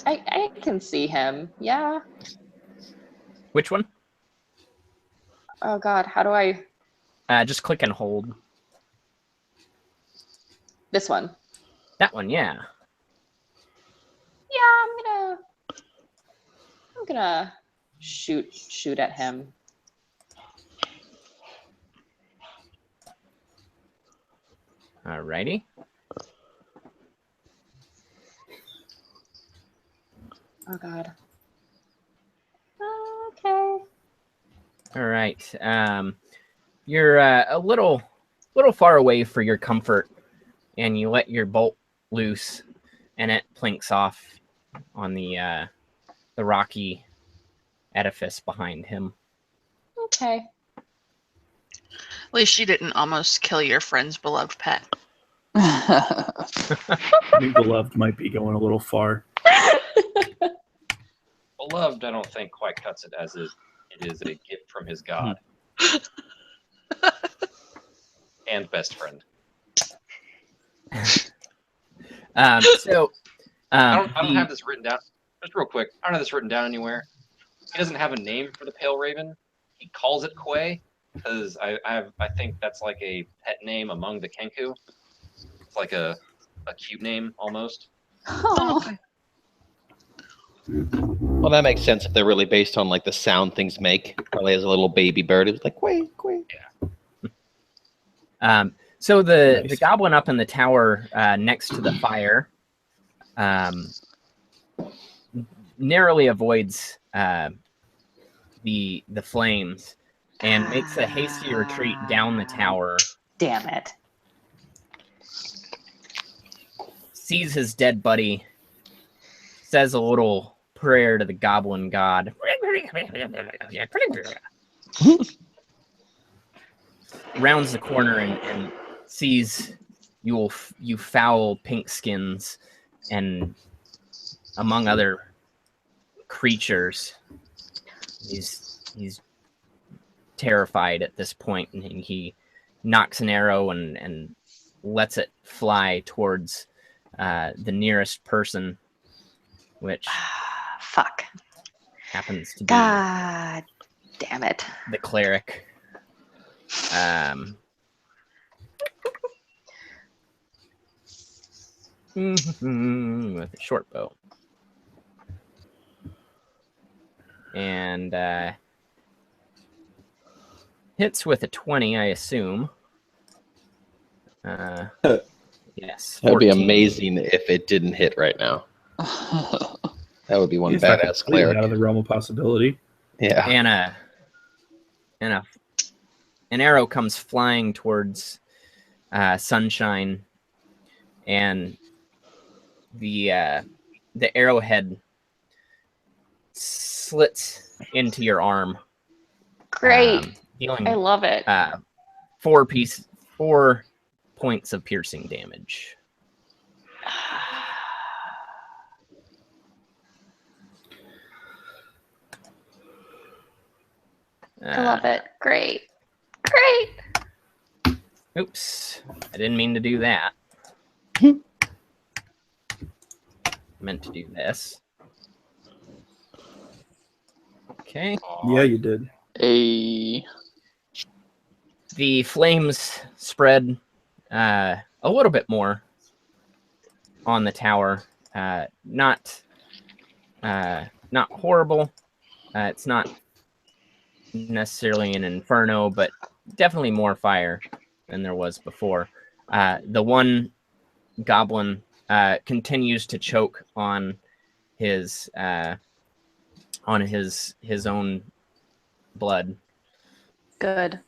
I can see him. Yeah. Which one? Oh God, how do I? Just click and hold. This one. That one, yeah. Yeah, I'm gonna shoot at him. Alrighty. Oh God. Okay. All right. You're a little far away for your comfort, and you let your bolt loose, and it plinks off on the rocky edifice behind him. Okay. At least you didn't almost kill your friend's beloved pet. I think beloved might be going a little far. Beloved, I don't think quite cuts it as it is a gift from his god. And best friend. I don't have this written down. Just real quick, I don't have this written down anywhere. He doesn't have a name for the pale raven. He calls it Quay because I think that's like a pet name among the Kenku. It's like a cute name almost. Oh. Well, that makes sense if they're really based on like the sound things make. Probably as a little baby bird, it was like quay, quay. Yeah. So the Nice. goblin up in the tower next to the fire narrowly avoids the flames and makes a hasty retreat down the tower. Damn it. Sees his dead buddy, says a little prayer to the goblin god. Rounds the corner and sees you foul pink skins and among other creatures. He's terrified at this point, and he knocks an arrow and lets it fly towards the nearest person, which Fuck. happens to be God damn it. the cleric. With a short bow. And hits with a 20, I assume. Yes. That would be 14. amazing if it didn't hit right now. That would be one He's not badass completely cleric. out of the realm of possibility. Yeah. And an arrow comes flying towards Sunshine, and the arrowhead slits into your arm. Great. Dealing I love it. 4 points of piercing damage. I love it. Great. Great. Oops. I didn't mean to do that. Meant to do this. Okay. Yeah, you did. The flames spread a little bit more on the tower. Not horrible. It's not necessarily an inferno, but definitely more fire than there was before. The one goblin continues to choke on his own blood, Good.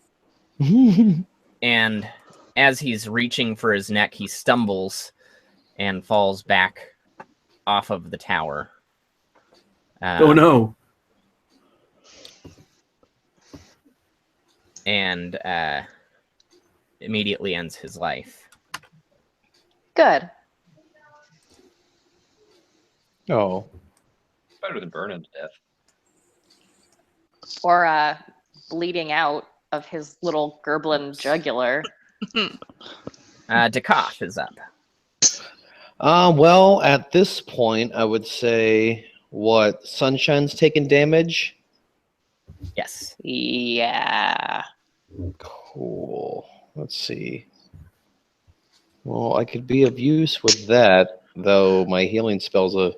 and as he's reaching for his neck, he stumbles and falls back off of the tower. Oh no! And immediately ends his life. Good. Oh. Better than burning to death. Or bleeding out of his little gerblin jugular. Dakoff is up. Well, at this point, I would say what Sunshine's taking damage. Yes. Yeah. Cool. Let's see. Well, I could be of use with that, though my healing spell's a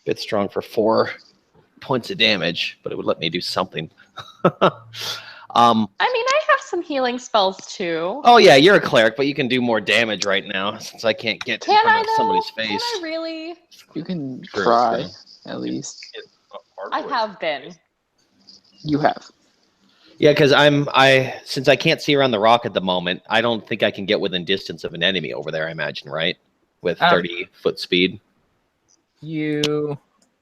bit strong for 4 points of damage, but it would let me do something. I mean, I have some healing spells too. Oh yeah, you're a cleric, but you can do more damage right now since I can't get in Can front I of though? somebody's Can face. I really? You can True, try, true. at least. I have been. You have. Yeah, because since I can't see around the rock at the moment, I don't think I can get within distance of an enemy over there. I imagine, right? With 30-foot speed.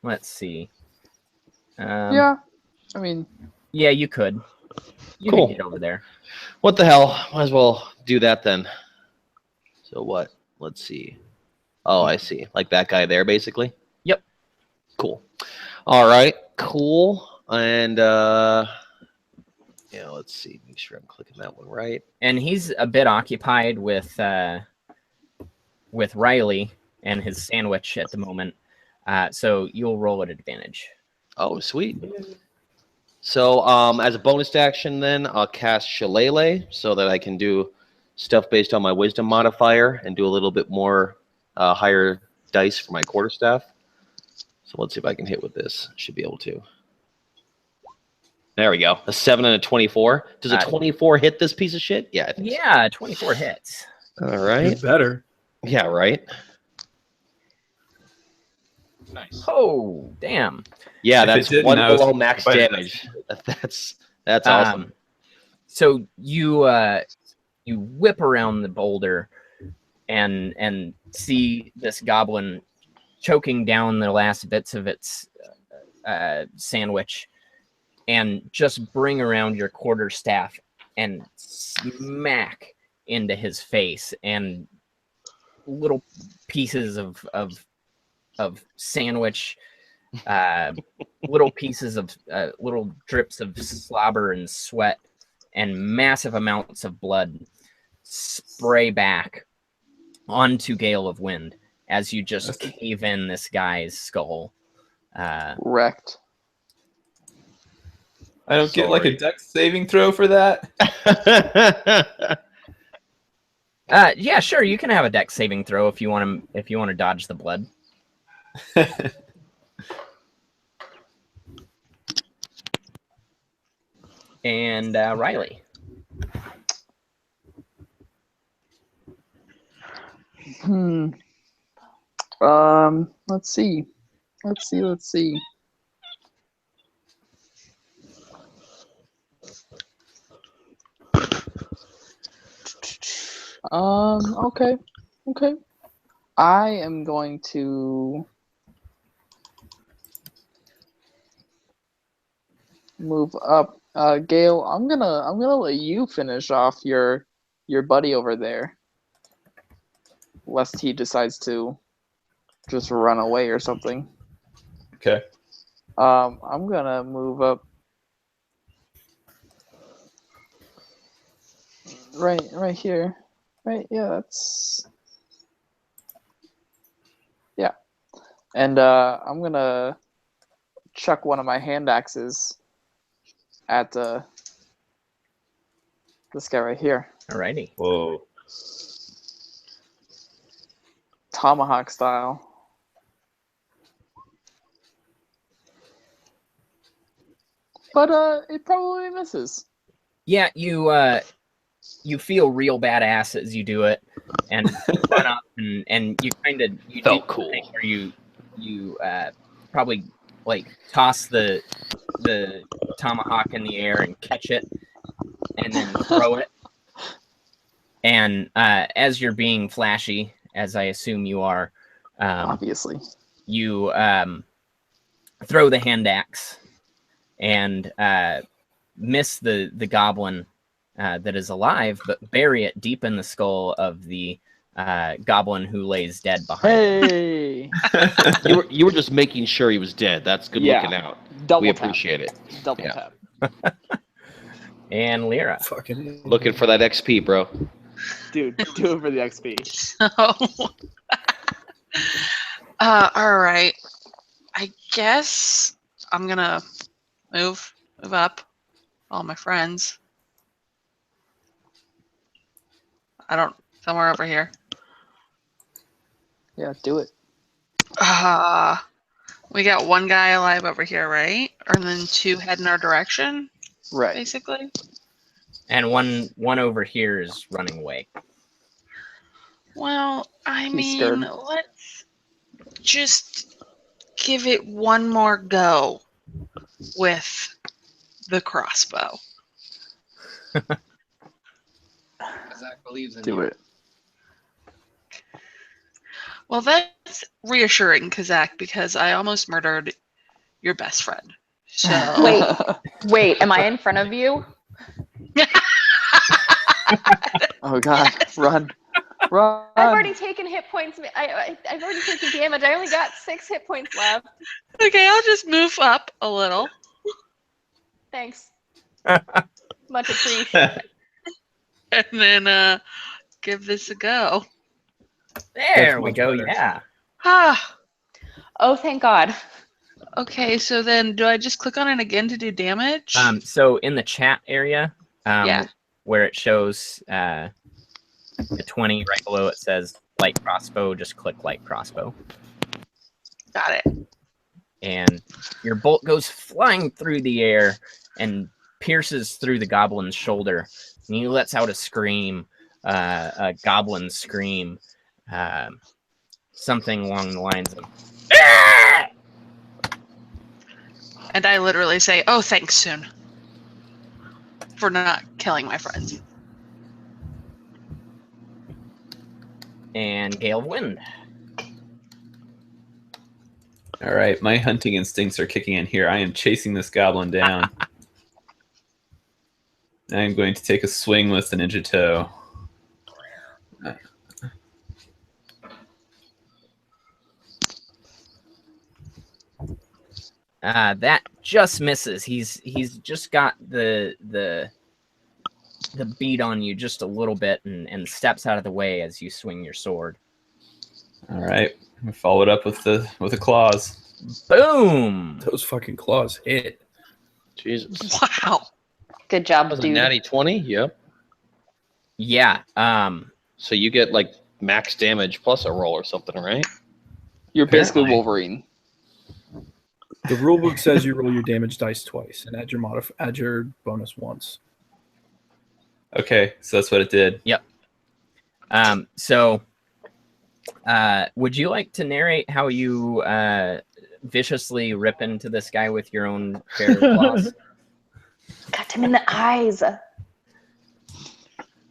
Let's see. Yeah. I mean, Yeah, you could. You Cool. could get over there. What the hell? Might as well do that then. So what? Let's see. Oh, I see. Like that guy there, basically? Yep. Cool. All right. Cool. And, yeah, let's see. Make sure I'm clicking that one right. And he's a bit occupied with Riley and his sandwich at the moment. So you'll roll at advantage. Oh, sweet. So, as a bonus action, then I'll cast Shillelagh so that I can do stuff based on my Wisdom modifier and do a little bit more higher dice for my quarterstaff. So let's see if I can hit with this. Should be able to. There we go. A 7 and a 24. Does a 24 hit this piece of shit? Yeah, I think so. Yeah, 24 hits. All right. It's better. Yeah, right. Nice. Oh, damn. Yeah, If it that's didn't, one I was below max quite damage. That's awesome. So you whip around the boulder and see this goblin choking down the last bits of its sandwich, and just bring around your quarterstaff and smack into his face, and little pieces of sandwich, little pieces of little drips of slobber and sweat and massive amounts of blood spray back onto Gale of Wind as you just cave in this guy's skull. wrecked. I don't get like a Sorry. dex saving throw for that. Yeah, sure. You can have a dex saving throw if you want to dodge the blood. And Riley. Let's see. Let's see. Okay. I am going to move up. Gale, I'm gonna let you finish off your buddy over there, lest he decides to just run away or something. Okay. I'm gonna move up right here. Right, yeah, that's yeah. And I'm gonna chuck one of my hand axes at this guy right here. Alrighty. Whoa. Tomahawk style. but it probably misses. Yeah, you feel real badass as you do it, and run up and you kind of Felt do cool. something where you probably like toss the tomahawk in the air and catch it, and then throw it. And as you're being flashy, as I assume you are, Obviously. you throw the hand axe and miss the goblin that is alive, but bury it deep in the skull of the goblin who lays dead behind him. Hey! You were just making sure he was dead. That's good Yeah. looking out. Double We tap. appreciate it. Double Yeah. tap. And Lyra. Fucking Looking for that XP, bro. Dude, do it for the XP. All right. I guess I'm gonna move up. All my friends. Somewhere over here. Yeah, do it. We got one guy alive over here, right? And then two heading our direction, Right. basically. And one over here is running away. Well, I He's mean, scared. let's just give it one more go with the crossbow. Zach believes in Do you. it. Well, that's reassuring, Kazak, because I almost murdered your best friend. So Wait, am I in front of you? Oh god, Yes. Run. Run. I've already taken hit points. I've already taken damage. I only got 6 hit points left. Okay, I'll just move up a little. Thanks. Much appreciated. And then give this a go. There we much go. better. Yeah. Ah. Oh, thank God. Okay, so then do I just click on it again to do damage? So in the chat area, Yeah. where it shows the 20 right below, it says light crossbow. Just click light crossbow, Got it. and your bolt goes flying through the air and pierces through the goblin's shoulder. And he lets out a scream, a goblin scream, something along the lines of "Ah!" And I literally say, "Oh, thanks, soon," for not killing my friends. And gale of wind. All right, my hunting instincts are kicking in here. I am chasing this goblin down. I am going to take a swing with the ninja toe. That just misses. He's just got the beat on you just a little bit and steps out of the way as you swing your sword. All right, I followed up with the claws. Boom! Those fucking claws hit. Jesus. Wow. Good job, That was a dude. natty 20? Yep. Yeah. So you get like max damage plus a roll or something, right? You're basically Apparently. Wolverine. The rulebook says you roll your damage dice twice and add your bonus once. Okay, so that's what it did. So, would you like to narrate how you viciously rip into this guy with your own pair of claws? Got him in the eyes.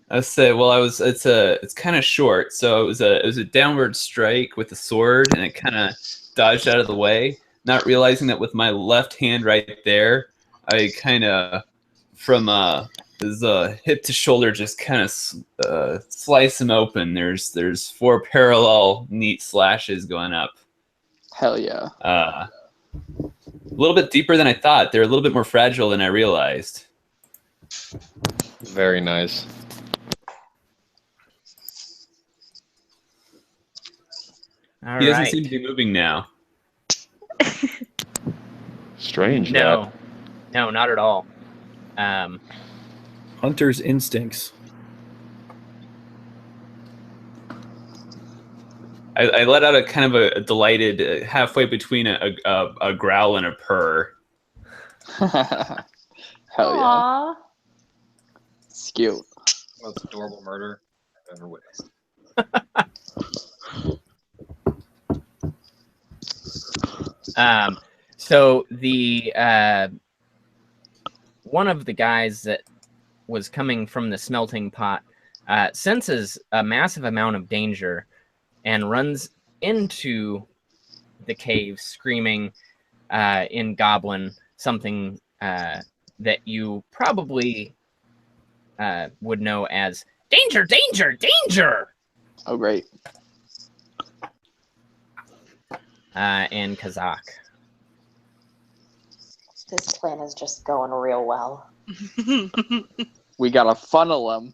I say, well, it's kind of short, so it was a downward strike with the sword, and it kind of dodged out of the way, not realizing that with my left hand right there, I kind of from his hip to shoulder just kind of slice him open. There's 4 parallel neat slashes going up. Hell yeah. A little bit deeper than I thought. They're a little bit more fragile than I realized. Very nice. All He doesn't right. seem to be moving now. Strange. No, not at all. Hunter's instincts. I let out a kind of a delighted halfway between a growl and a purr. Hell yeah. Aw. It's cute. Most adorable murder I've ever witnessed. So the one of the guys that was coming from the smelting pot senses a massive amount of danger and runs into the cave, screaming in Goblin something that you probably would know as "Danger! Danger! Danger!" Oh, great. And Kazakh. This plan is just going real well. We gotta funnel him.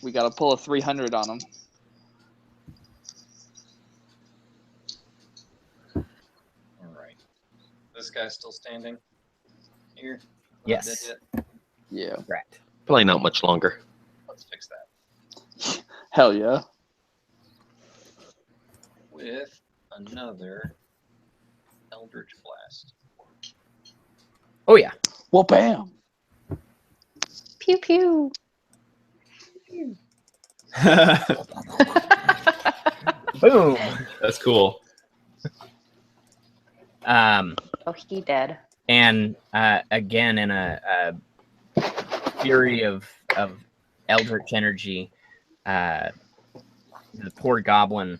We gotta pull a 300 on him. All right. This guy's still standing here? Yes. Not dead yet? Yeah. Correct. Probably not much longer. Let's fix that. Hell yeah. With another Eldritch Blast. Oh yeah. Well, bam. Pew pew. Boom. That's cool. Oh, he dead. And again, in a fury of eldritch energy, the poor goblin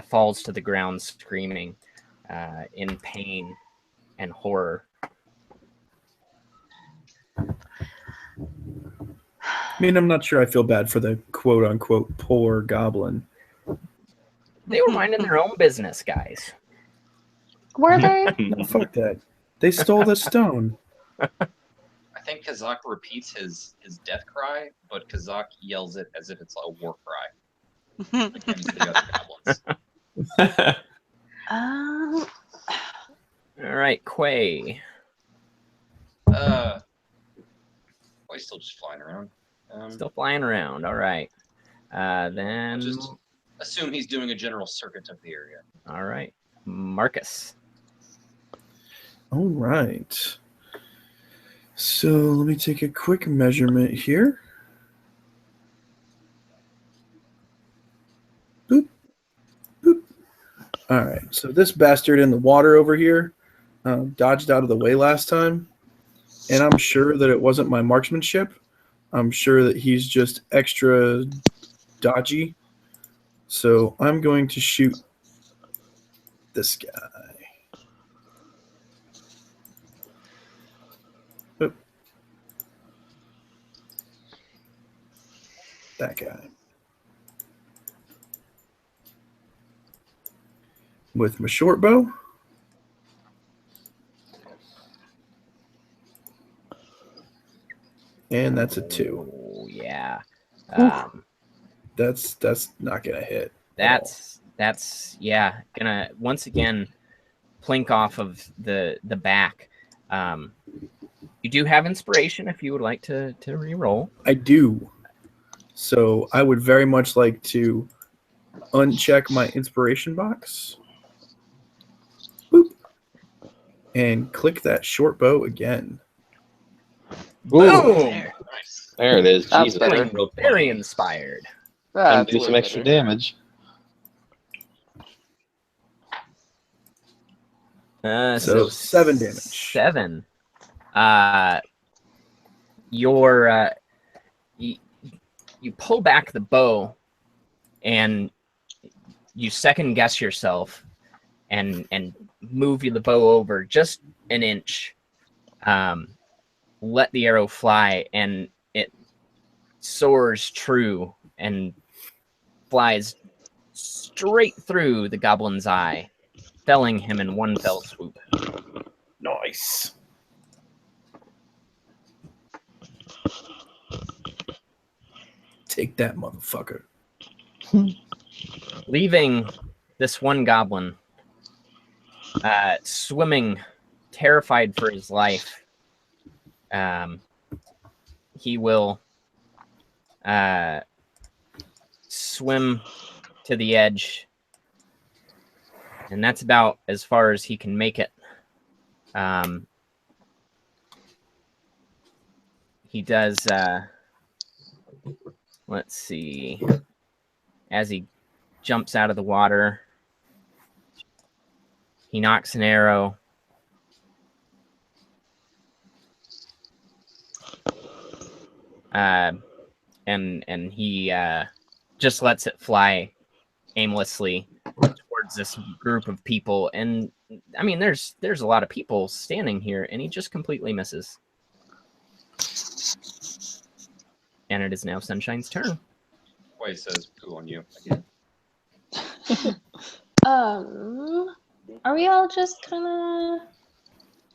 falls to the ground screaming in pain and horror. I mean, I'm not sure I feel bad for the quote-unquote poor goblin. They were minding their own business, guys. Were they? No, fuck that. They stole the stone. I think Kazakh repeats his death cry, but Kazakh yells it as if it's a war cry against the other goblins. All right, Quay. Oh, he's still just flying around. Still flying around. All right. Then. Just assume he's doing a general circuit of the area. All right, Marcus. All right. So let me take a quick measurement here. Boop. Boop. All right. So this bastard in the water over here dodged out of the way last time. And I'm sure that it wasn't my marksmanship. I'm sure that he's just extra dodgy. So I'm going to shoot this guy. Oop. That guy. With my short bow. And that's a 2. Oh, yeah. That's not gonna hit. That's yeah, gonna once again plink off of the back. You do have inspiration if you would like to re-roll. I do. So I would very much like to uncheck my inspiration box. Boop. And click that short bow again. Boom! There it is. That's Jesus. better. Very inspired. Time That's to do some way extra better. damage. So 7 damage. 7. You pull back the bow and you second guess yourself and move the bow over just an inch. Let the arrow fly, and it soars true and flies straight through the goblin's eye, felling him in one fell swoop. Nice. Take that, motherfucker. Leaving this one goblin swimming, terrified for his life. He will swim to the edge, and that's about as far as he can make it. he does. Let's see. As he jumps out of the water, he knocks an arrow. And he just lets it fly aimlessly towards this group of people. And I mean, there's a lot of people standing here, and he just completely misses. And it is now Sunshine's turn. Boy says poo on you again. Are we all just kind of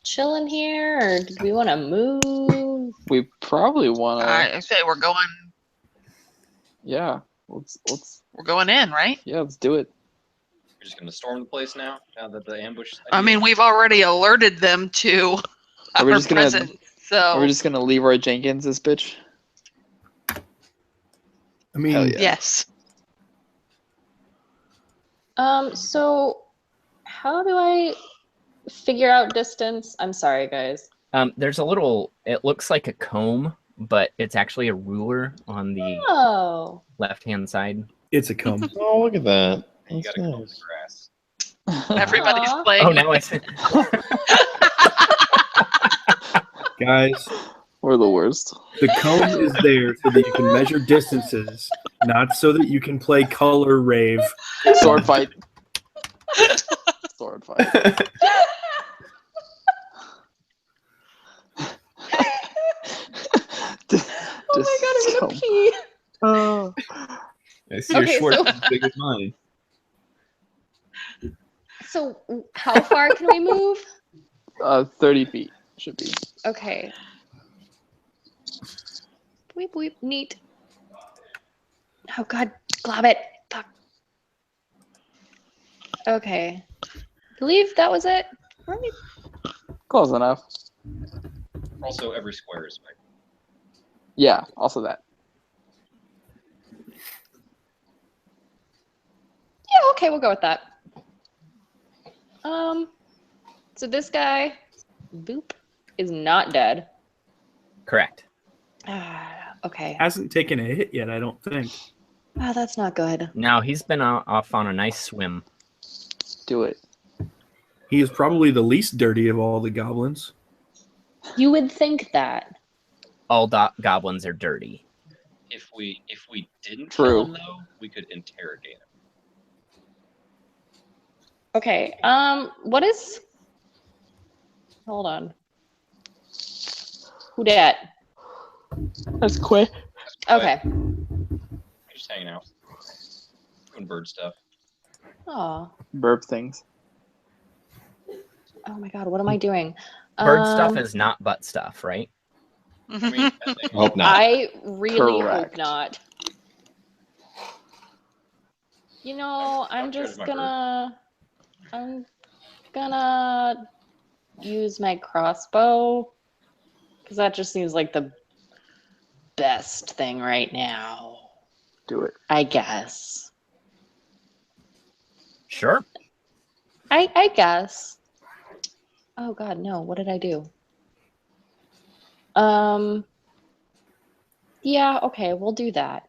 chilling here, or do we want to move? We probably want to. I say we're going Yeah, let's. we're going in, right? Yeah, let's do it. We're just gonna storm the place now that the ambush. I mean, we've already alerted them to Are we our just gonna- presence, so Are we just gonna Leroy Jenkins this bitch? I mean, Hell yeah. yes. So how do I figure out distance? I'm sorry, guys. There's a little. It looks like a comb, but it's actually a ruler on the Oh. left-hand side. it's a comb. Oh, look at that. You That's gotta comb nice. the grass. Everybody's Aw. playing. Oh, now I see. Guys, We're the worst. the comb is there so that you can measure distances, not so that you can play color rave. Sword fight. Sword fight. Oh my god, I'm gonna pee. Oh. I see your Okay, Schwartz so- is as big as mine. So how far can we move? 30 feet should be. Okay. Weep weep neat. Oh god, glob it. Fuck. Okay. Believe that was it. Right? Close enough. Also, every square is big. Yeah, also that. Yeah, okay, we'll go with that. So this guy, boop, is not dead. Correct. Okay. Hasn't taken a hit yet, I don't think. Oh, that's not good. Now he's been off on a nice swim. Do it. He is probably the least dirty of all the goblins. You would think that. All goblins are dirty. If we didn't True. kill him though, we could interrogate him. Okay. What is? Hold on. Who dat? That's quick. Okay. Just hanging out, doing bird stuff. Oh. Burp things. Oh my god, what am I doing? Bird stuff is not butt stuff, right? I mean, I think- Hope not. I really Correct. hope not. You know, I'm Don't judge just my gonna use my crossbow because that just seems like the best thing right now. Do it. I guess. Sure. I guess. Oh god, no. What did I do? Yeah, okay, we'll do that.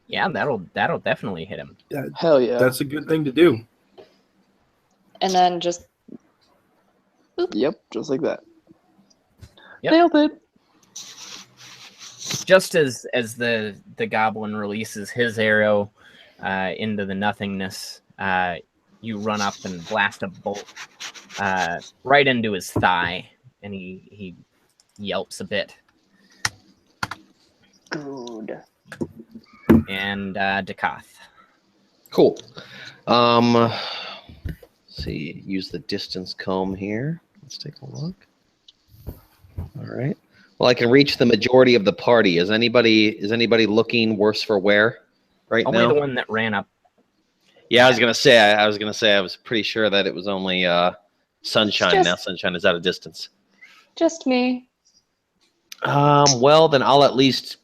Yeah, that'll definitely hit him. Hell yeah. That's a good thing to do. And then just Yep, just like that. Yep. Nailed it. Just as the goblin releases his arrow into the nothingness, you run up and blast a bolt right into his thigh, and he yelps a bit. good. And Dakath. Cool. Let's see. Use the distance comb here. Let's take a look. All right. Well, I can reach the majority of the party. Is anybody looking worse for wear right Only now? the one that ran up. Yeah, I was gonna say. I was pretty sure that it was only Sunshine. Just- Now Sunshine is at a distance. Just me. Well, then I'll at least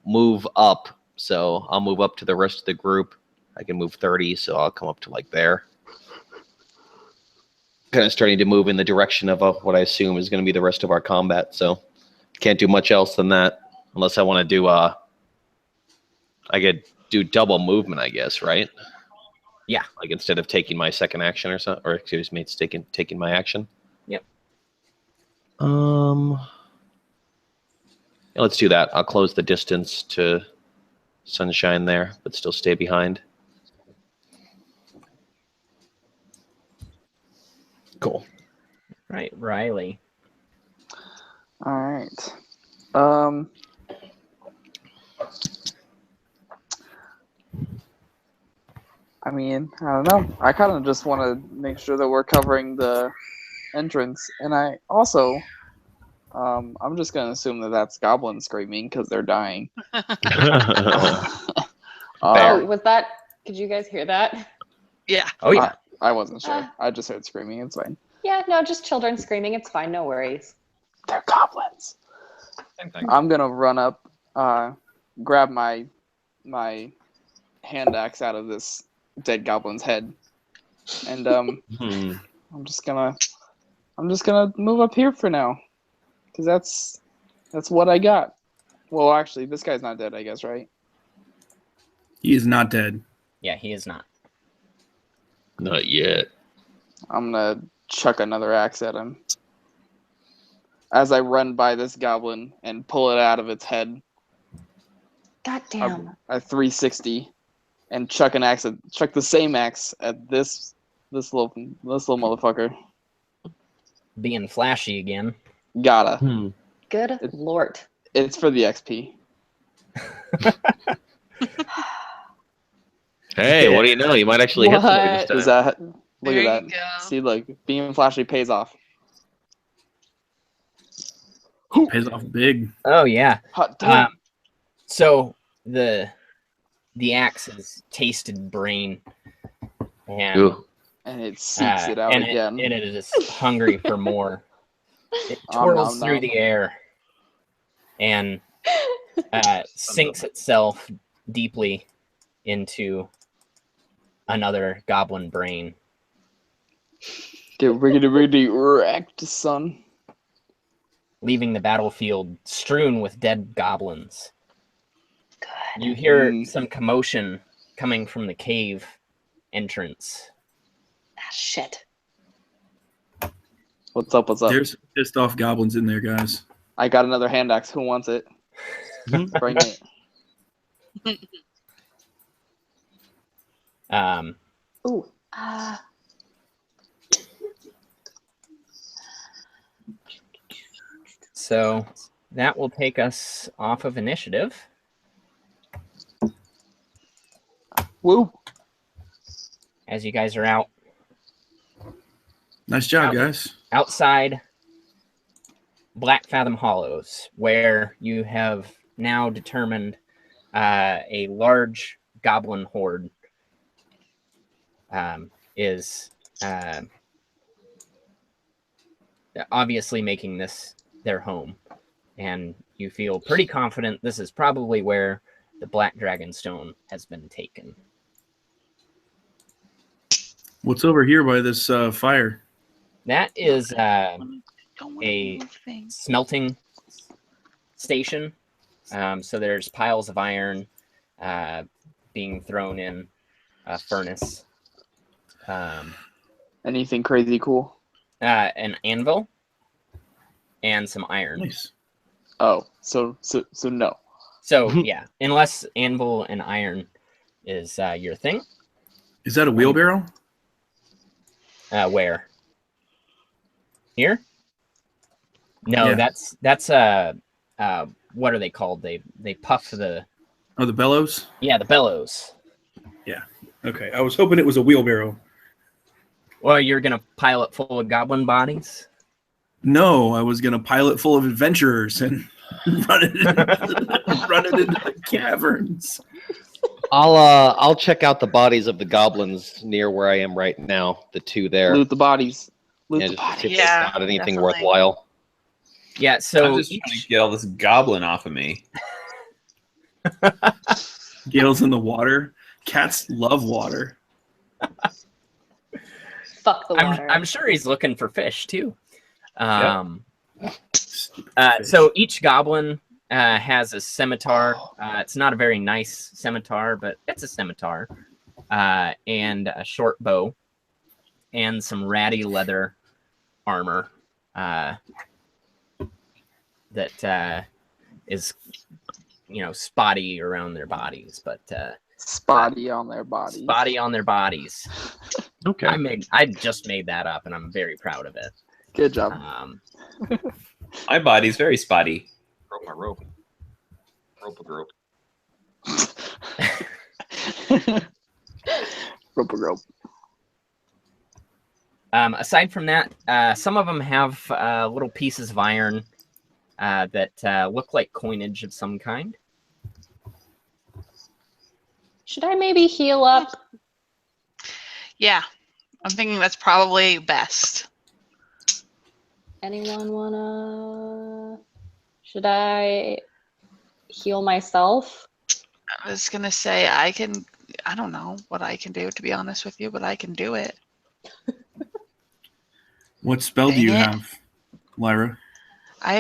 move up. So I'll move up to the rest of the group. I can move 30, so I'll come up to like there. kind of starting to move in the direction of what I assume is going to be the rest of our combat. So can't do much else than that, unless I want to do I could do double movement, I guess, right? Yeah. Like instead of taking my second action or something, or excuse me, it's taking my action. Yep. Yeah, let's do that. I'll close the distance to Sunshine there, but still stay behind. Cool. Right, Riley. All right. I mean, I don't know. I kind of just want to make sure that we're covering the entrance, and I also, I'm just gonna assume that that's goblins screaming because they're dying. Oh, was that? Could you guys hear that? Yeah. Oh yeah. I wasn't sure. I just heard screaming. It's fine. Yeah, no, just children screaming. It's fine. No worries. They're goblins. Same thing. I'm gonna run up, grab my hand axe out of this dead goblin's head, and I'm just gonna move up here for now, because that's what I got. Well, actually, this guy's not dead, I guess, right? He is not dead. Yeah, he is not. Not yet. I'm gonna chuck another axe at him as I run by this goblin and pull it out of its head. God damn. A 360, and chuck the same axe at this little motherfucker. Being flashy again. Gotta. Good lord. It's for the XP. Hey, what do you know? You might actually hit somebody this time. Is that? Look There at you that. go. See, look, being flashy pays off. Pays off big. Oh yeah. Hot damn. So the axe has tasted brain, and Ooh. And it seeks it out and again. it is hungry for more. It Nom, twirls nom, through nom. the air and sinks itself deeply into another goblin brain. Get riggedy wrecked, son. Leaving the battlefield strewn with dead goblins. Good. You hear some commotion coming from the cave entrance. Ah, shit. What's up? There's pissed off goblins in there, guys. I got another hand axe. Who wants it? Bring it. Ooh. So that will take us off of initiative. Woo. As you guys are out Nice job, guys. outside Black Fathom Hollows, where you have now determined a large goblin horde is obviously making this their home. And you feel pretty confident this is probably where the Black Dragon Stone has been taken. What's over here by this fire? That is Don't wanna a move things. smelting station. So there's piles of iron being thrown in a furnace. Anything crazy cool? An anvil and some iron. Nice. Oh, so no. So yeah, unless anvil and iron is your thing. Is that a wheelbarrow? Where? Here? No, Yeah. that's what are they called? They puff the Oh, the bellows? the bellows. Okay, I was hoping it was a wheelbarrow. Well, you're gonna pile it full of goblin bodies. No, I was gonna pile it full of adventurers and run it into the caverns. I'll check out the bodies of the goblins near where I am right now. The two there. Loot the bodies. Loot Yeah, the just to see bodies. if Yeah, there's not anything definitely. worthwhile. Yeah, I'm so just trying to get all this goblin off of me. Gale's in the water. Cats love water. Fun Fuck the water. I'm sure he's looking for fish too. Yep. So each goblin has a scimitar. It's not a very nice scimitar, but it's a scimitar, and a short bow, and some ratty leather armor that is, spotty around their bodies, but Spotty on their bodies. spotty on their bodies. Okay. I just made that up, and I'm very proud of it. Good job. My body's very spotty. Rope my rope. Rope a grope. Rope a rope. Aside from that, some of them have little pieces of iron that look like coinage of some kind. Should I maybe heal up? Yeah, I'm thinking that's probably best. Anyone wanna? Should I heal myself? I was gonna say I don't know what I can do, to be honest with you, but I can do it. What spell do you have, Lyra? I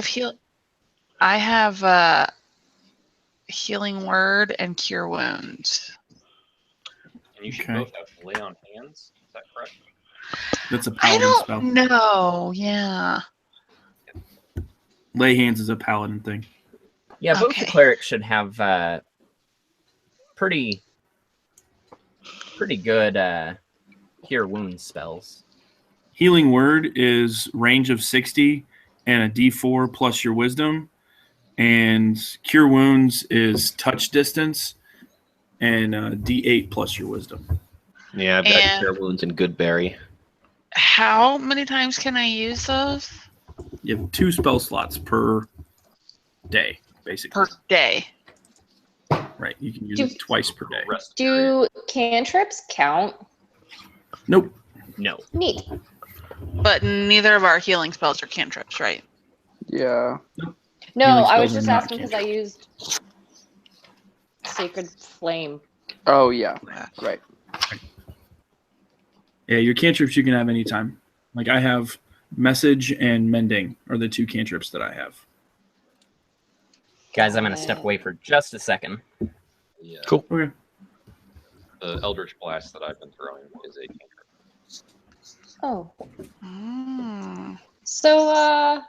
have healing word and cure wounds. And you should Okay. both have lay on hands. Is that correct? That's a I paladin don't spell. know. Yeah. Lay hands is a paladin thing. Yeah, both the Okay. clerics should have pretty good cure wounds spells. Healing word is range of 60 and a D4 plus your wisdom. And cure wounds is touch distance and D8 plus your wisdom. Yeah, I've got And- cure wounds and good berry. How many times can I use those? You have 2 spell slots per day, basically. Per day. Right. You can use Do- it twice per day. Rest period. Do cantrips count? Nope. No. Neat. But neither of our healing spells are cantrips, right? Yeah. No, Healing I was spells are just not asking because I used Sacred Flame. Oh yeah. Right. Yeah, your cantrips you can have anytime. Like I have message and mending are the 2 cantrips that I have. Guys, I'm going to step away for just a second. Yeah. Cool. Okay. The Eldritch Blast that I've been throwing is a cantrip. Oh. Mm. So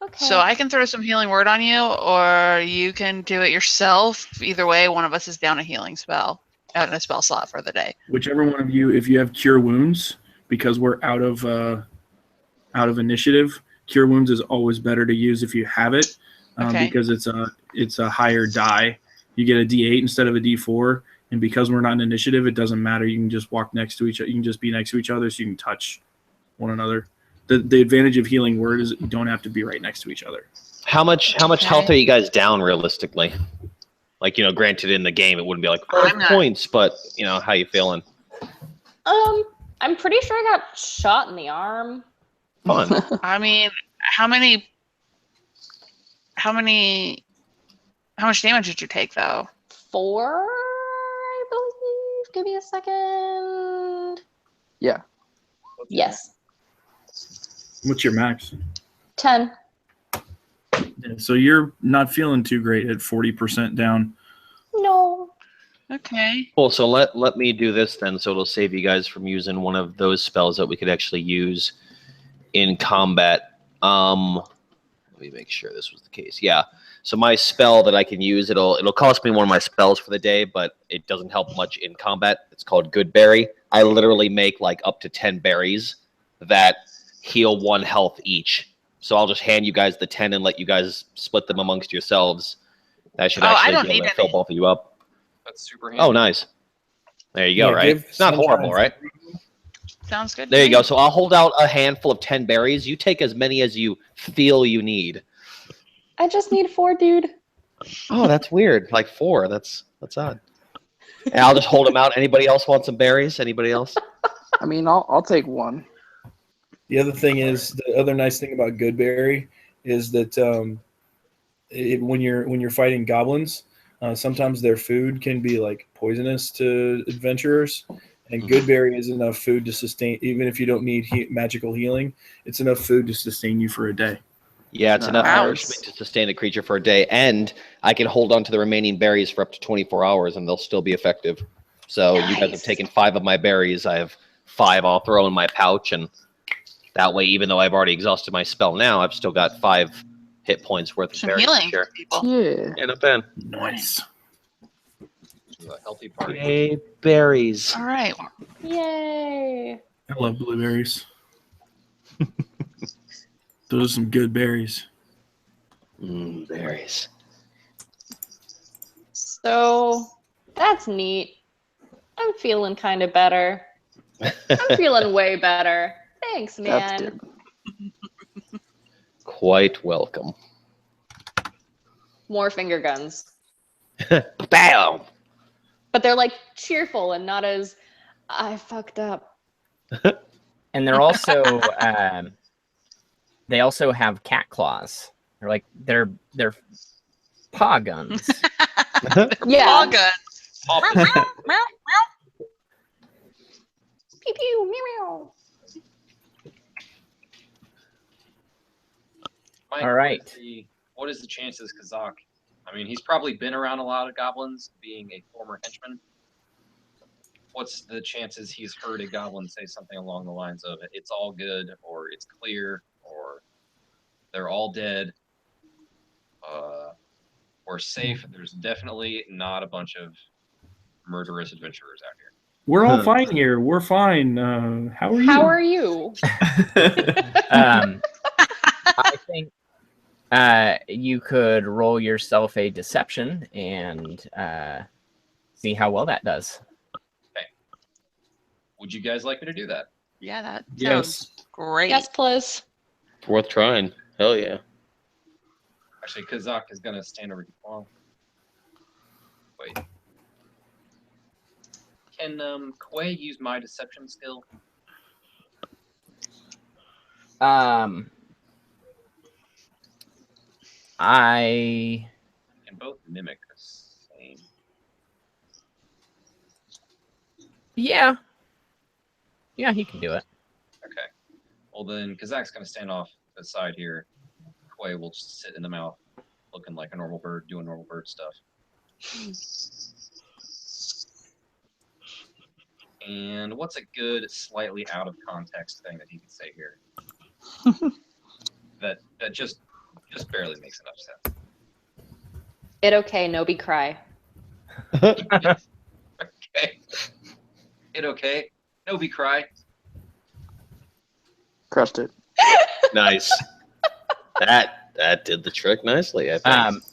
okay. So I can throw some healing word on you, or you can do it yourself. Either way, one of us is down a healing spell, out in a spell slot for the day. Whichever one of you, if you have cure wounds, because we're out of initiative, cure wounds is always better to use if you have it, Okay. because it's a higher die. You get a D8 instead of a D4, and because we're not in initiative, it doesn't matter. You can just walk next to each other. You can just be next to each other, so you can touch one another. The advantage of healing word is that you don't have to be right next to each other. How much Okay. health are you guys down realistically? Like, granted in the game it wouldn't be like 5 I'm not- points, but how you feeling? I'm pretty sure I got shot in the arm. Fun. I mean, how much damage did you take, though? 4, I believe. Give me a second. Yeah. Yes. What's your max? 10. Yeah, so you're not feeling too great at 40% down. No. Okay. Cool. So let me do this then, so it'll save you guys from using one of those spells that we could actually use in combat. Let me make sure this was the case. Yeah. So my spell that I can use, it'll cost me one of my spells for the day, but it doesn't help much in combat. It's called Good Berry. I literally make like up to 10 berries that heal 1 health each. So I'll just hand you guys the 10 and let you guys split them amongst yourselves. That should Oh, I actually don't be able need to fill any. both of you up. That's super handy. Oh, nice. There you go, Yeah, right? give It's not Sunshine horrible, right? Sounds good. There to you me. go. So I'll hold out a handful of 10 berries. You take as many as you feel you need. I just need 4, dude. Oh, that's weird. Like 4. That's odd. And I'll just hold them out. Anybody else want some berries? Anybody else? I mean, I'll take 1. The other thing is, the other nice thing about Goodberry is that when you're fighting goblins, Sometimes their food can be like poisonous to adventurers, and good berry is enough food to sustain. Even if you don't need magical healing, it's enough food to sustain you for a day. Yeah, it's enough Nice. nourishment to sustain the creature for a day, and I can hold on to the remaining berries for up to 24 hours, and they'll still be effective. So you guys have taken 5 of my berries. I have 5 I'll throw in my pouch, and that way, even though I've already exhausted my spell now, I've still got 5 hit points worth of Some berries healing to share. for people. Yeah. And a pen. Nice. A healthy party. Yay, berries. All right. Yay! I love blueberries. Those are some good berries. Berries. So that's neat. I'm feeling kind of better. I'm feeling way better. Thanks, That's man. good. Quite welcome. More finger guns. Bam! But they're like cheerful and not as I fucked up. And they're also they also have cat claws. They're like they're paw guns. Yeah. All good. Pop it. Pew pew meow meow. Mike, All right. What is the chances, Kazak? I mean, he's probably been around a lot of goblins, being a former henchman. What's the chances he's heard a goblin say something along the lines of "It's all good," or "It's clear," or "They're all dead," "We're safe"? There's definitely not a bunch of murderous adventurers out here. We're all fine here. We're fine. How are you? How are you? I think you could roll yourself a deception and see how well that does. Would you guys like me to do that? Yeah, that Yes. sounds great. Yes, please. It's worth trying. Hell yeah. Actually, Kazak is gonna stand over. Well, wait. Can Quay use my deception skill? I Can both mimic the same. yeah, he can do it. Okay. Well then, Kazak's gonna stand off to the side here. Quay will just sit in the mouth, looking like a normal bird, doing normal bird stuff. And what's a good, slightly out of context thing that he could say here? that just barely makes enough sense. It okay, no be cry. Okay. It okay? No be cry. Crushed it. Nice. That did the trick nicely, I think.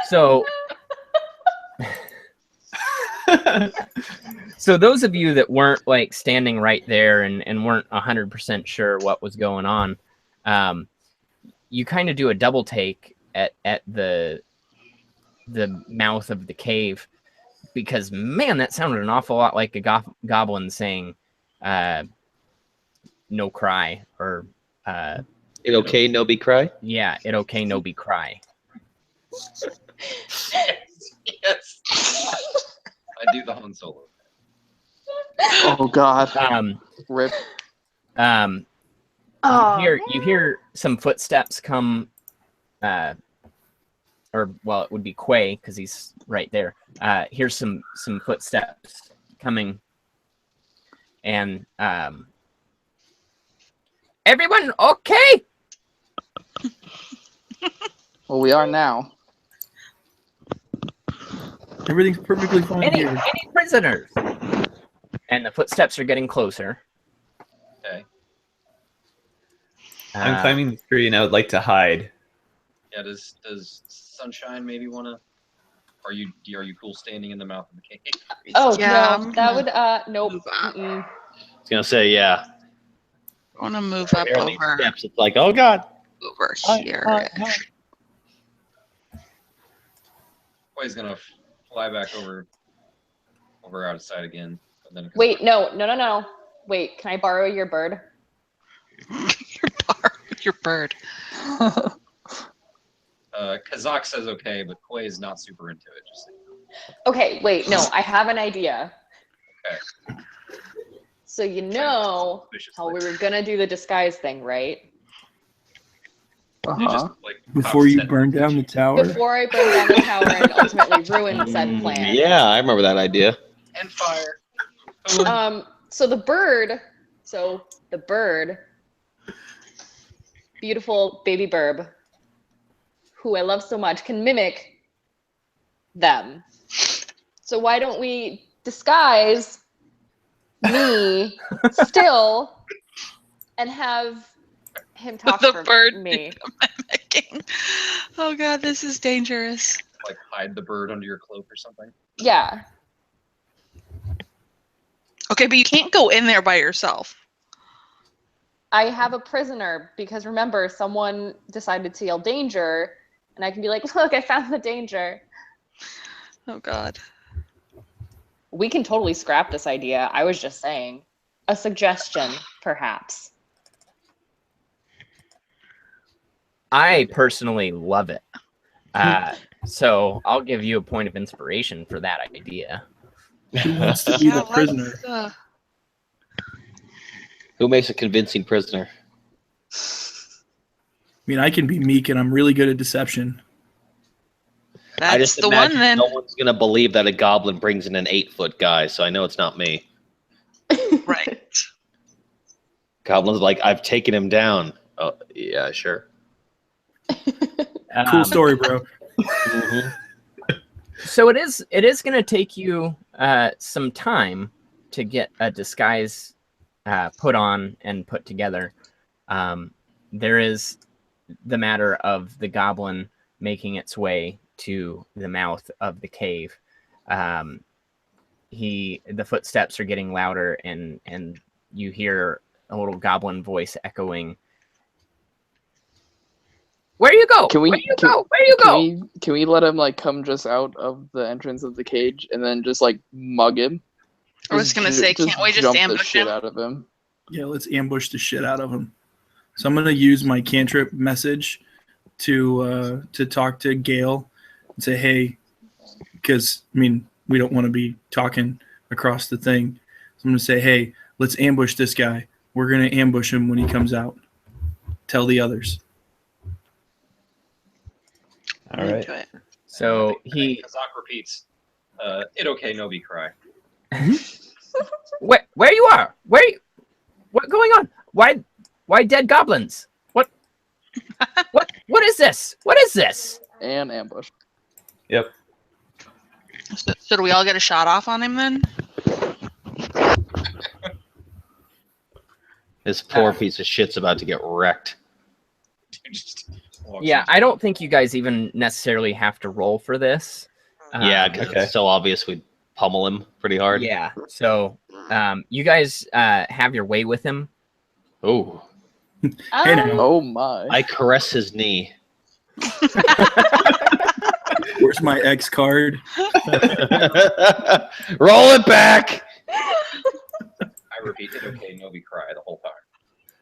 So so those of you that weren't like standing right there and weren't 100% sure what was going on, you kind of do a double take at the mouth of the cave, because man, that sounded an awful lot like a goblin saying no cry, or It okay, no be cry? yeah, it okay, no be cry. Yes. I do the Han Solo. Oh God. Rip. You hear some footsteps come, or well, it would be Quay because he's right there. Here's some footsteps coming, and everyone okay? Well, we are now. Everything's perfectly fine Any here. prisoners? And the footsteps are getting closer. Okay. I'm climbing the tree and I would like to hide. Yeah. Does Sunshine maybe wanna? Are you cool standing in the mouth of the cave? Oh Yeah, no, I'm that gonna would nope. move up. Mm-mm. I was gonna say, yeah. I want to move up Apparently over steps. It's like, oh God. here. Quay's gonna fly back over out of sight again. And then Wait, no. Wait, can I borrow your bird? Your bird. Kazak says okay, but Quay is not super into it. Just so you know. Okay, wait, no, I have an idea. Okay. So you know how we were gonna do the disguise thing, right? You just like Before you burn down the tower. Before I burn down the tower and ultimately ruin said plan. Yeah, I remember that idea. And fire. So the bird, beautiful baby burb, who I love so much, can mimic them. So why don't we disguise me still and have him talk The for bird me? mimicking. Oh god, this is dangerous. like hide the bird under your cloak or something. Yeah. Okay, but you can't go in there by yourself. I have a prisoner because remember, someone decided to yell danger, and I can be like, look, I found the danger. Oh god. We can totally scrap this idea. I was just saying. A suggestion, perhaps. I personally love it. So I'll give you a point of inspiration for that idea. Who wants to be the prisoner? Who makes a convincing prisoner? I mean, I can be meek, and I'm really good at deception. That's I just the one imagine then. no one's gonna believe that a goblin brings in an 8-foot guy, so I know it's not me. Right. Goblin's like, I've taken him down. Oh, yeah, sure. Cool story, bro. So it is going to take you some time to get a disguise put on and put together. There is the matter of the goblin making its way to the mouth of the cave. The footsteps are getting louder, and you hear a little goblin voice echoing. Where you go? Where you go? Can we let him like come just out of the entrance of the cage and then just like mug him? I was gonna say, can't we just jump the ambush shit him? out of him? Yeah, let's ambush the shit out of him. So I'm gonna use my cantrip message to talk to Gale and say, hey, because I mean we don't want to be talking across the thing. So I'm gonna say, hey, let's ambush this guy. We're gonna ambush him when he comes out. Tell the others. All right. Into it. So I think Kazak repeats, it okay, no be cry. where you are? What's going on? Why dead goblins? What is this? What is this? And ambush. Yep. So do we all get a shot off on him then? This poor piece of shit's about to get wrecked. Yeah, I don't think you guys even necessarily have to roll for this. Yeah, because it's so obvious we'd pummel him pretty hard. Yeah, so you guys have your way with him. Oh. Hey now. Oh my. I caress his knee. Where's my X card? Roll it back. I repeat, it okay, no be cry the whole time.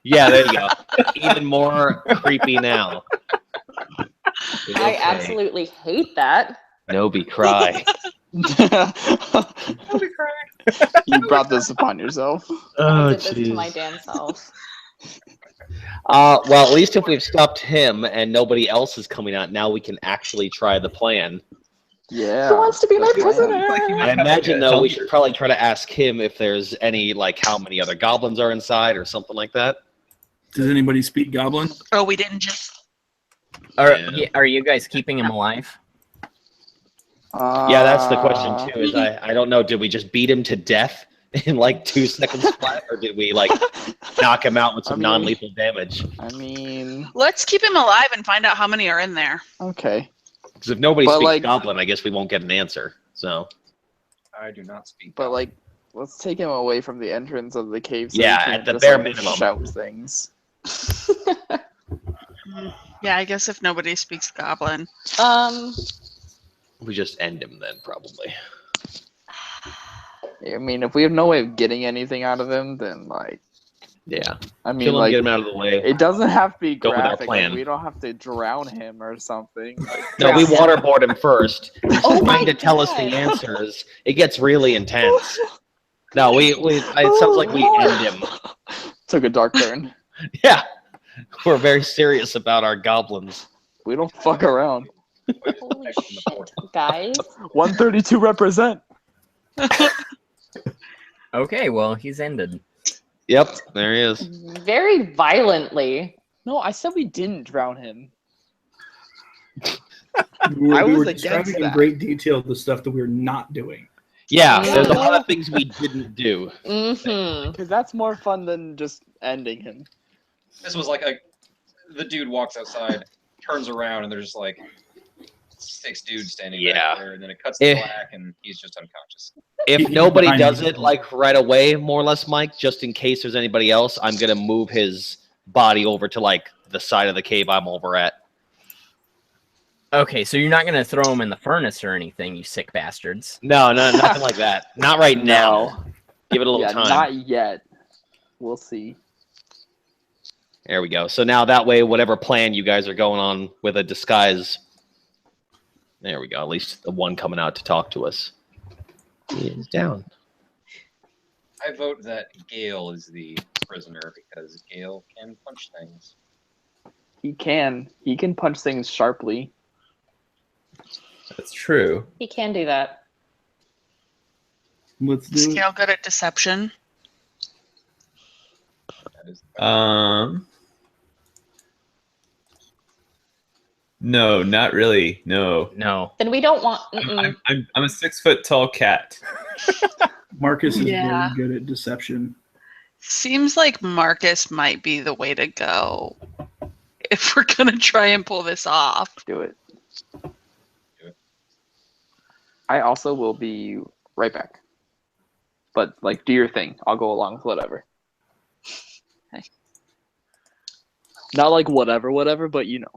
Yeah, there you go. Even more creepy now. I absolutely hate that. No be cry. You brought this upon yourself. Oh, I did this to my jeez. damn self. Well, at least if we've stopped him and nobody else is coming out, now we can actually try the plan. Yeah. Who wants to be my prisoner? I imagine, though, we should probably try to ask him if there's any, like, how many other goblins are inside or something like that. Does anybody speak Goblin? Oh, we didn't just. Are you guys keeping him alive? Yeah, that's the question, too, is I don't know, did we just beat him to death in, like, 2 seconds flat, or did we, like, knock him out with some non-lethal damage? I mean, Let's keep him alive and find out how many are in there. okay. Because if nobody But, speaks like- goblin, I guess we won't get an answer, so... I do not speak. But like, let's take him away from the entrance of the cave. So Yeah, he can't at the just, bare like, minimum. shout things. Yeah, I guess if nobody speaks Goblin. We just end him then, probably. I mean, if we have no way of getting anything out of him, then like, Yeah. I mean, Kill him, like, get him out of the way. it doesn't have to be Go with our graphic. plan. Like, we don't have to drown him or something. Like, No, we Drown him. waterboard him first. He's Oh my trying to tell us the God. answers. It gets really intense. No, it sounds like we end him. took a dark turn. Yeah. We're very serious about our goblins. We don't fuck around. Holy shit, guys. 132 represent. Okay, well, he's ended. Yep, there he is. Very violently. No, I said we didn't drown him. We I was were against describing in that. great detail the stuff that we're not doing. Yeah, Yeah. there's a lot of things we didn't do. Mm-hmm. Because that's more fun than just ending him. This was like the dude walks outside, turns around, and there's just like 6 dudes standing Yeah. back there, and then it cuts to Eh. black, and he's just unconscious. If He's nobody behind does me. it like right away, more or less, Mike, just in case there's anybody else, I'm gonna move his body over to like the side of the cave I'm over at. Okay, so you're not going to throw him in the furnace or anything, you sick bastards. No, nothing like that. Not right now. Give it a little Yeah, time. not yet. We'll see. There we go. So now that way, whatever plan you guys are going on with a disguise, there we go. At least the one coming out to talk to us is down. I vote that Gale is the prisoner because Gale can punch things. He can. He can punch things sharply. That's true. He can do that. Let's do it. Scale good at deception. That is No, not really. No. No. Then we don't want. Mm-mm. I'm a 6 foot tall cat. Marcus is Yeah. very good at deception. Seems like Marcus might be the way to go if we're gonna try and pull this off. Do it. Do it. I also will be right back. But, like, do your thing. I'll go along with whatever. Okay. Not like whatever, but you know.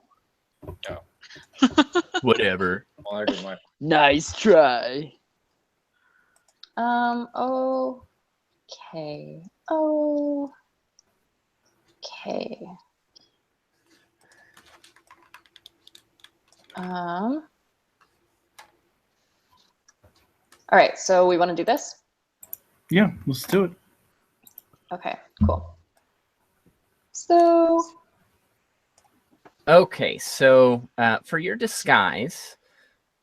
Whatever. Well, there goes my Nice try. Okay. Okay. All right, so we want to do this? Yeah, let's do it. Okay, cool. So, Okay, so for your disguise,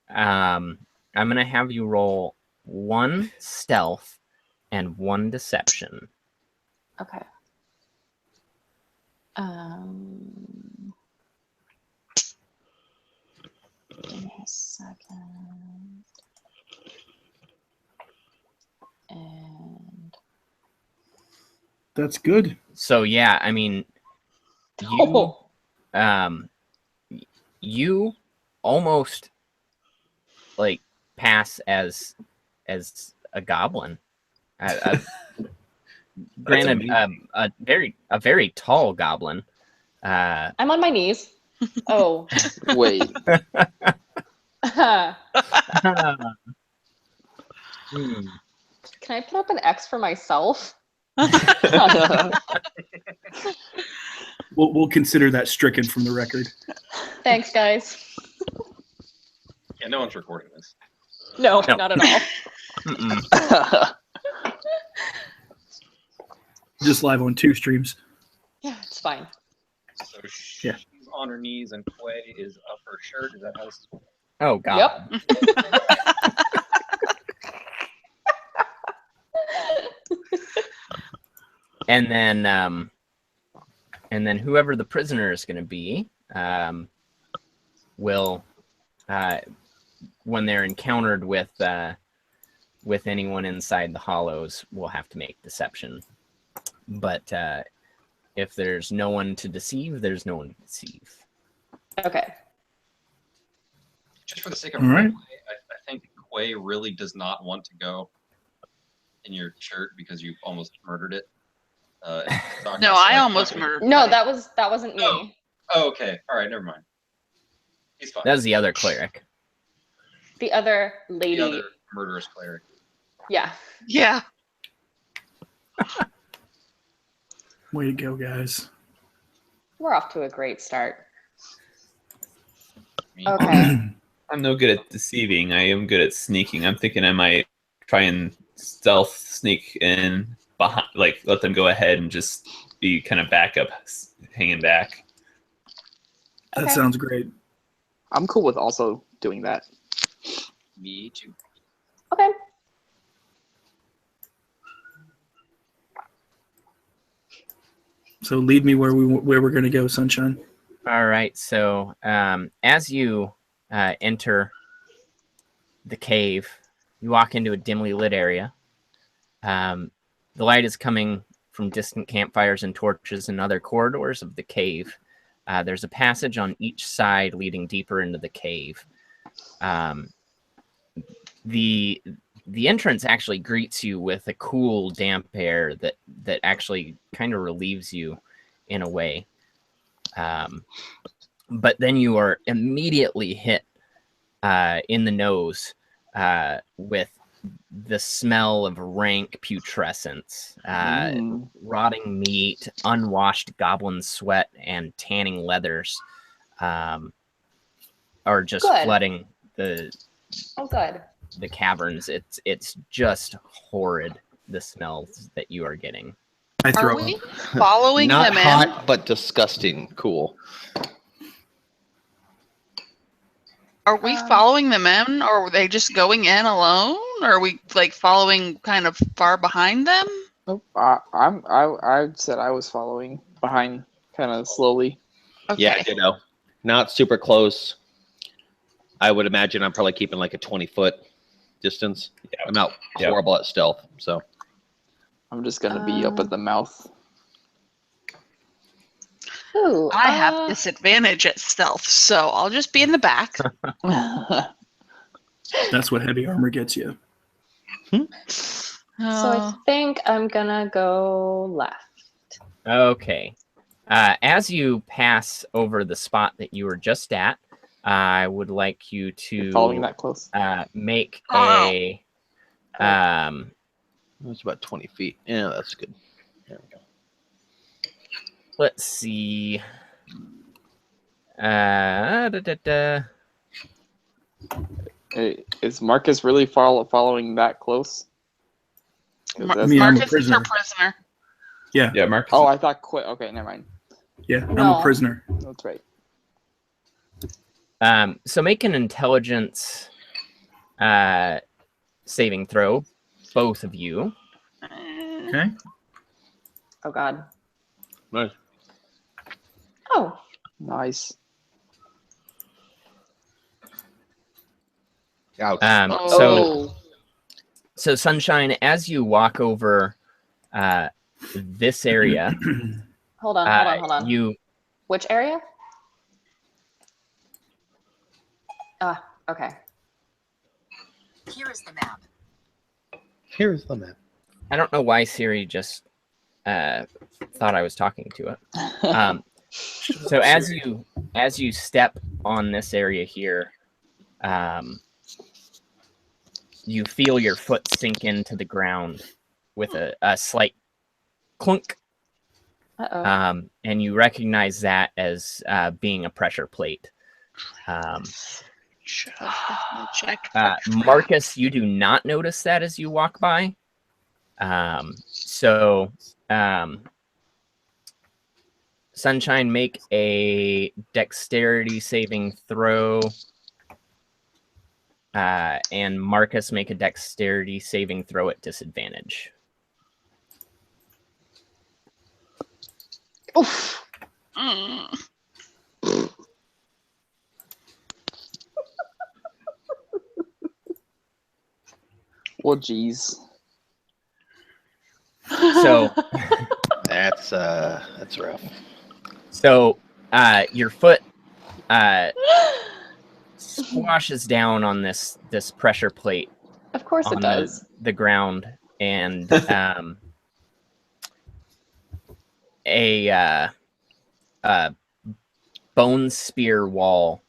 I'm going to have you roll 1 stealth and 1 deception. okay. Give me a second. And That's good. So yeah, I mean, you almost like pass as a goblin. Granted, a very tall goblin. I'm on my knees. Oh. Wait. Can Hmm. I put up an X for myself? We'll consider that stricken from the record. Thanks, guys. Yeah, no one's recording this. No, No. not at all. Mm-mm. Just live on 2 streams. Yeah, it's fine. So she's Yeah. on her knees and Quay is up her shirt. Is that how this is? Oh god. Yep. And then whoever the prisoner is going to be will when they're encountered with anyone inside the hollows, will have to make deception. But if there's no one to deceive, there's no one to deceive. Okay. Just for the sake of All right. replay, I think Quay really does not want to go in your shirt because you almost murdered it. No, I almost murdered. No, that wasn't me. Oh. Oh, okay. All right, never mind. He's fine. That was the other cleric. The other lady. The other murderous cleric. Yeah. Yeah. Way to go, guys. We're off to a great start. Me. Okay. I'm no good at deceiving. I am good at sneaking. I'm thinking I might try and stealth sneak in behind, like let them go ahead and just be kind of backup, hanging back. That Okay. sounds great. I'm cool with also doing that. Me too. Okay. So lead me where we're gonna go, Sunshine. All right. So as you enter the cave, you walk into a dimly lit area. The light is coming from distant campfires and torches and other corridors of the cave. There's a passage on each side leading deeper into the cave. The entrance actually greets you with a cool, damp air that actually kind of relieves you in a way. But then you are immediately hit in the nose with the smell of rank putrescence, rotting meat, unwashed goblin sweat, and tanning leathers are just Good. flooding the Oh, good. caverns. It's just horrid, the smells that you are getting. I Are throw we up. following Not them in? hot, but disgusting. Cool. Are we following them in, or are they just going in alone? Or are we like following kind of far behind them? Nope. I said I was following behind, kind of slowly. Okay. Yeah, ditto. Not super close. I would imagine I'm probably keeping like a 20-foot distance. Yeah. I'm not Yeah. horrible at stealth, so. I'm just gonna be up at the mouth. Ooh, I have disadvantage at stealth, so I'll just be in the back. That's what heavy armor gets you. So I think I'm gonna go left. Okay. As you pass over the spot that you were just at, I would like you to Following that close. make Oh. a It's about 20 feet. Yeah, that's good. There we go. let's see. Da. Hey, is Marcus really following that close? 'Cause Mar- that's mean, I'm a Marcus is her prisoner. prisoner. Yeah, Mark. Oh, I thought quit. Okay, never mind. Yeah, I'm No. a prisoner. That's right. So make an intelligence saving throw, both of you. Okay. Oh God. Nice. Oh. Nice. Ouch. So Sunshine, as you walk over this area, Hold on. you Which area? Okay. Here is the map. Here's the map. I don't know why Siri just thought I was talking to it. So as you step on this area here, you feel your foot sink into the ground with a slight clunk, Uh-oh. and you recognize that as being a pressure plate. Should have definitely checked. Marcus, you do not notice that as you walk by. Sunshine, make a dexterity saving throw. And Marcus, make a dexterity saving throw at disadvantage. Oof. Mm. Well, geez. So That's rough. So your foot squashes down on this pressure plate Of course it on does. the ground, and a bone spear wall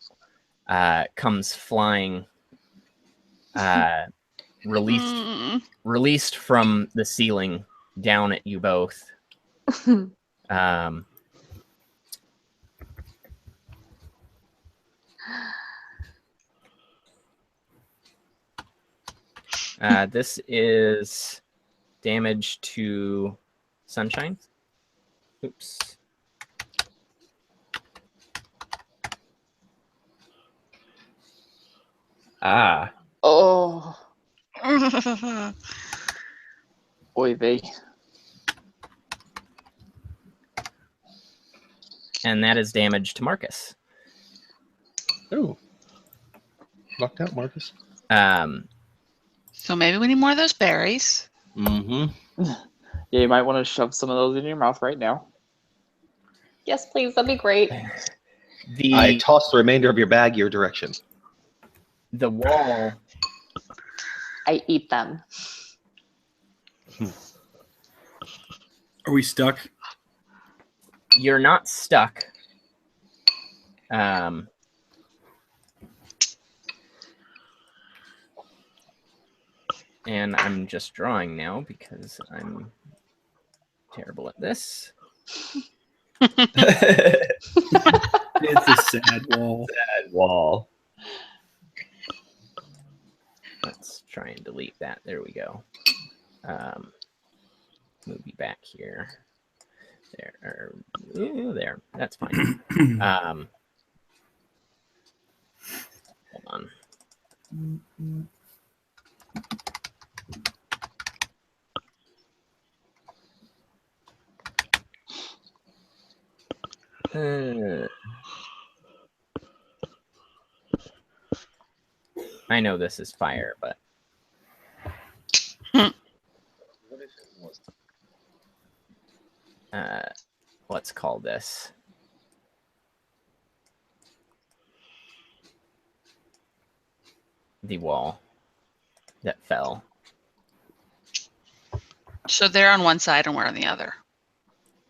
comes flying, released from the ceiling down at you both. This is damage to Sunshine. Oops. Ah. Oh, oy vey. And that is damage to Marcus. Ooh. Knocked out, Marcus. So maybe we need more of those berries. Mm-hmm. Yeah, you might want to shove some of those in your mouth right now. Yes, please. That'd be great. I toss the remainder of your bag your direction. The wall. I eat them. Are we stuck? You're not stuck. And I'm just drawing now because I'm terrible at this. It's a sad wall. Sad wall. Let's try and delete that. There we go. Move you back here. There. That's fine. Hold on. I know this is fire, but let's call this the wall that fell. So they're on one side and we're on the other.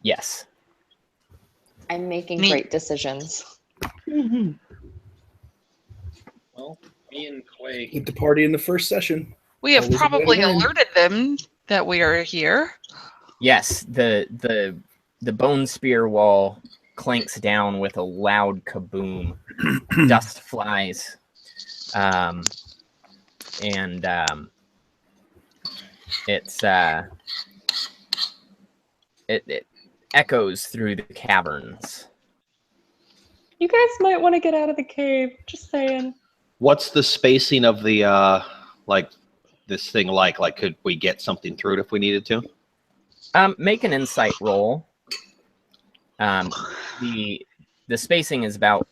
Yes. I'm making Neat. great decisions. Well, me and Clay. With the party in the first session. We have Always a way to probably win. alerted them that we are here. Yes, the bone spear wall clanks down with a loud kaboom. Dust flies. It echoes through the caverns. You guys might want to get out of the cave. Just saying. What's the spacing of the this thing like? Like, could we get something through it if we needed to? Make an insight roll. The spacing is about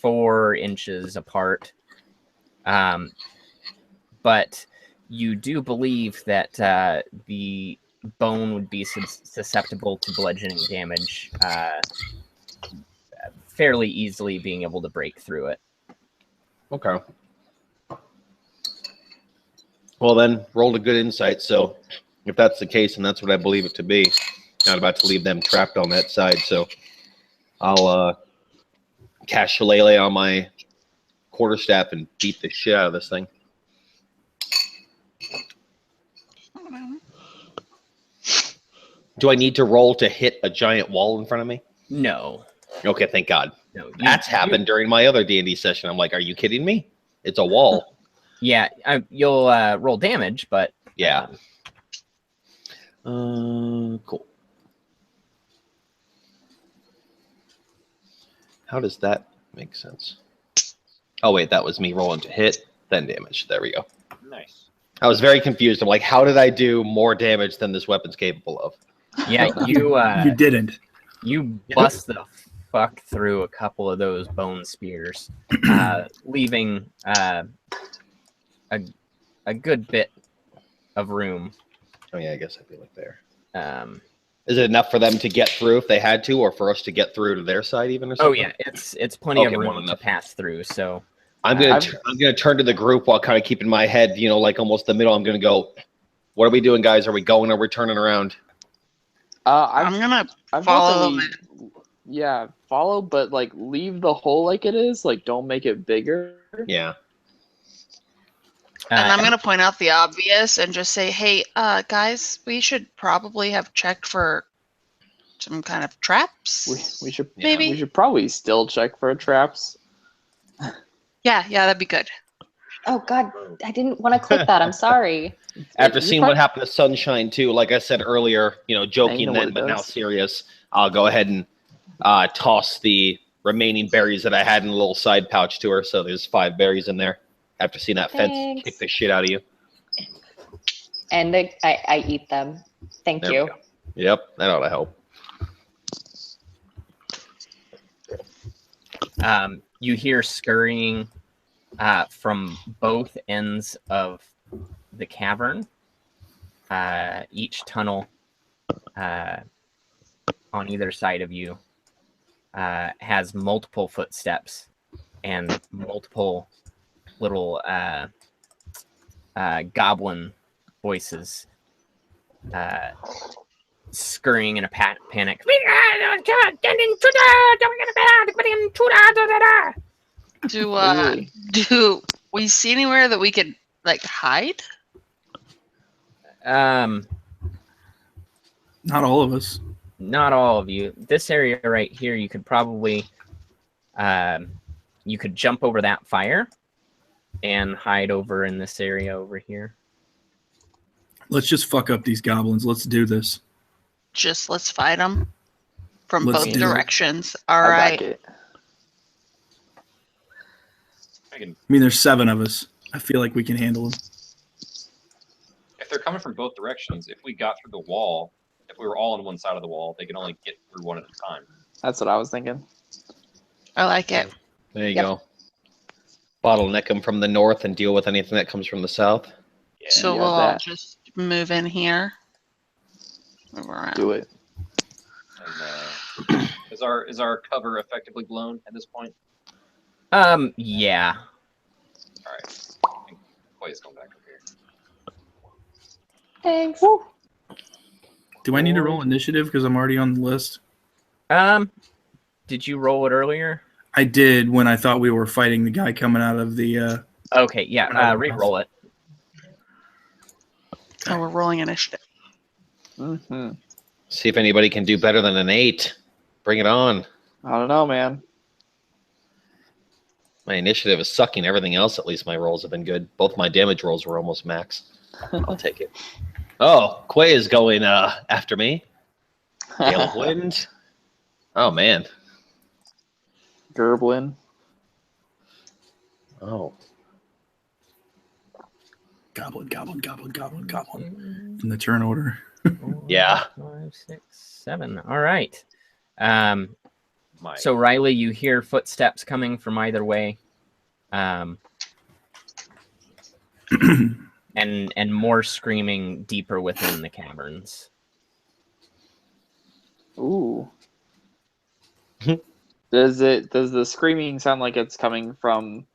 4 inches apart. But you do believe that the bone would be susceptible to bludgeoning damage fairly easily, being able to break through it. Okay. Well, then, rolled a good insight. So, if that's the case, and that's what I believe it to be, not about to leave them trapped on that side. So, I'll cast Shillelagh on my quarterstaff and beat the shit out of this thing. Do I need to roll to hit a giant wall in front of me? No. Okay, thank God. No. That's happened during my other D&D session. I'm like, are you kidding me? It's a wall. Yeah, you'll roll damage, but Yeah. Cool. How does that make sense? Oh, wait, that was me rolling to hit, then damage. There we go. Nice. I was very confused. I'm like, how did I do more damage than this weapon's capable of? yeah, You didn't. you bust the fuck through a couple of those bone spears, leaving a good bit of room. Oh, yeah, I guess I'd be like there. Um, Is it enough for them to get through if they had to, or for us to get through to their side even or something? oh yeah, it's plenty Okay, of more room than to enough. pass through. So I'm gonna turn to the group while kind of keeping my head, like almost the middle. I'm gonna go, what are we doing, guys? Are we going or we're turning around? I'm gonna follow them. Yeah, follow, but like leave the hole like it is. Like, don't make it bigger. Yeah. And I'm going to point out the obvious and just say, hey, guys, we should probably have checked for Some kind of traps? We should Maybe? we should probably still check for traps. Yeah, that'd be good. Oh God, I didn't want to click that. I'm sorry. After You're seeing fine. what happened to Sunshine too, like I said earlier, joking know what then, it but now does. serious, I'll go ahead and toss the remaining berries that I had in a little side pouch to her. So there's 5 berries in there. After seeing that fence Thanks. kick the shit out of you. And I eat them. Thank There we you. go. Yep, that ought to help. You hear scurrying from both ends of the cavern. Each tunnel on either side of you has multiple footsteps and multiple little goblin voices scurrying in a panic. Do we see anywhere that we could like hide? Not all of us. Not all of you. This area right here, you could probably you could jump over that fire and hide over in this area over here. Let's just fuck up these goblins. Let's do this. Let's fight them from Let's both do it. directions. All I right. back it. I mean, there's 7 of us. I feel like we can handle them. If they're coming from both directions, if we got through the wall, if we were all on one side of the wall, they can only get through one at a time. That's what I was thinking. I like it. There you Yep. go. Bottleneck them from the north and deal with anything that comes from the south. Yeah. So Yeah, we'll all that. just move in here. Move around. Do it. And, is our cover effectively blown at this point? Yeah. All right. I think Quay's going back up here. Thanks. Do I need to roll initiative because I'm already on the list? Did you roll it earlier? I did when I thought we were fighting the guy coming out of the. Okay, yeah. Re-roll it. Oh, we're rolling initiative. Mm-hmm. See if anybody can do better than an 8. Bring it on. I don't know, man. My initiative is sucking. Everything else, at least my rolls have been good. Both my damage rolls were almost max. I'll take it. Oh, Quay is going after me. Gale of Wind. Oh, man. Gerblin. Oh. Goblin. In the turn order. Yeah. 5, 6, 7. All right. My So Riley, you hear footsteps coming from either way, and more screaming deeper within the caverns. Ooh. Does the screaming sound like it's coming from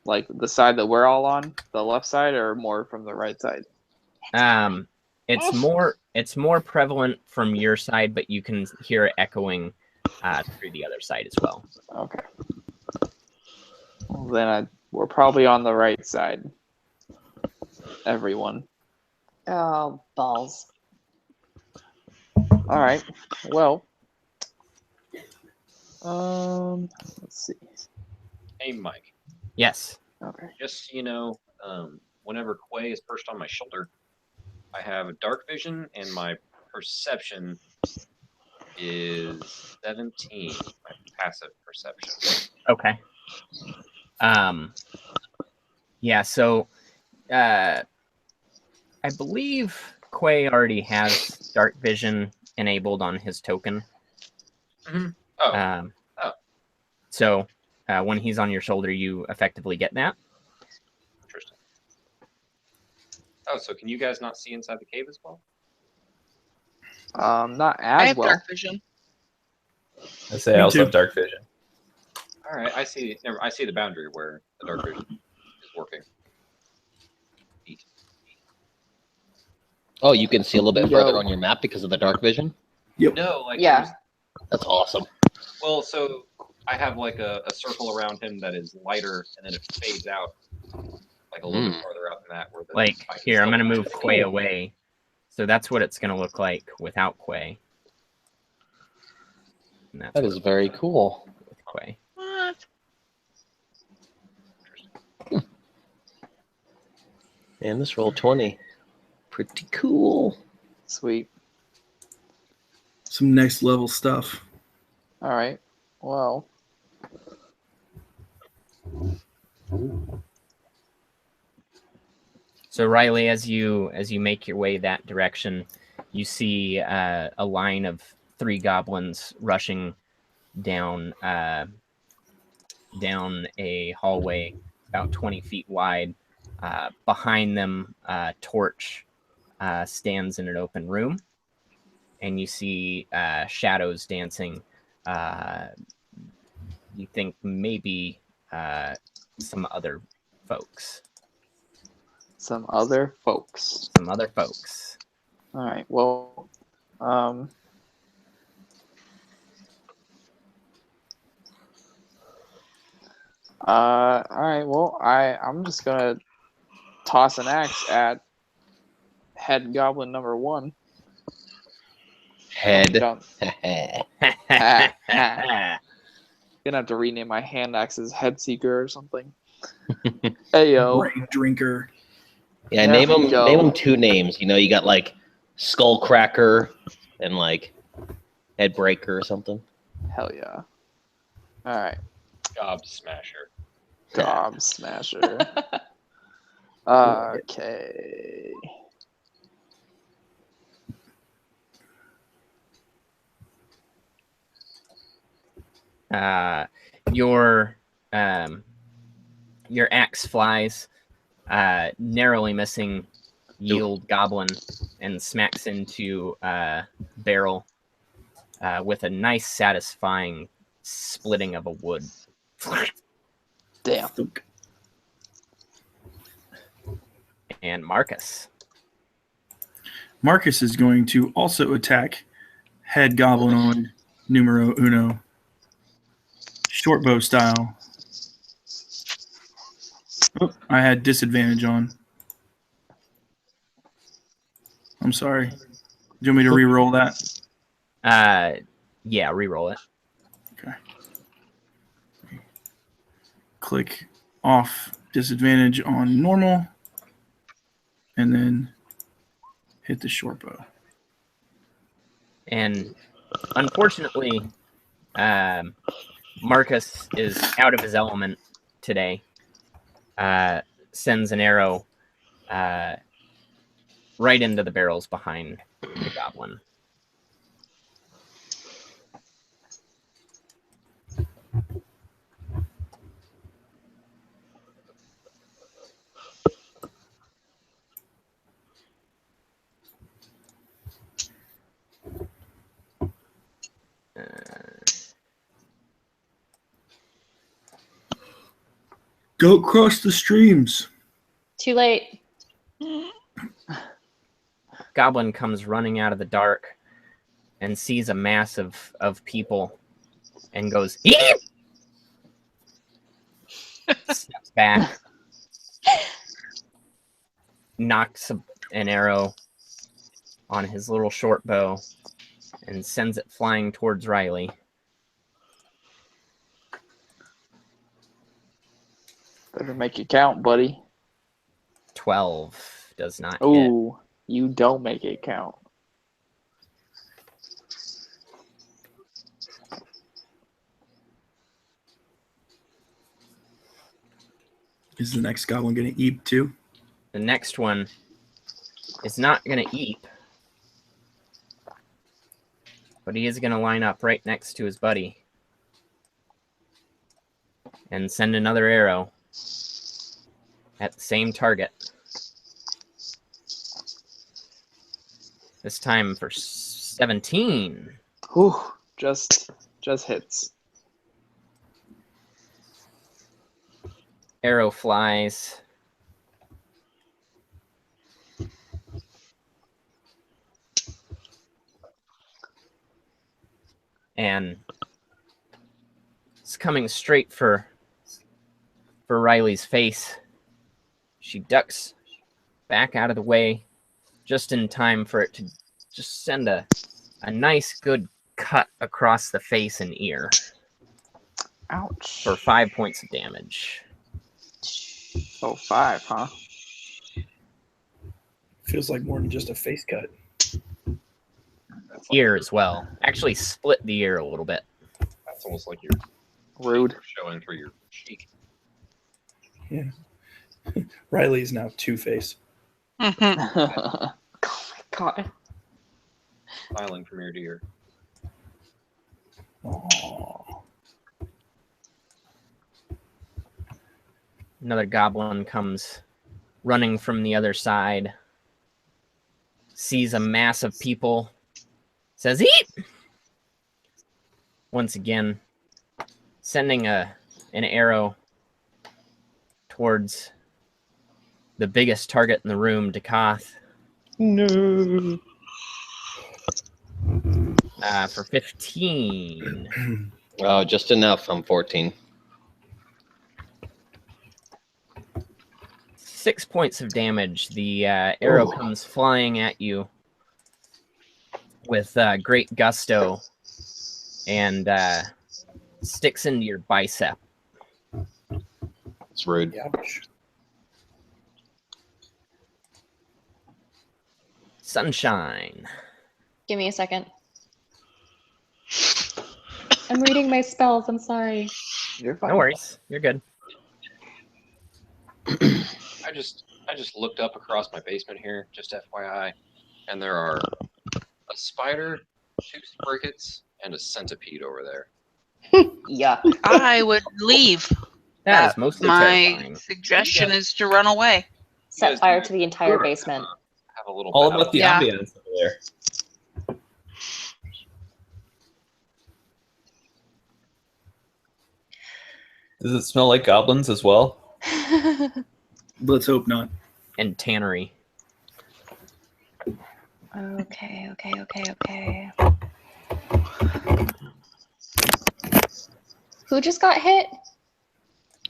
like the side that we're all on, the left side, or more from the right side? It's more prevalent from your side, but you can hear it echoing through the other side as well. Okay. Well, then we're probably on the right side. Everyone. Oh, balls. All right. Well. Let's see. Hey, Mike. Yes. Okay. Just so you know, whenever Quay is perched on my shoulder, I have a dark vision, and my perception is 17. My passive perception. Okay. Yeah. So, I believe Quay already has dark vision enabled on his token. Mm-hmm. Oh. So when he's on your shoulder, you effectively get that. Interesting. Oh, so can you guys not see inside the cave as well? Not I as have well. dark vision. I say I Me also too. have dark vision. All right, I see. I see the boundary where the dark vision is working. Neat. Oh, you can see a little bit Yo. further on your map because of the dark vision? No, like Yeah. there's- That's awesome. Well, so I have like a circle around him that is lighter, and then it fades out like a little bit farther out than that. Where the Like I can here, I'm still gonna watch move it. Quay away. So that's what it's gonna look like without Quay. And that's That is very cool. with Quay. What? And this roll 20. Pretty cool. Sweet. Some next level stuff. All right. Well, So Riley, as you make your way that direction, you see a line of 3 goblins rushing down down a hallway about 20 feet wide. Behind them, Torch stands in an open room, and you see shadows dancing. You think maybe some other folks. some other folks. Some other folks. All right. Well, all right. Well, I'm just gonna toss an axe at head goblin number 1. Head. Gonna have to rename my hand axes Head Seeker or something. Ayo. Brain drinker. Yeah, There name we them. go. Name them 2 names. You know, you got like Skullcracker and like Headbreaker or something. Hell yeah. All right. Gob Smasher. Gob Smasher. Okay. Your axe flies, narrowly missing Yield Goblin, and smacks into barrel with a nice, satisfying splitting of a wood. Damn. And Marcus. Marcus is going to also attack head goblinoid numero uno. Short bow style. Oh, I had disadvantage on. I'm sorry. Do you want me to re-roll that? Yeah, re-roll it. Okay. Click off disadvantage on normal, and then hit the short bow. And unfortunately, Marcus is out of his element today. Sends an arrow right into the barrels behind the goblin. Go cross the streams. Too late. Goblin comes running out of the dark and sees a mass of people and goes, "Eep!" Steps back, knocks an arrow on his little short bow, and sends it flying towards Riley. Better make it count, buddy. 12 does not hit. Ooh, you don't make it count. Is the next goblin going to eat too? The next one is not going to eat, but he is going to line up right next to his buddy and send another arrow at the same target. This time for 17. Whew, just hits. Arrow flies. And it's coming straight for Riley's face. She ducks back out of the way just in time for it to just send a nice, good cut across the face and ear Ouch. for 5 points of damage. Oh, 5, huh? Feels like more than just a face cut. That's Ear as well. Actually split the ear a little bit. That's almost like Rude. you're showing through your cheek. Yeah. Riley is now Two-Face. Mhm. Oh my god. Smiling from ear to ear. Aww. Another goblin comes running from the other side, sees a mass of people, says, "Eat!" Once again, sending an arrow towards the biggest target in the room, Dakoth, No. for 15. Oh, just enough. I'm 14. 6 points of damage. The arrow comes flying at you with great gusto and sticks into your bicep. It's rude. Ouch. Sunshine. Give me a second. I'm reading my spells. I'm sorry. You're fine. No worries. You're good. I just looked up across my basement here, just FYI, and there are a spider, 2 sprickets, and a centipede over there. Yuck. I would leave. That is mostly My terrifying. suggestion is to run away. Set fire to the entire basement. Have a little All battle. about the Yeah. ambience over there. Does it smell like goblins as well? Let's hope not. And tannery. Okay. Who just got hit?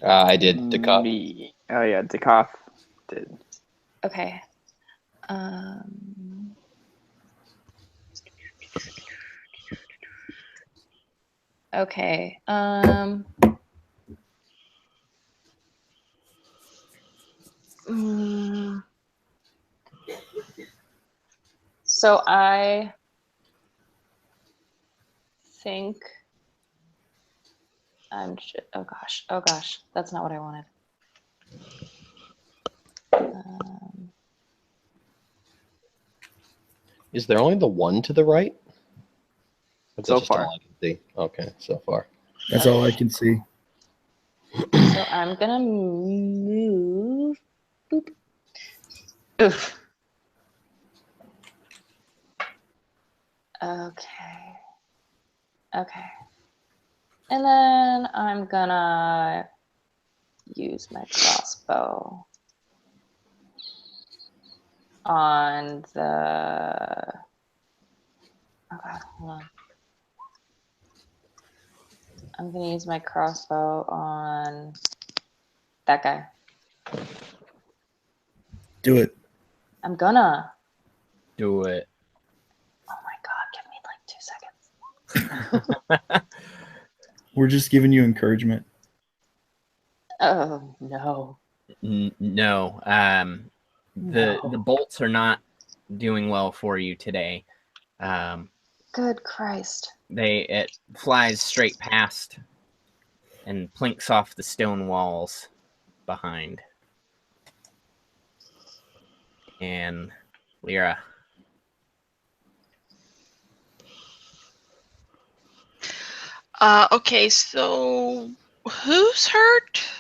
I did. Dakoth. Me. Oh yeah, Dakoth did. Okay. Okay. So I think oh gosh, that's not what I wanted. Is there only the one to the right? Or is that So just far. all I can see? Okay, so far. That's all I can see. So I'm gonna move. Boop. Oof. Okay. And then I'm gonna use my crossbow on the. Oh god, hold on. I'm gonna use my crossbow on that guy. Do it. I'm gonna. Do it. Oh my god, give me like 2 seconds. We're just giving you encouragement. Oh no. No. The bolts are not doing well for you today. Good Christ. It flies straight past and plinks off the stone walls behind. And Lyra. Okay, so who's hurt? Is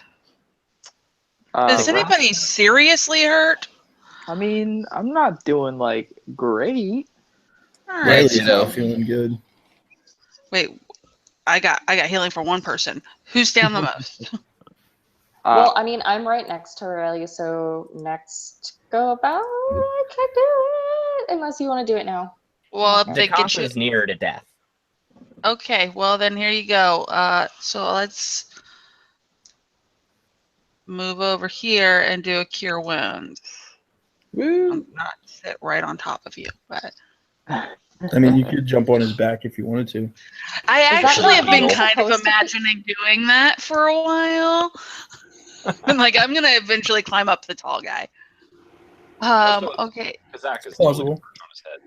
Right. anybody seriously hurt? I mean, I'm not doing like great. All right. Riley's you know. not feeling good. Wait, I got healing for one person. Who's down the most? Well, I mean, I'm right next to Aurelia, so next go about, I can do it. Unless you want to do it now. Well, if The they cop get you. is near to death. Okay, well then here you go. So let's move over here and do a cure wounds. Woo. I'm not sit right on top of you, but I mean, you could jump on his back if you wanted to. I that actually not have been what we're kind of supposed to be? imagining doing that for a while. I'm like, I'm gonna eventually climb up the tall guy. Okay. Kazak is Plausible. on his head.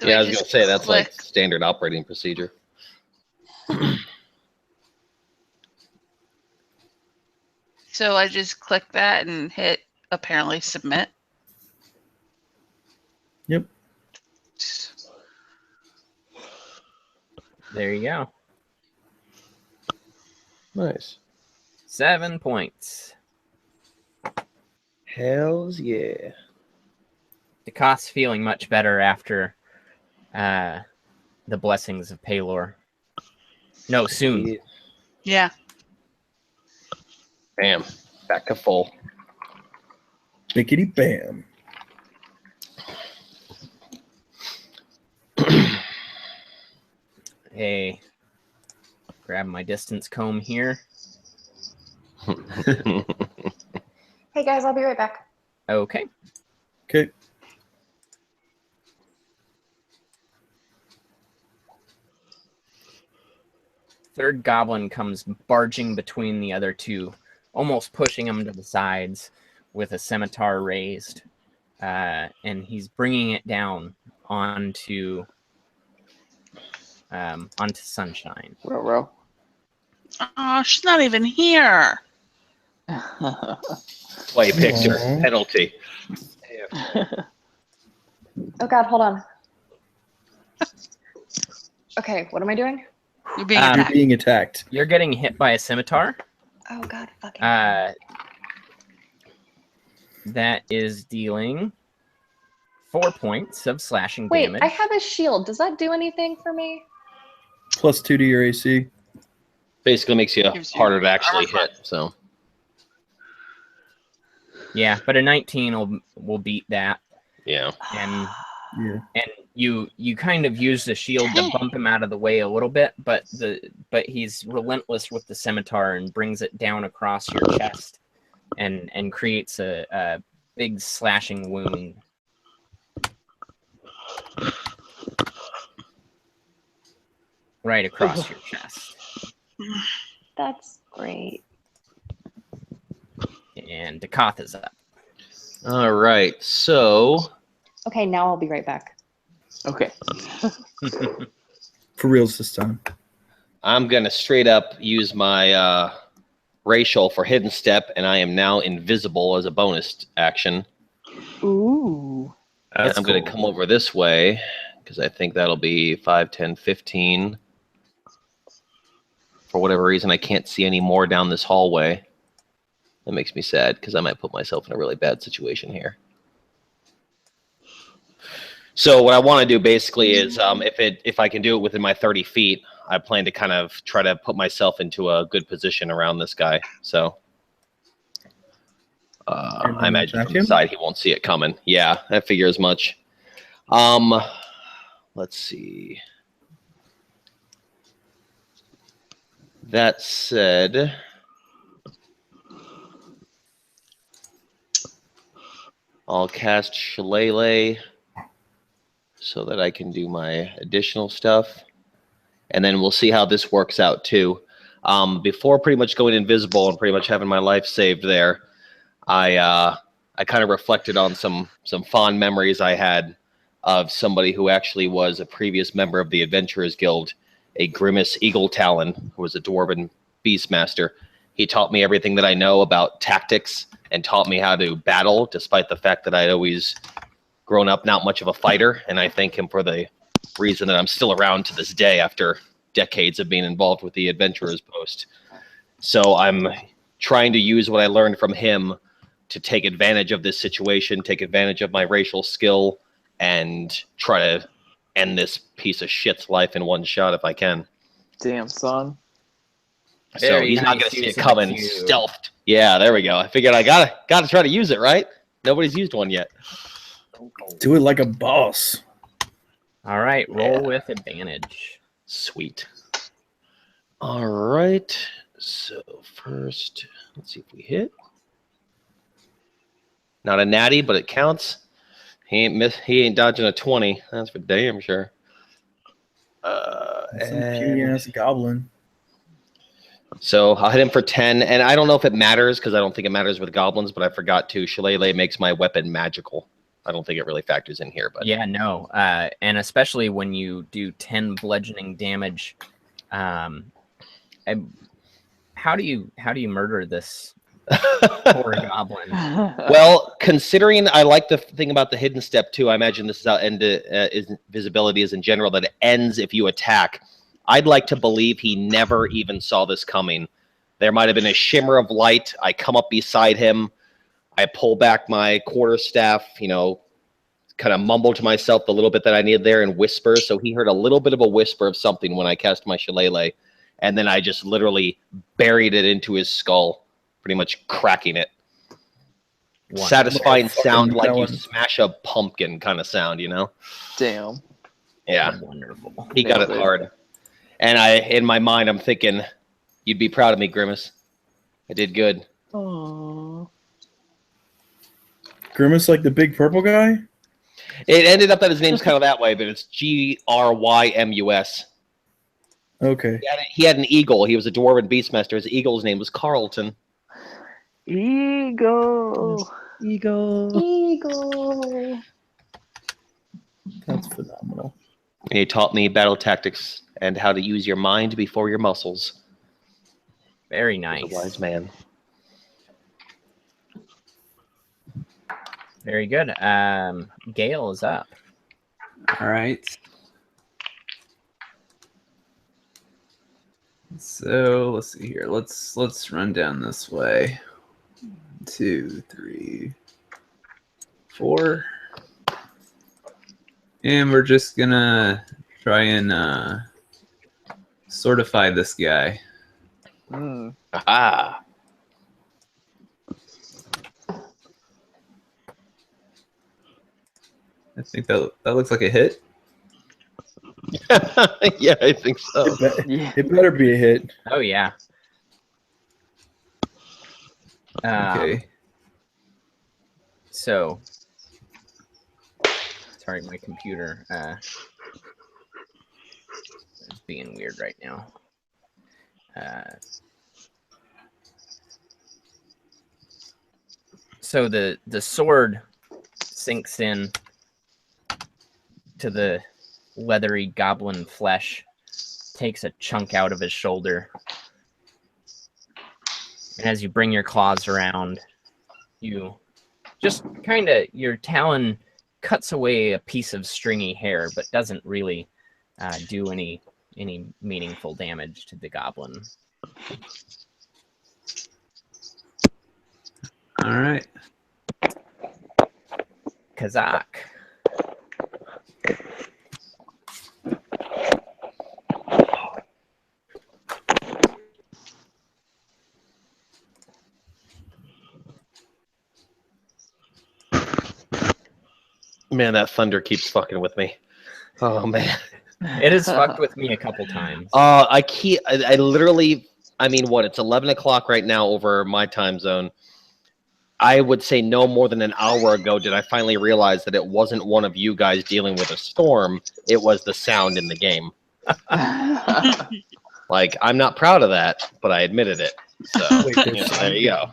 So Yeah, I was gonna just say that's like click- standard operating procedure. So I just click that and hit apparently submit. Yep. There you go. Nice. 7 points. Hells yeah. DeCoste's feeling much better after the blessings of Paylor. No, soon. Yeah. Bam. Back to full. Bickety bam. Hey, grab my distance comb here. Hey guys, I'll be right back. Okay. Okay. Third goblin comes barging between the other two, almost pushing them to the sides with a scimitar raised. And he's bringing it down onto Sunshine. Row. Oh, she's not even here. Play picture. Aw. Penalty. Oh God, hold on. Okay, what am I doing? You're being Um, You're attacked. being attacked. You're getting hit by a scimitar. Oh God, fucking. That is dealing 4 points of slashing Wait, damage. I have a shield. Does that do anything for me? +2 to your AC. Basically makes you Gives you harder to actually armor hit. So Yeah, but a 19 will beat that. yeah. And Yeah. and you kind of use the shield to bump him out of the way a little bit, but he's relentless with the scimitar and brings it down across your chest and creates a big slashing wound. Right across your chest. That's great. And Dekoth is up. All right. So Okay, now I'll be right back. Okay. For reals this time. I'm gonna straight up use my racial for hidden step, and I am now invisible as a bonus action. Ooh. And That's I'm going to come over this way because I think that'll be 5, 10, 15. For whatever reason, I can't see any more down this hallway. That makes me sad because I might put myself in a really bad situation here. So what I want to do basically is if I can do it within my 30 feet, I plan to kind of try to put myself into a good position around this guy. So I imagine attack from the him? side he won't see it coming. Yeah, I figure as much. Let's see. That said, I'll cast Shillelagh so that I can do my additional stuff. And then we'll see how this works out too. Before pretty much going invisible and pretty much having my life saved there, I kind of reflected on some fond memories I had of somebody who actually was a previous member of the Adventurers Guild, a Grimace Eagle Talon, who was a Dwarven Beastmaster. He taught me everything that I know about tactics and taught me how to battle, despite the fact that I'd always grown up not much of a fighter. And I thank him for the reason that I'm still around to this day after decades of being involved with the Adventurers Post. So I'm trying to use what I learned from him to take advantage of this situation, take advantage of my racial skill, and try to end this piece of shit's life in one shot if I can. Damn, son. So Very he's not nice going to see use it of coming. the cube. Stealthed. Yeah, there we go. I figured I gotta try to use it, right? Nobody's used one yet. Do it like a boss. All right, roll with advantage. Sweet. All right. So first, let's see if we hit. Not a natty, but it counts. He ain't dodging a 20. That's for damn sure. Some puny ass goblin. So I'll hit him for 10, and I don't know if it matters because I don't think it matters with goblins, but I forgot to. Shillelagh makes my weapon magical. I don't think it really factors in here, but Yeah, no, and especially when you do 10 bludgeoning damage, how do you murder this poor goblin? Well, considering I like the thing about the hidden step too, I imagine this is how invisibility is in general, that it ends if you attack. I'd like to believe he never even saw this coming. There might have been a shimmer of light. I come up beside him. I pull back my quarterstaff, kind of mumble to myself the little bit that I needed there and whisper. So he heard a little bit of a whisper of something when I cast my shillelagh. And then I just literally buried it into his skull, pretty much cracking it. Wonderful. Satisfying sound like you melon. smash a pumpkin kind of sound, Damn. Yeah, Wonderful. he got Nailed it it. hard. And in my mind, I'm thinking, you'd be proud of me, Grimace. I did good. Aww. Grimace, like the big purple guy? It ended up that his name's kind of that way, but it's Grymus. Okay. He had an eagle. He was a dwarven beastmaster. His eagle's name was Carlton. Ego. Eagle. That's phenomenal. And he taught me battle tactics and how to use your mind before your muscles. Very He's nice. a wise man. Very good. Gale is up. All right. So let's see here. Let's run down this way. 1, 2, 3, 4. And we're just gonna try and sortify this guy. Aha! I think that looks like a hit. Yeah, I think so. Yeah. It better be a hit. Oh yeah. Okay. So, sorry, my computer is being weird right now. So the sword sinks in to the leathery goblin flesh, takes a chunk out of his shoulder, and as you bring your claws around, you just your talon cuts away a piece of stringy hair, but doesn't really do any meaningful damage to the goblin. All right. Kazak. Man, that thunder keeps fucking with me. Oh man. It has fucked with me a couple times. I literally, it's 11 o'clock right now over my time zone. I would say no more than an hour ago did I finally realize that it wasn't one of you guys dealing with a storm. It was the sound in the game. Like, I'm not proud of that, but I admitted it. So, Wait, there's there you go.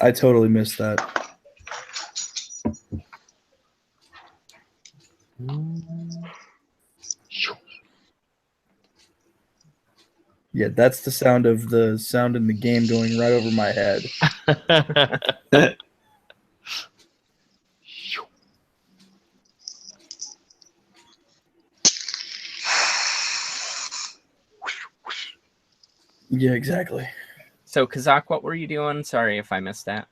I totally missed that. Yeah, that's the sound of the sound in the game going right over my head. Yeah, exactly. So, Kazak, what were you doing? Sorry if I missed that.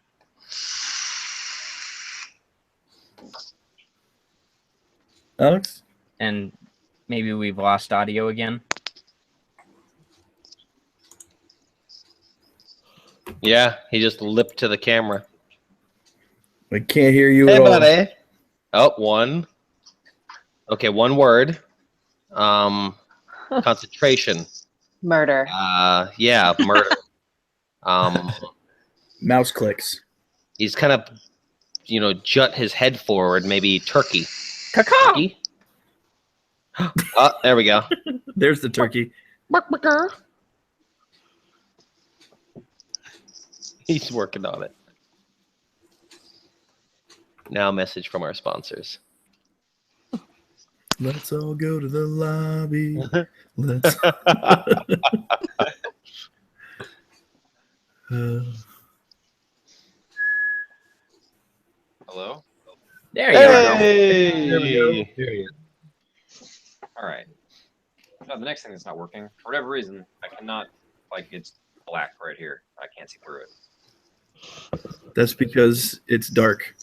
Alex? And maybe we've lost audio again. Yeah, he just lipped to the camera. I can't hear you Hey, at all. buddy. Oh, one. Okay, one word. Concentration. Murder. Yeah, murder. Mouse clicks. He's kind of jut his head forward, maybe turkey. Caw-caw! Turkey? Oh, there we go. There's the turkey. He's working on it. Now, a message from our sponsors. Let's all go to the lobby. Let's. Hello? There you are. Hey! There we go. There he is. All right. The next thing that's not working, for whatever reason, I cannot, it's black right here. I can't see through it. That's because it's dark.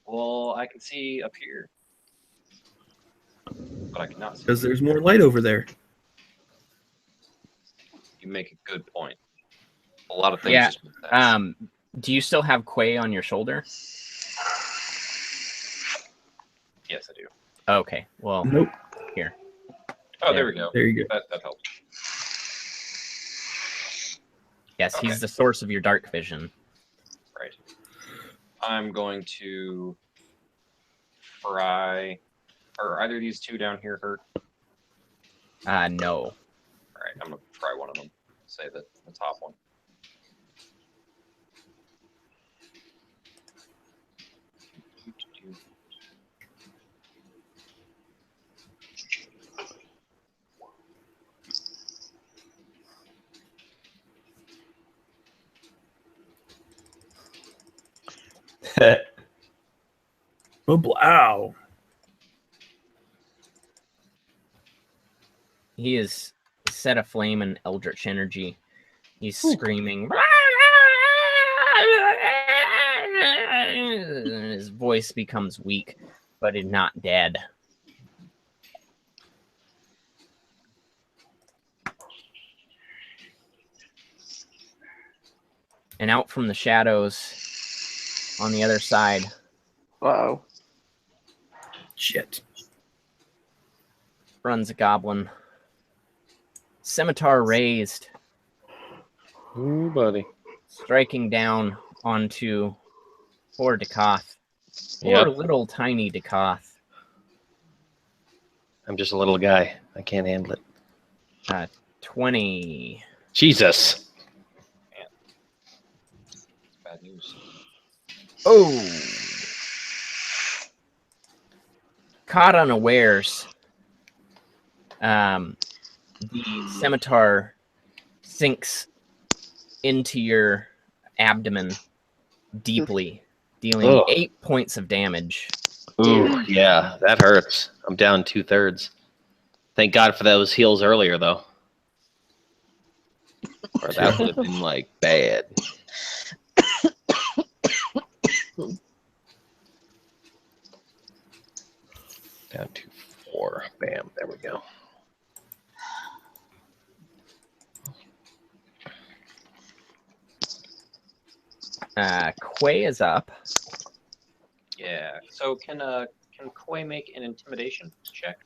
Well, I can see up here. But I cannot see. Because there's more light over there. You make a good point. A lot of things Yeah. just make sense. Do you still have Quay on your shoulder? Yes, I do. Okay. Well, Nope. here. Oh, there we go. There you go. That helps. Yes, Okay. he's the source of your dark vision. Right. I'm going to fry. Are either of these two down here hurt? No. All right, I'm gonna try one of them. Say the top one. Oh, wow. He is set aflame in eldritch energy. He's screaming. His voice becomes weak, but is not dead. And out from the shadows on the other side Wow. Shit. runs a goblin. Scimitar raised, Ooh, buddy. striking down onto poor Dakoth. Yep. Poor little tiny Dakoth. I'm just a little guy. I can't handle it. 20. Jesus. Bad news. Oh! Caught unawares, the scimitar sinks into your abdomen deeply, dealing Ugh. 8 points of damage. Ooh, yeah, that hurts. I'm down 2/3. Thank God for those heals earlier, though. Or that would have been bad. Down to 4. Bam. There we go. Quay is up. Yeah. So can Koi make an intimidation check?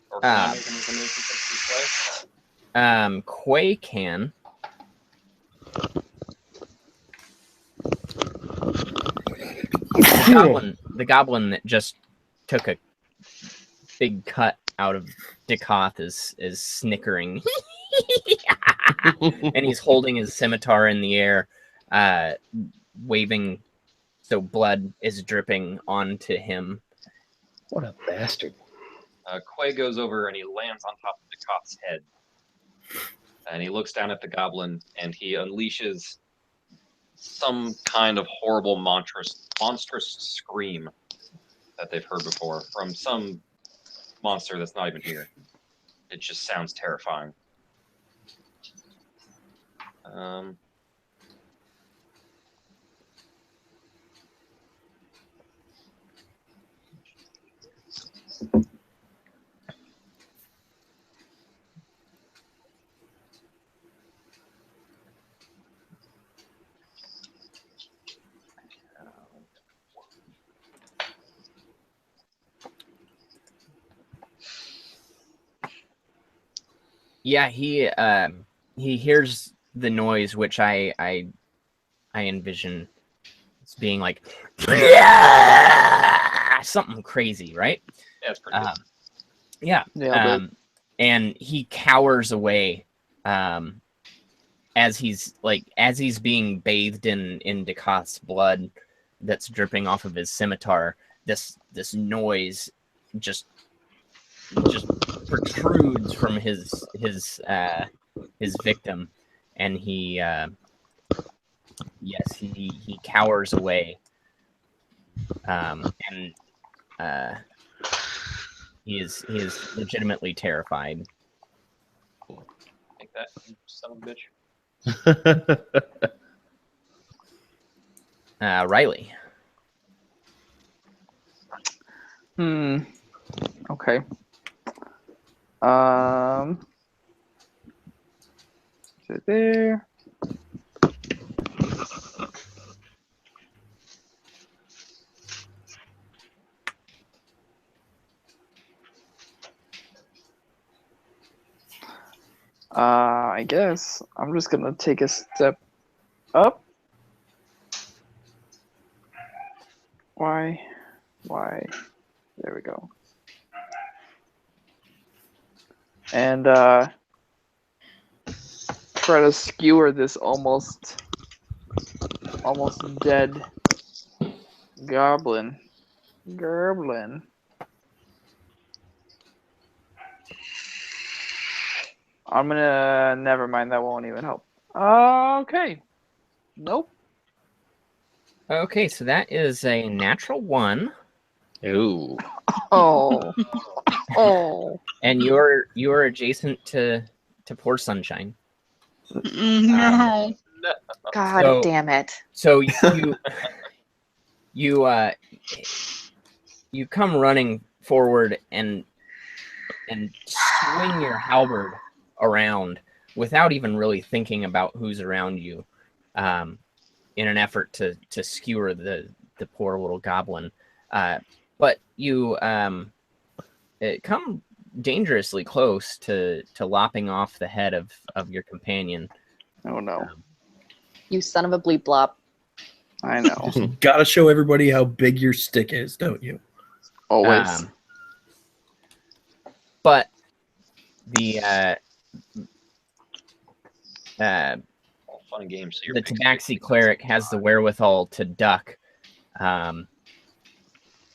Or can I make an intimidation check for Koi? Quay can. The goblin that just took a big cut out of Dakoth is snickering. And he's holding his scimitar in the air, waving so blood is dripping onto him. What a bastard. Quay goes over and he lands on top of Dakoth's head. And he looks down at the goblin and he unleashes some kind of horrible monstrous scream that they've heard before from some monster that's not even here. It just sounds terrifying. Yeah, he hears the noise, which I envision. It's being like something crazy, right? Yeah, it's pretty good. Yeah. Nailed it. And he cowers away as he's being bathed in Ducath's blood that's dripping off of his scimitar. This noise just protrudes from his victim, and he cowers away, and he is legitimately terrified. Take that, you son of a bitch. Riley. Okay. Is it there? I guess I'm just gonna take a step up. Why? There we go. And try to skewer this almost dead goblin. I'm gonna never mind. That won't even help. Okay. Nope. Okay, so that is a natural 1. Ooh. Oh. Oh. And you're adjacent to Poor Sunshine. No. God So- damn it. So you come running forward and swing your halberd around without even really thinking about who's around you, in an effort to skewer the poor little goblin. But you come dangerously close to lopping off the head of your companion. Oh no. You son of a bleep blop. I know. Gotta show everybody how big your stick is, don't you? Always. But the All fun and games. So your the big Tabaxi stick- cleric has the wherewithal to duck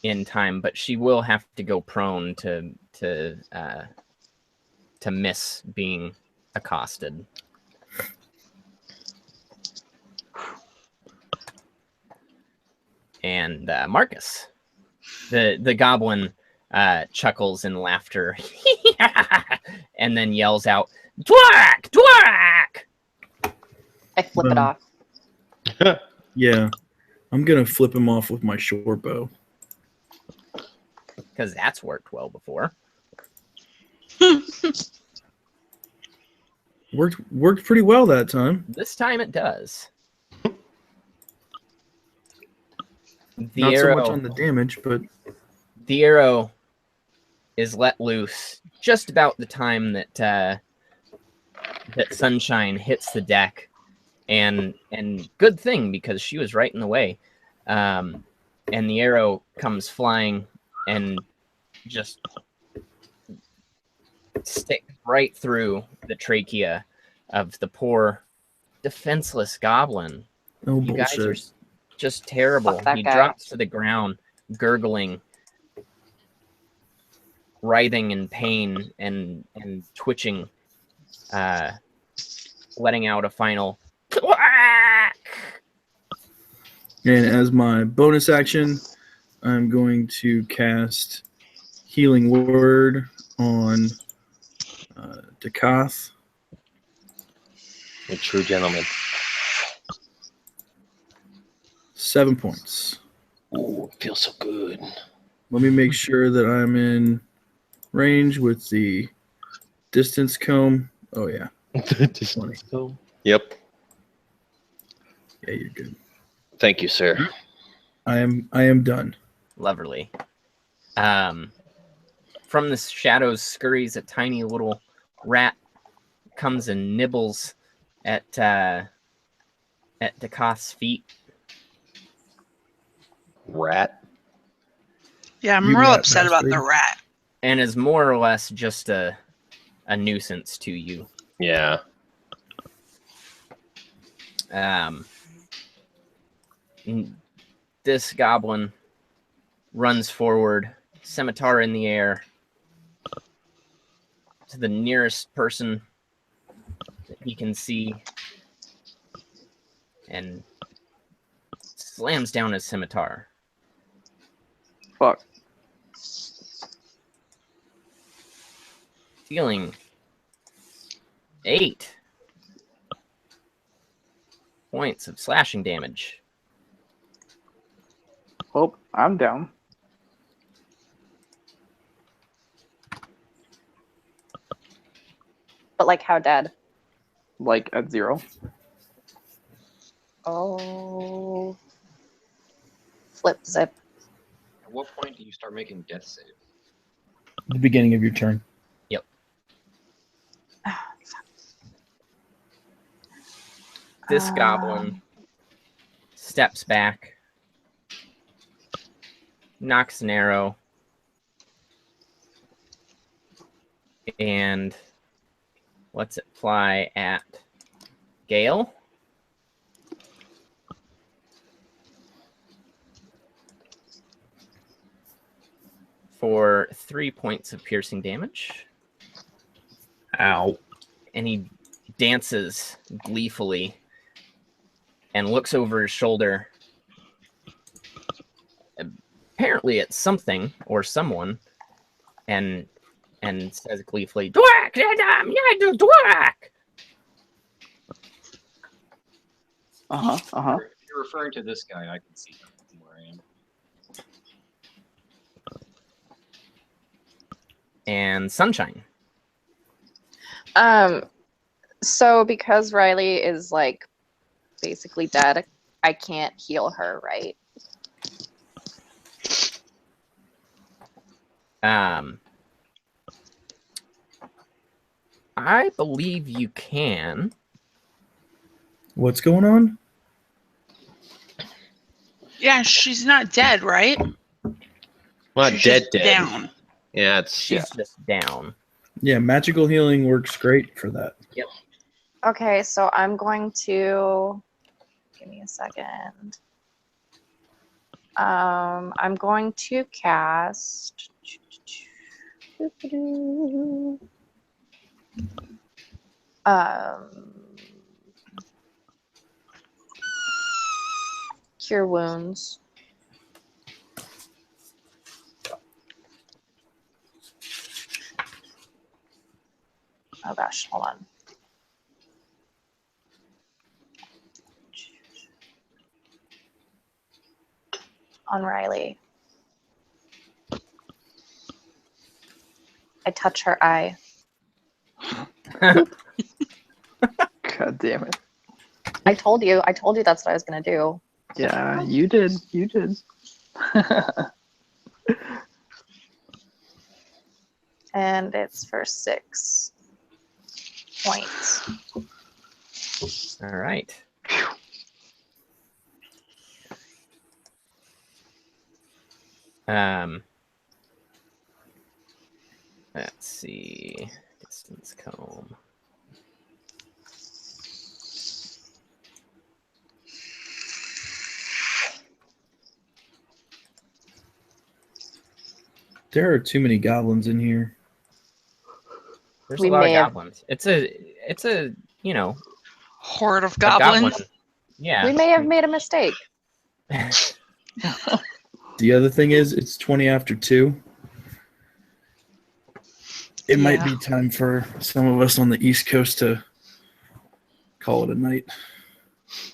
in time, but she will have to go prone to miss being accosted. And Marcus, the goblin, chuckles in laughter and then yells out, "Dwark! Dwark!" I flip it off. Yeah. I'm gonna flip him off with my short bow. Because that's worked well before. Worked pretty well that time. This time it does. The Not arrow, so much on the damage, but the arrow is let loose just about the time that that Sunshine hits the deck, and good thing, because she was right in the way, and the arrow comes flying and just sticks right through the trachea of the poor defenseless goblin. oh You guys are bullshit. just terrible. Fuck that He guy. drops to the ground, gurgling, writhing in pain and twitching, letting out a final "Quack!" And as my bonus action, I'm going to cast Healing Word on Ducath. A true gentleman. 7 points. Ooh, it feels so good. Let me make sure that I'm in range with the distance comb. Oh yeah, 20. Yep. Yeah, you're good. Thank you, sir. I am done. Lovely. From the shadows scurries a tiny little rat, comes and nibbles at Ducath's feet. rat. Yeah, I'm You real rat upset about the bastard. rat. And is more or less just a nuisance to you. Yeah. This goblin runs forward, scimitar in the air, to the nearest person that he can see, and slams down his scimitar. Fuck. Dealing 8 points of slashing damage. Well, I'm down. But like how dead? Like at 0. Oh. Flip zip. At what point do you start making death saves? The beginning of your turn. This goblin steps back, knocks an arrow, and lets it fly at Gale. For 3 points of piercing damage. Ow. And he dances gleefully and looks over his shoulder. Apparently it's something or someone, and says gleefully, "Dwark! Dwark!" If you're referring to this guy, I can see him from where I am. And Sunshine. So because Riley is like basically dead, I can't heal her, right? I believe you can. What's going on? Yeah, she's not dead, right? Not She's dead, just dead. down. Yeah, it's She's just down. Yeah, magical healing works great for that. Yep. Okay, so I'm going to give me a second. I'm going to cast Cure Wounds. Oh gosh, hold on. On Riley. I touch her eye. God damn it. I told you that's what I was gonna do. Yeah, you did. You did. And it's for 6 points. All right. Let's see. Distance comb. There are too many goblins in here. There's We a lot of may have- goblins. It's a Horde of a goblin. goblins. Yeah. We may have made a mistake. The other thing is, it's 20 after 2. It might Yeah. be time for some of us on the East Coast to call it a night.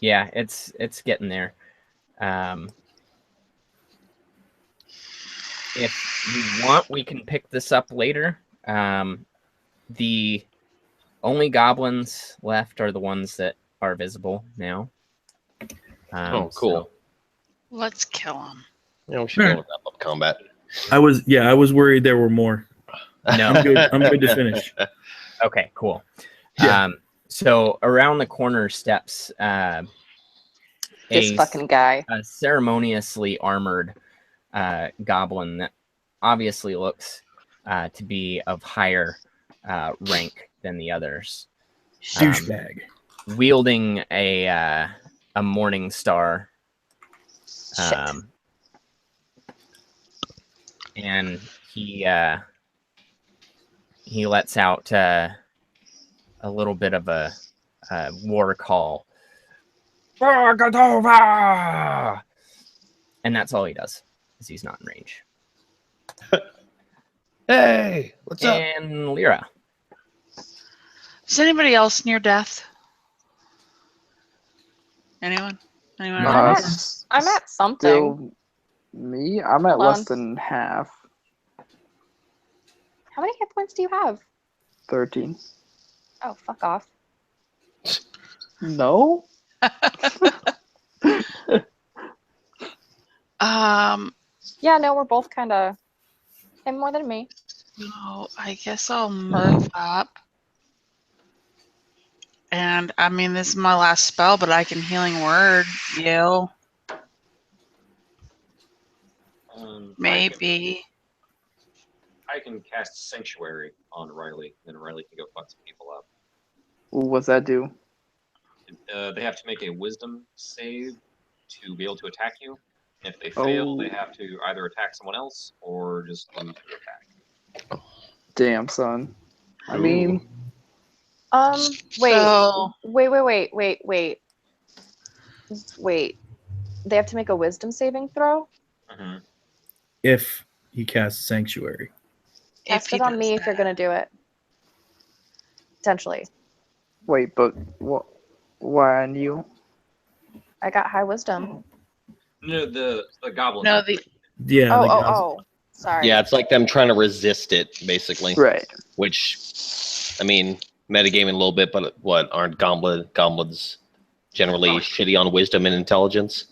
Yeah, it's getting there. If you want, we can pick this up later. The only goblins left are the ones that are visible now. Oh, cool. So- Let's kill them. we should go with that up combat. I was worried there were more. no. I'm good to finish. Okay, cool. Yeah. So around the corner steps This fucking guy. a ceremoniously armored goblin that obviously looks to be of higher rank than the others. Douchebag. Wielding a morning star. And he lets out a little bit of a war call. And that's all he does, because he's not in range. Hey, what's up? And Lyra. Is anybody else near death? Anyone? Anyone? else? I'm at something. Still me? I'm at Hold less on. than half. How many hit points do you have? 13. Oh, fuck off. No? Yeah, no, we're both kind of him more than me. No, I guess I'll move up. And I mean, this is my last spell, but I can healing word you. Maybe. I can cast Sanctuary on Riley, and Riley can go fuck some people up. What's that do? They have to make a Wisdom save to be able to attack you. If they fail, they have to either attack someone else or just lose their attack. Damn, son. I mean, Wait. So, Wait. They have to make a wisdom saving throw? Mm-hmm. If he casts Sanctuary. Test it on me if you're going to do it. Potentially. wait, but why on you? I got high wisdom. No, the goblin. No, the Yeah. Oh. Sorry. Yeah, it's like them trying to resist it, basically. Right. Which, I mean, metagaming a little bit, but what, aren't goblins generally shitty on wisdom and intelligence?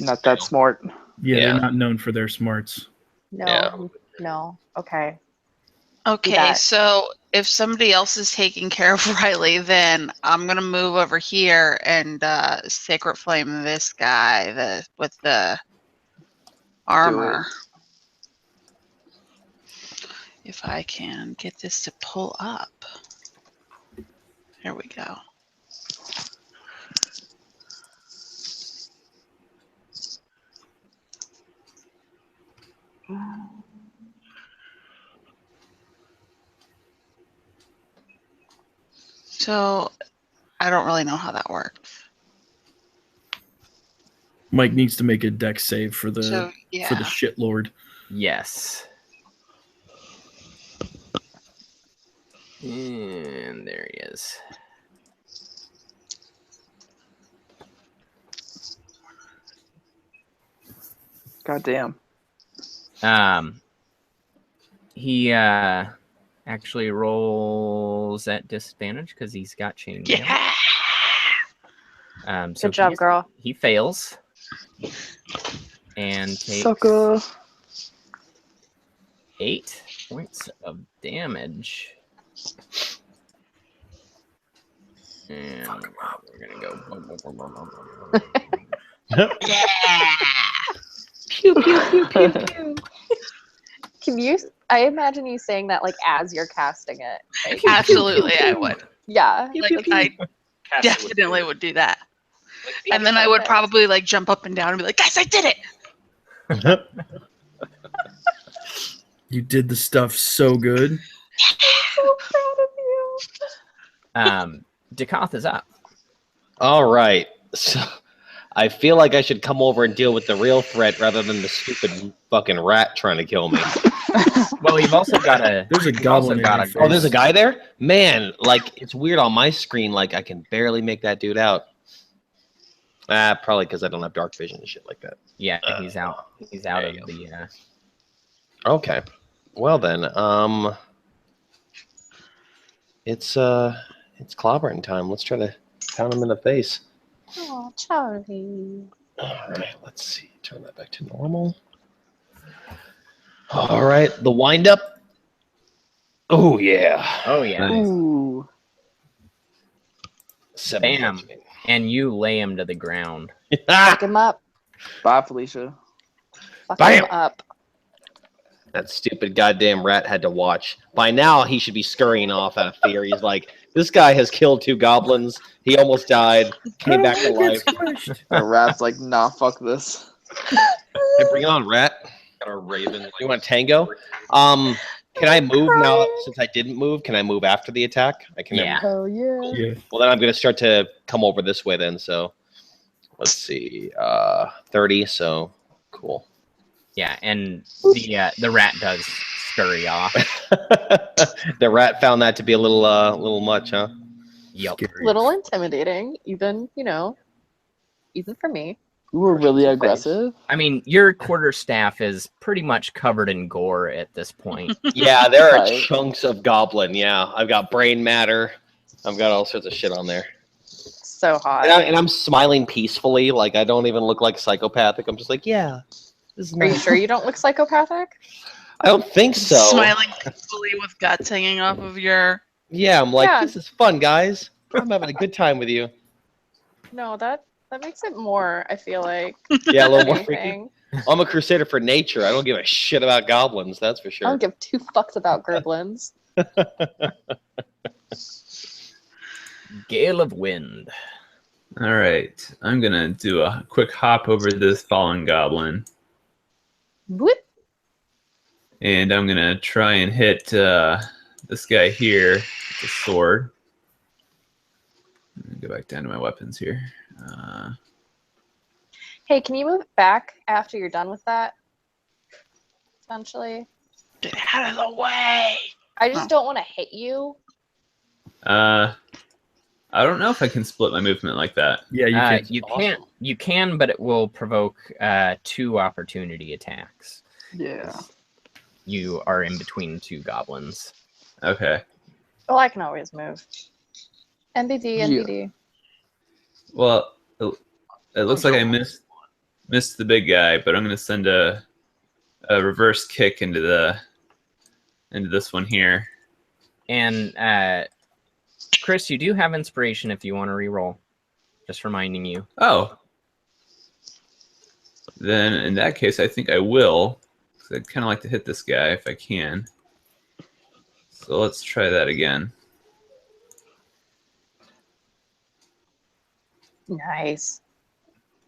Not that smart. Yeah, Yeah. they're not known for their smarts. No. Okay. Okay, so if somebody else is taking care of Riley, then I'm gonna move over here and Sacred Flame this guy with the armor. If I can get this to pull up. Here we go. So I don't really know how that works. Mike needs to make a dex save for the yeah. shit lord. Yes. And there he is. Goddamn. He actually rolls at disadvantage because he's got chainmail. Yeah. So Good job, girl. He fails. And takes Sucker. 8 points of damage. And we're gonna go. Yeah. Pew, pew, pew, pew, pew. Can you? I imagine you saying that like as you're casting it. Like, Absolutely, I would. Yeah. Like, I definitely would do that. And then I would probably like jump up and down and be like, guys, I did it. You did the stuff so good. I'm so proud of you. Dakoth is up. All right. So I feel like I should come over and deal with the real threat rather than the stupid fucking rat trying to kill me. Well, you've also got a. There's a goblin. Oh, there's a guy there? Man, like, it's weird on my screen. Like, I can barely make that dude out. Probably because I don't have dark vision and shit like that. Yeah, he's out. He's out of the. Okay. Well then, it's clobbering time. Let's try to pound him in the face. Oh, Charlie. All right, let's see. Turn that back to normal. All right, the wind up. Oh yeah. Oh yeah. Ooh. 7 Bam. points. And you lay him to the ground. Fuck him up. Bye, Felicia. Fuck Bam. him up. That stupid goddamn rat had to watch. By now, he should be scurrying off out of fear. He's like, this guy has killed 2 goblins. He almost died. Came back to life. The rat's like, nah, fuck this. Hey, bring it on, rat. Got a raven. You want tango? Can I move now? Since I didn't move, can I move after the attack? I can. Yeah. Oh yeah. Yeah. Well, then I'm going to start to come over this way then. So let's see. 30. So cool. Yeah, and the rat does scurry off. The rat found that to be a little much, huh? Yep. Little intimidating, even even for me. You were really aggressive. I mean, your quarterstaff is pretty much covered in gore at this point. Yeah, there are Right. chunks of goblin. Yeah, I've got brain matter. I've got all sorts of shit on there. So hot. And I'm smiling peacefully. Like, I don't even look like psychopathic. I'm just like, yeah. This is Are you nice. sure you don't look psychopathic? I don't think so. Smiling peacefully with guts hanging off of your. Yeah, I'm like, Yeah. this is fun, guys. I'm having a good time with you. No, that makes it more, I feel like. Yeah, a little more freaky. anything. I'm a crusader for nature. I don't give a shit about goblins, that's for I sure. don't give 2 fucks about gremlins. Gale of wind. All right, I'm gonna do a quick hop over this fallen goblin, Whoop. and I'm gonna try and hit this guy here with the sword. Let me go back down to my weapons here. Hey, can you move it back after you're done with that? Essentially. Get out of the way! I just don't want to hit you. I don't know if I can split my movement like that. Yeah, you can. You Awesome. can't. You can, but it will provoke 2 opportunity attacks. Yeah. You are in between 2 goblins. Okay. Well, I can always move. NBD, Yeah. NBD. Well, it looks like I missed the big guy, but I'm gonna send a reverse kick into this one here. And Chris, you do have inspiration if you want to reroll. Just reminding you. Oh. Then in that case, I think I will. 'Cause I'd kind of like to hit this guy if I can. So let's try that again. Nice.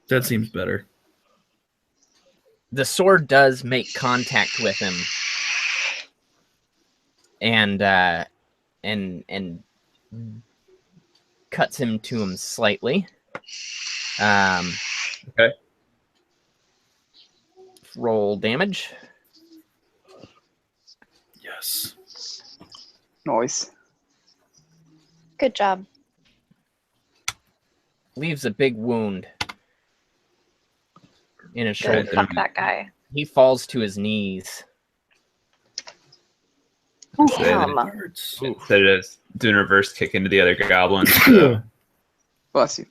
That seems better. The sword does make contact with him, and cuts him to him slightly. Okay. Roll damage. Yes. Nice. Good job. Leaves a big wound in his Good. shoulder. Fuck that guy. He falls to his knees. Damn. Hurts. Instead of doing a reverse kick into the other goblin. Bless you.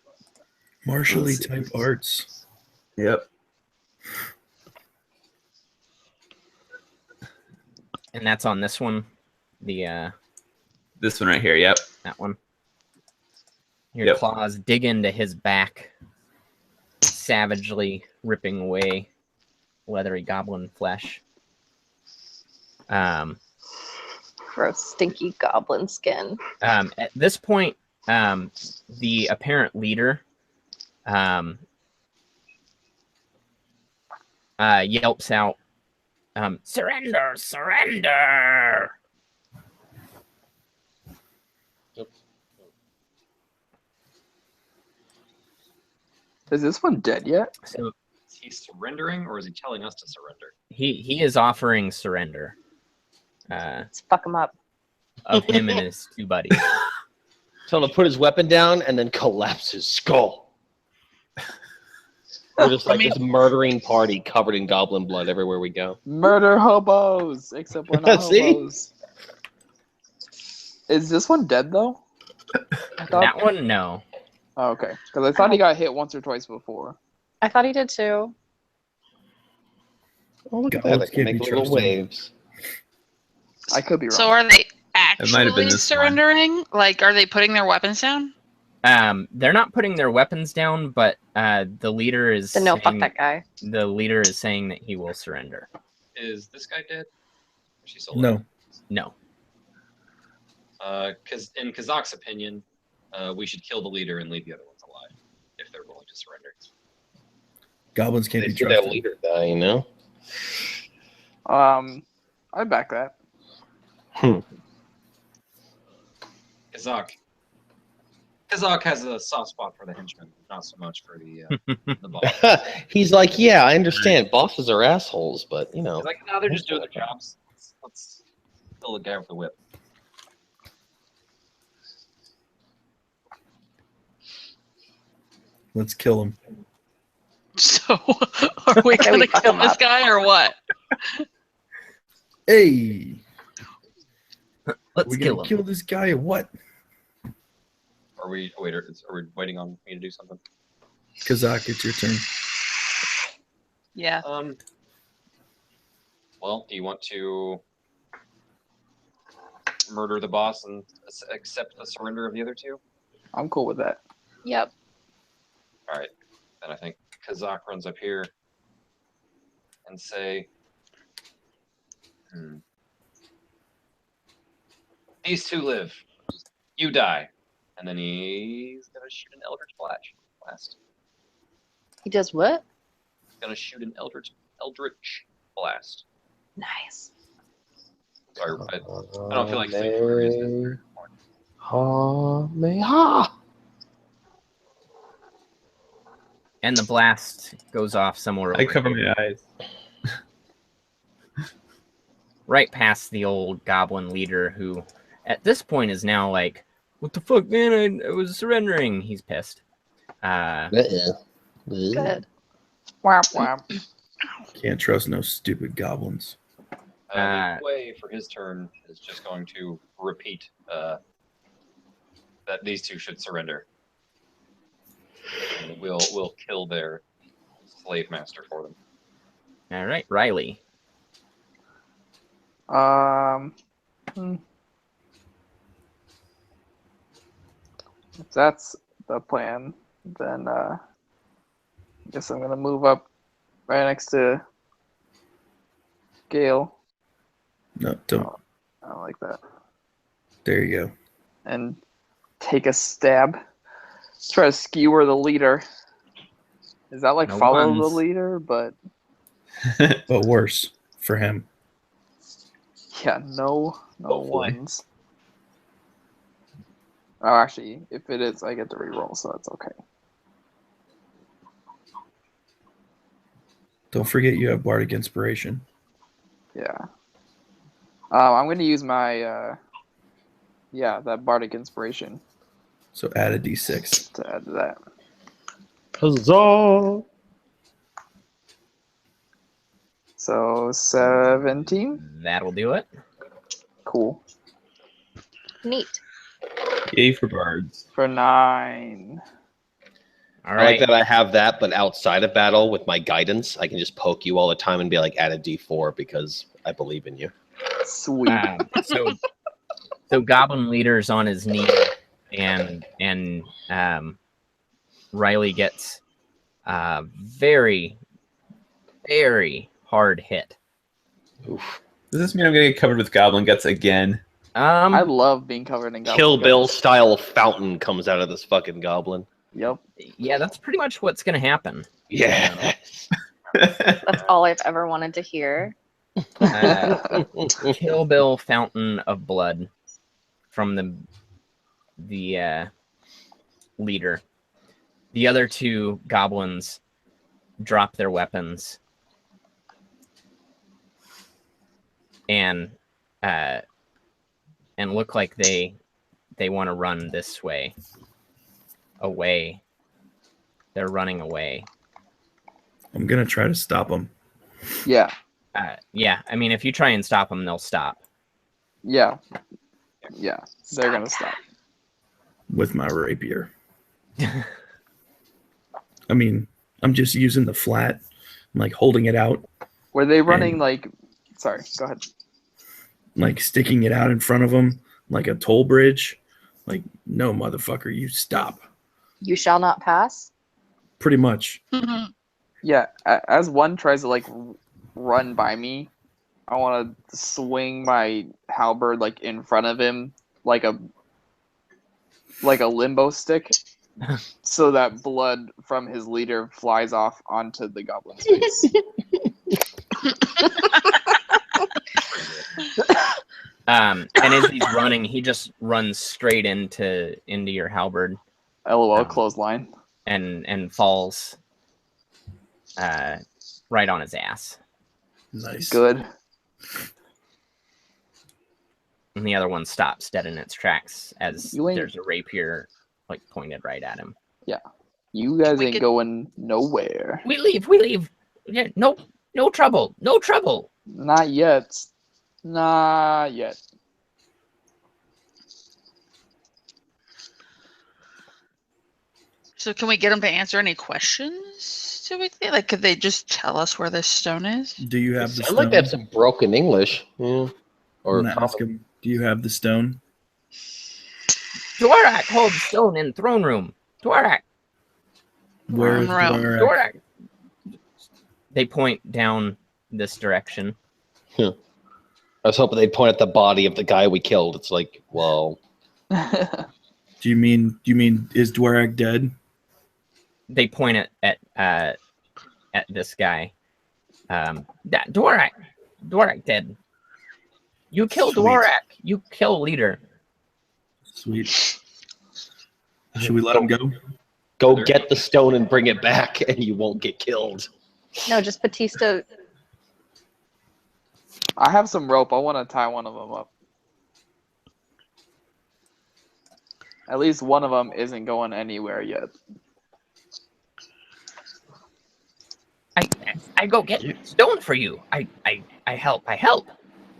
Martially type arts. Yep. And that's on this one. The This one right here. Yep. that one. Your Yep. claws dig into his back, savagely ripping away leathery goblin flesh. Gross, stinky goblin skin. At this point, the apparent leader yelps out, "Surrender! Surrender!" Is this one dead yet? So Is he surrendering or is he telling us to surrender? he is offering surrender Let's fuck him up. of him and his 2 buddies. Tell him to put his weapon down and then collapse his skull. We're just like this murdering party covered in goblin blood everywhere we go. Murder hobos! Except we're not See? hobos. Is this one dead though? I thought. That one, no. Oh, okay. Because I thought he got hit once or twice before. I thought he did too. Oh, look at Goblins that. I can can't make be little trusted. waves. I could be wrong. So are they might have been actually this one. surrendering? Like, are they putting their weapons down? They're not putting their weapons down, but the leader is Then no, fuck saying, that guy. the leader is saying that he will surrender. Is this guy dead? Or is she still alive? No. No. Because in Kazak's opinion, we should kill the leader and leave the other ones alive if they're willing to surrender. Goblins can't They be see that trusted. leader die, you know? I back that. Kazak has a soft spot for the henchmen, not so much for the boss. He's like, yeah, I understand. Bosses are assholes, but you know. He's like, no, they're just doing their jobs. Let's kill the guy with the whip. Let's kill him. So, are we Can we gonna fuck kill him this up? guy or what? Hey, Let's we're kill gonna him. kill this guy or what? Are we waiting on me to do something? Kazak, it's your turn. Yeah. Well, do you want to murder the boss and accept the surrender of the other two? I'm cool with that. Yep. All right. Then I think Kazak runs up here and say, these two live. You die. And then he's going to shoot an Eldritch Blast. He does what? He's going to shoot an Eldritch Blast. Nice. Sorry, I don't feel like saying for reason. And the blast goes off somewhere I over cover here, my eyes. right past the old goblin leader, who at this point is now like, what the fuck, man, I was surrendering. He's pissed. Good. Whap whap. Can't trust no stupid goblins. Way for his turn is just going to repeat that these two should surrender. And we'll kill their slave master for them. All right, Riley. If that's the plan, then I guess I'm gonna move up right next to Gale. No, don't. I don't like that. There you go. And take a stab. Try to skewer the leader. Is that like No follow ones. the leader? But But worse for him. yeah, no Hopefully. ones. Oh, actually, if it is, I get to reroll, so that's okay. Don't forget you have Bardic Inspiration. Yeah. I'm going to use my, that Bardic Inspiration So add a d6. to add to that. Huzzah! So 17. That'll do it. Cool. Neat. Yay for bards. For 9. All I right. like that I have that, but outside of battle with my guidance, I can just poke you all the time and be like, add a d4 because I believe in you. Sweet. So Goblin Leader's on his knee, and Riley gets very, very hard hit. Oof. Does this mean I'm gonna get covered with goblin guts again? I love being covered in goblin Kill Bill guts. style fountain comes out of this fucking goblin. Yep. Yeah, that's pretty much what's gonna happen. Yeah. That's all I've ever wanted to hear. Kill Bill fountain of blood from the leader. The other two goblins drop their weapons and look like they want to run this way. Away. They're running away. I'm going to try to stop them Yeah. Yeah, I mean, if you try and stop them, they'll stop. Yeah. Yeah. They're going to stop. with my rapier. I mean, I'm just using the flat. I'm like holding it out, Were they running And- like... Sorry, go ahead. like sticking it out in front of them like a toll bridge. Like, no, motherfucker, you stop. You shall not pass. Pretty much. Yeah, as one tries to like run by me, I want to swing my halberd like in front of him, like a limbo stick, so that blood from his leader flies off onto the goblin's face. And as he's running, he just runs straight into your halberd. LOL, clothesline. And falls right on his ass. Nice. Good. And the other one stops dead in its tracks as You ain't- there's a rapier like pointed right at him. Yeah. You guys We ain't could- going nowhere. We leave. Yeah, no trouble. No trouble. Not yet. Not yet. So can we get them to answer any questions? Do we think? Like, could they just tell us where this stone is? Do you have the Sound stone? like that's some broken English. Yeah. Or I'm gonna ask him. Do you have the stone? Dvorak holds stone in throne room. Dvorak. Where is Room. Dvorak? Dvorak. They point down this direction. I was hoping they'd point at the body of the guy we killed. It's like, well, Do you mean is Dvorak dead? They point at this guy. That Dvorak dead. You kill Sweet. Dvorak. You kill leader. Sweet. Should we let him go? go get the stone and bring it back, and you won't get killed. No, just Batista. I have some rope. I want to tie one of them up. At least one of them isn't going anywhere yet. I go get stone for you. I help.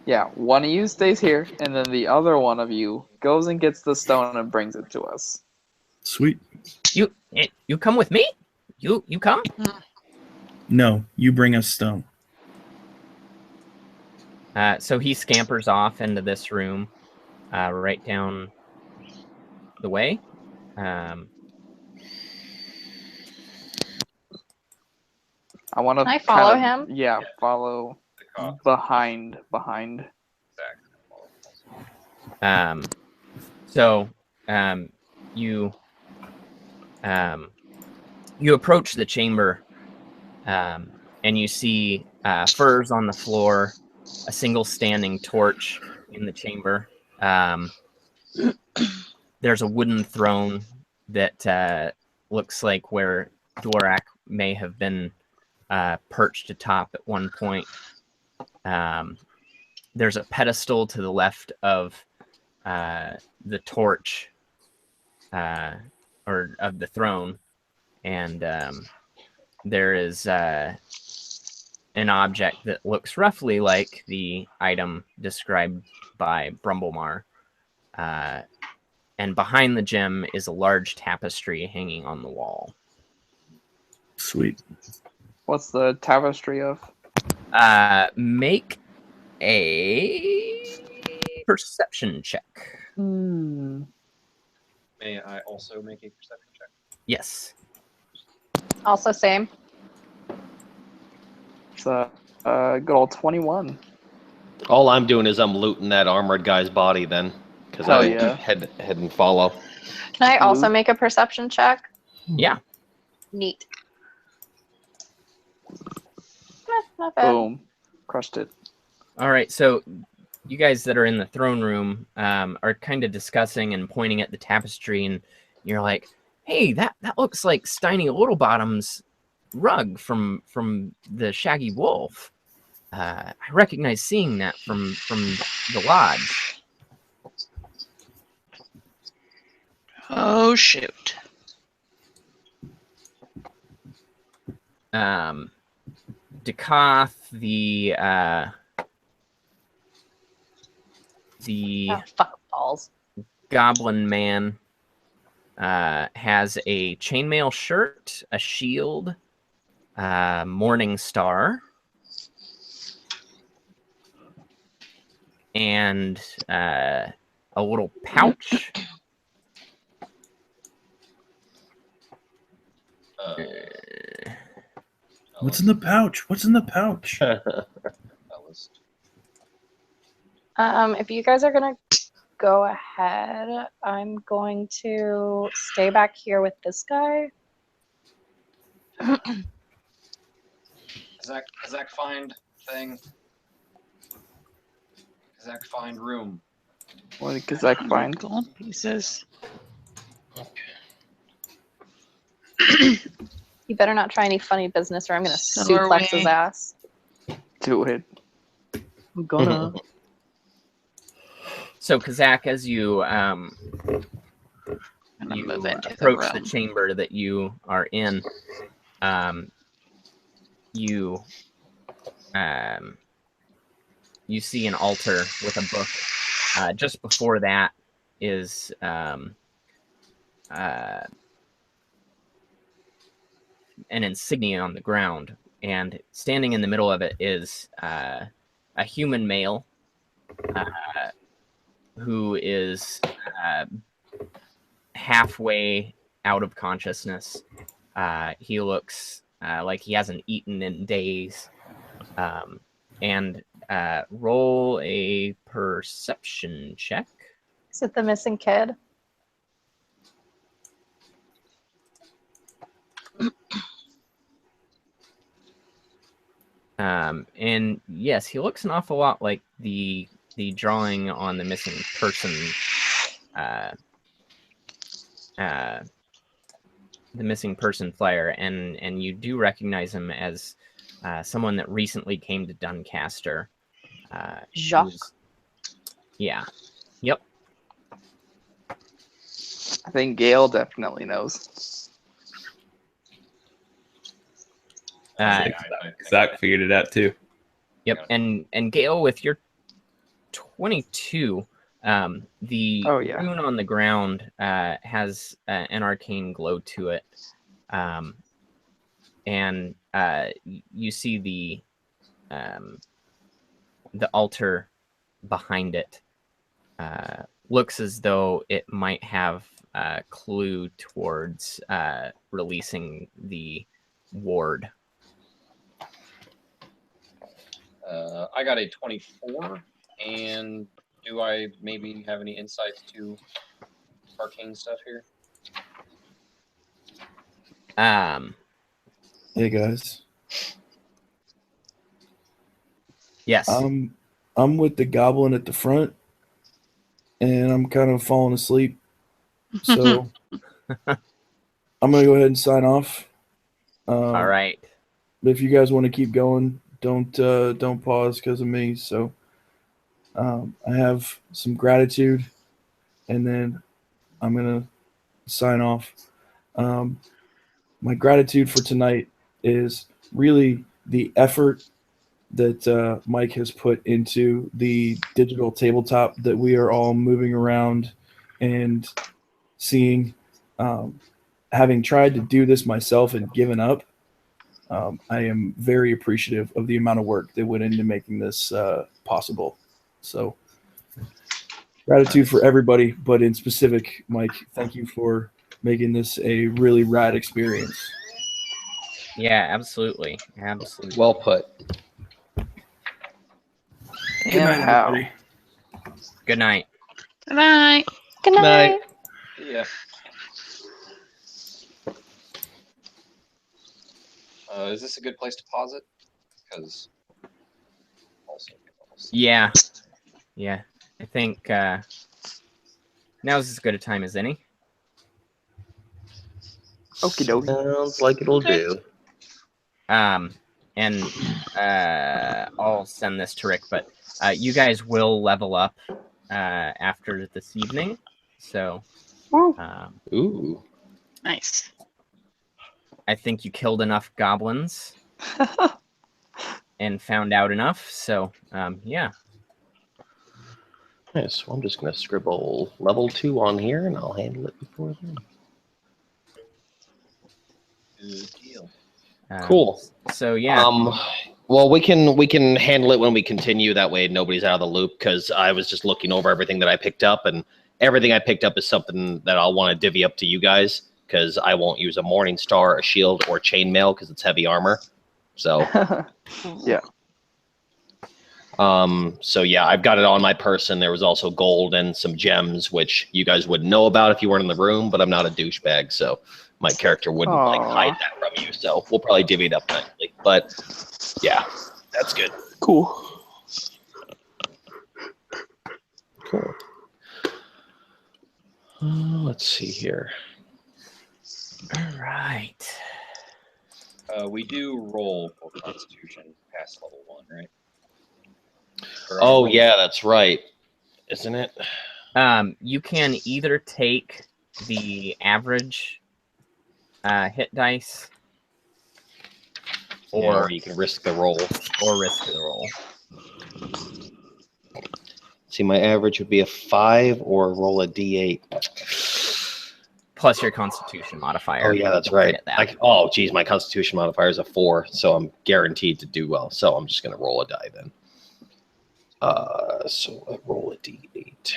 Yeah, one of you stays here, and then the other one of you goes and gets the stone and brings it to us. Sweet. You come with me? You come? No, you bring us stone. So he scampers off into this room, right down the way. I want to Can I follow him? Yeah, follow behind. So you approach the chamber, and you see furs on the floor, a single standing torch in the chamber. There's a wooden throne that looks like where Dvorak may have been perched atop at one point. There's a pedestal to the left of the torch, or of the throne, and there is an object that looks roughly like the item described by Brumblemar. And behind the gem is a large tapestry hanging on the wall. Sweet. What's the tapestry of? Make a perception check. May I also make a perception check? Yes. Also same. It's a good old 21. All I'm doing is I'm looting that armored guy's body then, because Hell I yeah. head and follow. Can I also make a perception check? Yeah. Neat. Not bad. Boom. Crushed it. All right. So you guys that are in the throne room are kind of discussing and pointing at the tapestry, and you're like, "Hey, that looks like Steiny Littlebottom's rug from the Shaggy Wolf. I recognize seeing that from the lodge." Oh shoot. Dekoth, the Oh, fuck balls. goblin man, has a chainmail shirt, a shield, morning star, and a little pouch What's in the pouch? What's in the pouch? Fellas. If you guys are gonna go ahead, I'm going to stay back here with this guy. Kazak find thing. Kazak find room. What did Kazak find? Gold pieces. You better not try any funny business or I'm gonna Silver suplex his wing. ass. Do it. I'm gonna. So Kazak, as you gonna you move into approach the room. chamber that you are in, you you see an altar with a book. Just before that is an insignia on the ground, and standing in the middle of it is a human male who is halfway out of consciousness. He looks like he hasn't eaten in days. And roll a perception check. Is it the missing kid? And yes, he looks an awful lot like the drawing on the missing person, the missing person flyer, and you do recognize him as someone that recently came to Duncaster. Jacques. Yeah. Yep. I think Gail definitely knows. Zach figured it out too. Yep. And Gail, with your 22, the Oh, yeah. rune on the ground has an arcane glow to it, and you see the altar behind it looks as though it might have a clue towards releasing the ward. I got a 24, and do I maybe have any insights to arcane stuff here? Hey guys, Yes. I'm with the goblin at the front, and I'm kind of falling asleep. So I'm gonna go ahead and sign off. All right. If you guys want to keep going, don't pause because of me. So I have some gratitude, and then I'm gonna sign off. My gratitude for tonight is really the effort that Mike has put into the digital tabletop that we are all moving around and seeing. Having tried to do this myself and given up, I am very appreciative of the amount of work that went into making this possible. So gratitude for everybody, but in specific, Mike, thank you for making this a really rad experience. Yeah, absolutely. Absolutely. Well put. Good night, everybody. Good night. Good night. Good night. Yeah. Is this a good place to pause it? Because Yeah. Yeah. I think now's as good a time as any. Okie dokie. Sounds like it'll do. And I'll send this to Rick, but you guys will level up after this evening. So Ooh. Nice. I think you killed enough goblins and found out enough. So yeah. Nice. Well, I'm just going to scribble level 2 on here, and I'll handle it before then. good deal. Cool. So yeah. Well, we can handle it when we continue. That way, nobody's out of the loop. Because I was just looking over everything that I picked up, and everything I picked up is something that I'll want to divvy up to you guys. Because I won't use a Morning Star, a shield, or chainmail because it's heavy armor. So, Yeah. so yeah, I've got it on my person. There was also gold and some gems, which you guys wouldn't know about if you weren't in the room. But I'm not a douchebag, so my character wouldn't like hide Aw. that from you. So we'll probably divvy it up nicely. But yeah, that's good. Cool. Cool. Let's see here. All right. We do roll for Constitution past level 1, right? Or, Oh roll- yeah, that's right, isn't it? You can either take the average hit dice, Or you can risk the roll. risk the roll. See, my average would be a 5 or roll a d8. Plus your Constitution modifier. Oh yeah, that's Don't right. forget that. Like, oh geez, my Constitution modifier is a 4, so I'm guaranteed to do well. So I'm just gonna roll a die then. So I roll a d8.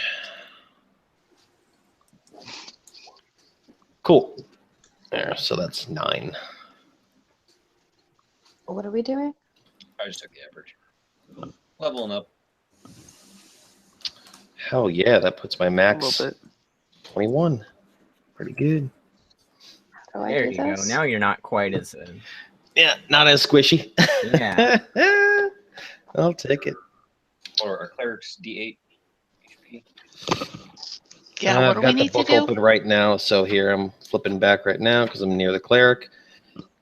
Cool. There, so that's 9. What are we doing? I just took the average. Leveling up. Hell yeah, that puts my A max little bit. 21. Pretty good. How do I There do you go. this? Now you're not quite as Yeah, not as squishy. yeah. I'll take it. Or our cleric's D8 HP. Yeah, I've what do we got the need to book do? open right now, so here I'm flipping back right now because I'm near the cleric.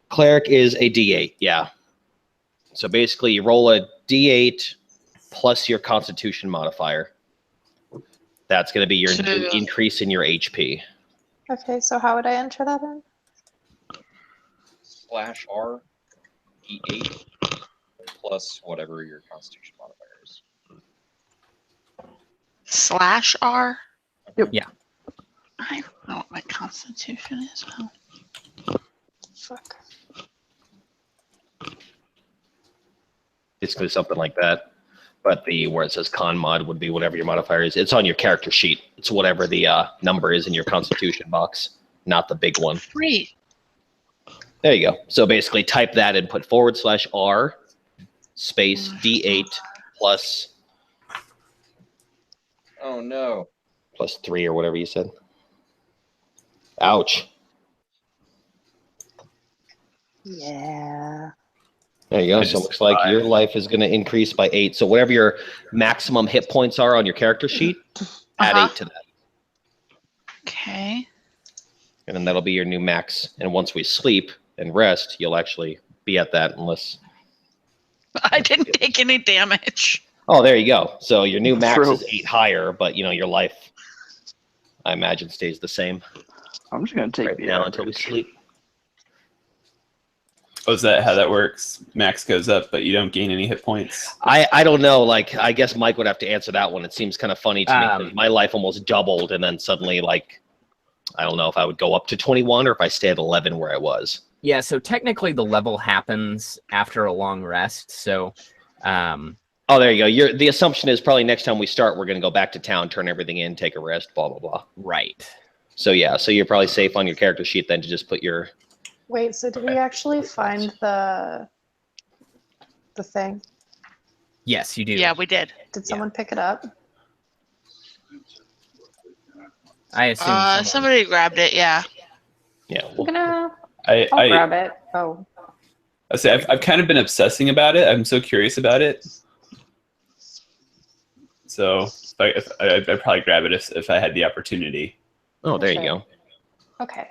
Cleric is a D8, yeah. So basically, you roll a D8 plus your Constitution modifier. That's going to be your new increase in your HP. Okay, so how would I enter that in? /R D8 plus whatever your Constitution modifier is. /R? Yep. Yeah. I don't know what my Constitution is. Oh. Fuck. Basically, something like that. But the where it says con mod would be whatever your modifier is. It's on your character sheet. It's whatever the number is in your Constitution box, not the big one. Free. There you go. So basically, type that and put /R space D8 plus Oh no. plus 3 or whatever you said. Ouch. Yeah. There you go. I So it just looks like your survived. life is going to increase by 8. So whatever your maximum hit points are on your character sheet, add Uh-huh. 8 to that. Okay. And then that'll be your new max. And once we sleep and rest, you'll actually be at that unless... I didn't take any damage. Oh, there you go. So your new max True. is 8 higher, but your life, I imagine, stays the same I'm just gonna take right the now until we average. sleep. Oh, is that how that works? Max goes up, but you don't gain any hit points. I don't know. Like, I guess Mike would have to answer that one. It seems kind of funny to me 'cause Um, my life almost doubled, and then suddenly, like, I don't know if I would go up to 21 or if I stay at 11 where I was. Yeah, so technically the level happens after a long rest. So Oh, there you go. The assumption is probably next time we start, we're going to go back to town, turn everything in, take a rest, blah, blah, blah. right. So, yeah, so you're probably safe on your character sheet then to just put your... Wait, so did we actually find the thing? Yes, you do. Yeah, we did. Did someone pick it up? I assume Somebody grabbed it, yeah. Yeah, I'm gonna. I I'll grab it. Oh. I say I've kind of been obsessing about it. I'm so curious about it. So I'd probably grab it if I had the opportunity. Oh, there you Okay. go. Okay.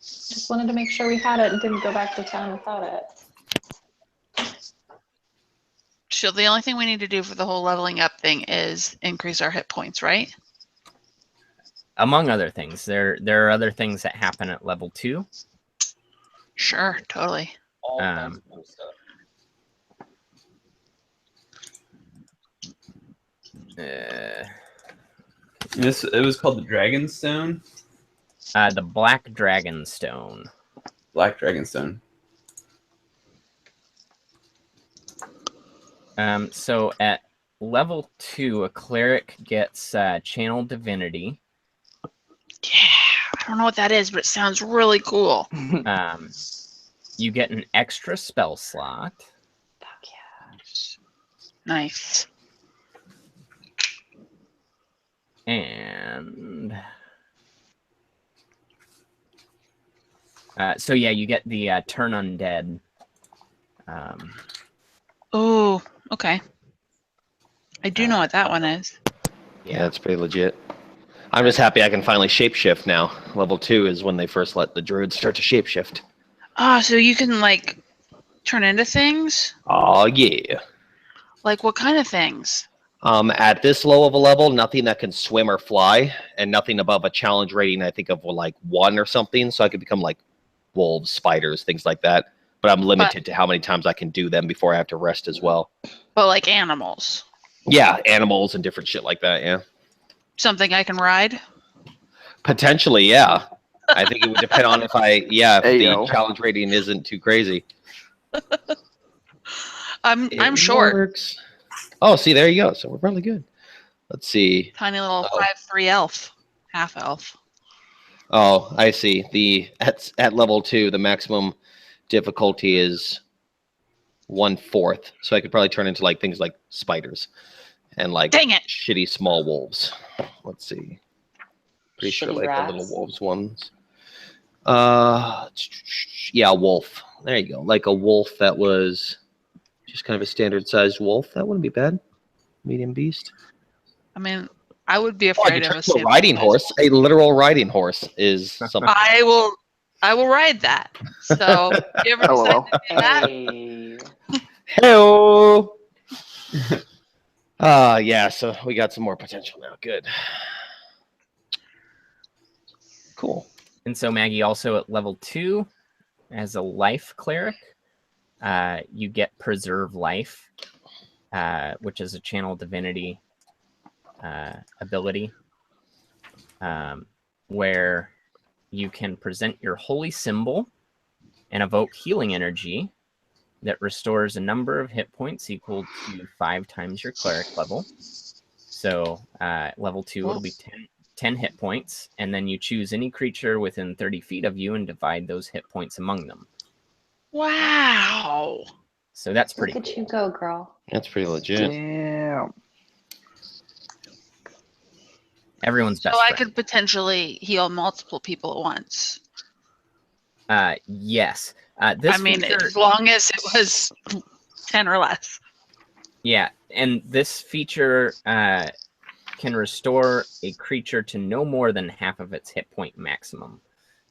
Just wanted to make sure we had it and didn't go back to town without it. So the only thing we need to do for the whole leveling up thing is increase our hit points, right? among other things. There are other things that happen at level 2. Sure, totally. All kinds of cool stuff. It was called the Dragonstone. The Black Dragon Stone. Black Dragonstone. So at level 2, a cleric gets Channel Divinity. Yeah, I don't know what that is, but it sounds really cool. You get an extra spell slot. Fuck yeah. Nice. And so yeah, you get the turn undead. Oh, okay. I do know what that one is. Yeah, that's pretty legit. I'm just happy I can finally shapeshift now. Level 2 is when they first let the druids start to shapeshift. Oh, so you can like turn into things? Oh yeah. Like what kind of things? At this low of a level, nothing that can swim or fly, and nothing above a challenge rating, I think, of like 1 or something. So I could become like wolves, spiders, things like that. But I'm limited to how many times I can do them before I have to rest as well. But like animals. Yeah, animals and different shit like that, yeah. Something I can ride? Potentially, yeah. I think it would depend on if the Ayo. challenge rating isn't too crazy. I'm It short. works. Oh, see, there you go. So we're probably good. Let's see. Tiny little Oh. 5'3" elf. Half elf. Oh, I see. At level 2, the maximum difficulty is 1/4. So I could probably turn into like things like spiders and like Dang it. shitty small wolves. Let's see. Pretty sure Shitty like the rats. little wolves ones. Yeah, wolf. There you go. Like a wolf that was just kind of a standard sized wolf. That wouldn't be bad. Medium beast. I mean, I would be Oh, I afraid could of turn a into a riding standard-sized horse. A literal riding horse is something. I will ride that. So if you ever decide LOL. to do that, Hey. Hello. Yeah, so we got some more potential now. Good. Cool. And so Maggie also at level 2 as a life cleric, you get preserve life, which is a channel divinity ability, where you can present your holy symbol and evoke healing energy that restores a number of hit points equal to 5 times your cleric level. So level 2 it'll be 10 hit points, and then you choose any creature within 30 feet of you and divide those hit points among them. wow. So that's pretty Look at cool. you go, girl. That's pretty legit. Damn. Everyone's So best I friend. could potentially heal multiple people at once. Yes. This I mean, feature, as long as it was 10 or less. yeah, and this feature can restore a creature to no more than half of its hit point maximum.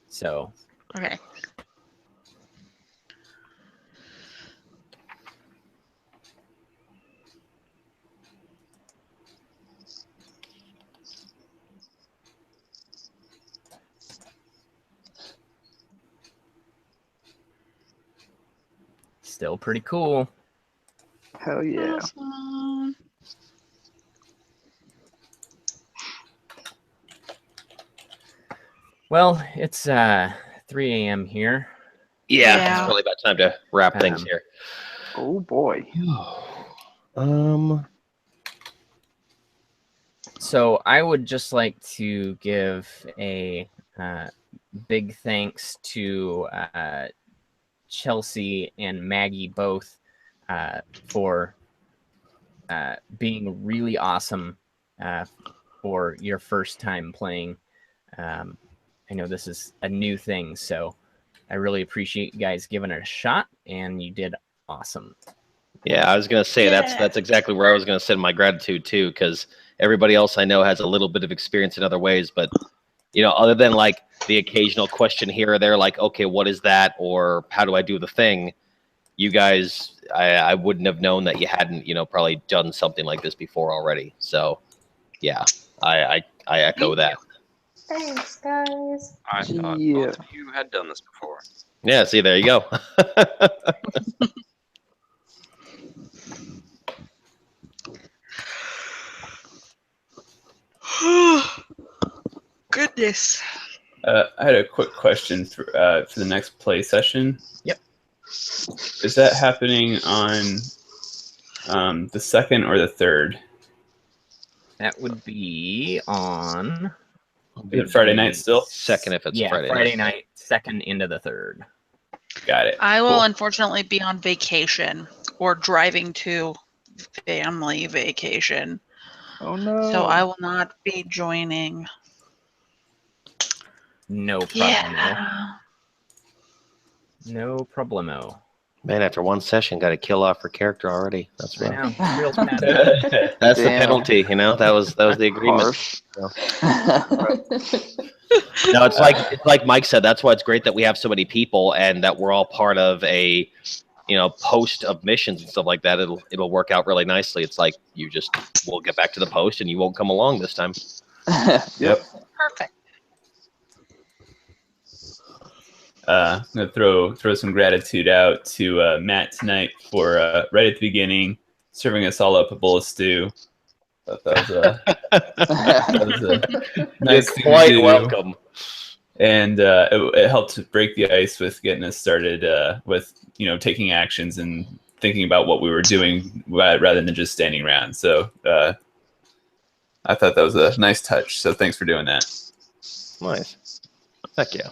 So Okay. still pretty cool. Hell yeah. Awesome. Well, it's 3 a.m. here. Yeah, Yeah. it's probably about time to wrap things here. Oh boy. So I would just like to give a big thanks to Chelsea and Maggie both for being really awesome for your first time playing. I know this is a new thing, so I really appreciate you guys giving it a shot, and you did awesome. Yeah, I was gonna say that's exactly where I was gonna send my gratitude too, because everybody else I know has a little bit of experience in other ways, but other than like the occasional question here or there, like, okay, what is that, or how do I do the thing? You guys, I wouldn't have known that you hadn't, probably done something like this before already. So, yeah, I echo that. Thanks, guys. I thought Yeah. both of you had done this before. Yeah, see, there you go. Goodness. I had a quick question for the next play session. Yep. Is that happening on the 2nd or the 3rd? That would be on Is it Friday night still? Second, if it's yeah, Friday Friday night. night, 2nd into the 3rd. Got it. I will Cool. unfortunately be on vacation or driving to family vacation, Oh no. so I will not be joining. No problemo. Yeah. No problemo. Man, after one session, got to kill off her character already. That's I rough. know. Real sad. That's the Damn. penalty, you know. That was the agreement. Harsh. No, it's like Mike said. That's why it's great that we have so many people and that we're all part of a, post of missions and stuff like that. It'll work out really nicely. It's like we'll get back to the post and you won't come along this time. Yep. Perfect. I'm gonna throw some gratitude out to Matt tonight for right at the beginning serving us all up a bowl of stew. Thought that was a nice thing to Quite do. welcome. And it helped break the ice with getting us started with taking actions and thinking about what we were doing rather than just standing around. So I thought that was a nice touch. So thanks for doing that. Nice. Heck yeah.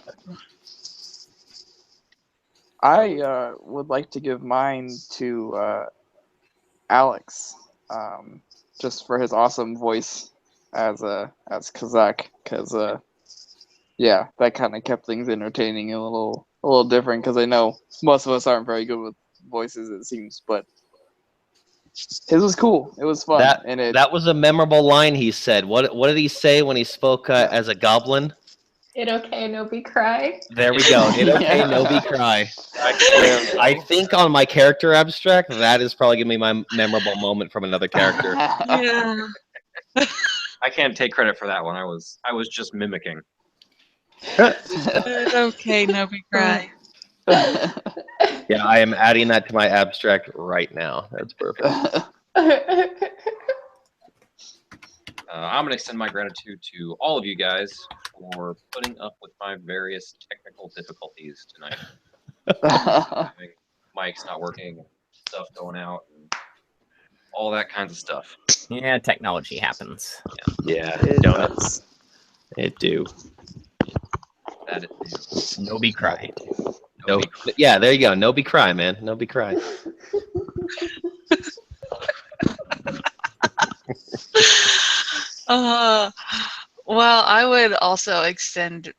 I would like to give mine to Alex, just for his awesome voice as Kazak, because yeah, that kind of kept things entertaining and a little different. Because I know most of us aren't very good with voices, it seems, but his was cool. It was fun, That was a memorable line he said. What did he say when he spoke as a goblin? It okay, no be cry. There we go. It okay, no be cry. I think on my character abstract, that is probably gonna be my memorable moment from another character. Yeah. I can't take credit for that one. I was just mimicking. Okay, no be cry. Yeah, I am adding that to my abstract right now. That's perfect. I'm going to extend my gratitude to all of you guys for putting up with my various technical difficulties tonight. Having mics not working, stuff going out, and all that kinds of stuff. Yeah, technology happens. Yeah, It donuts. It do. That is No be cry. No, yeah, there you go. No be cry, man. No be cry. Well, I would also extend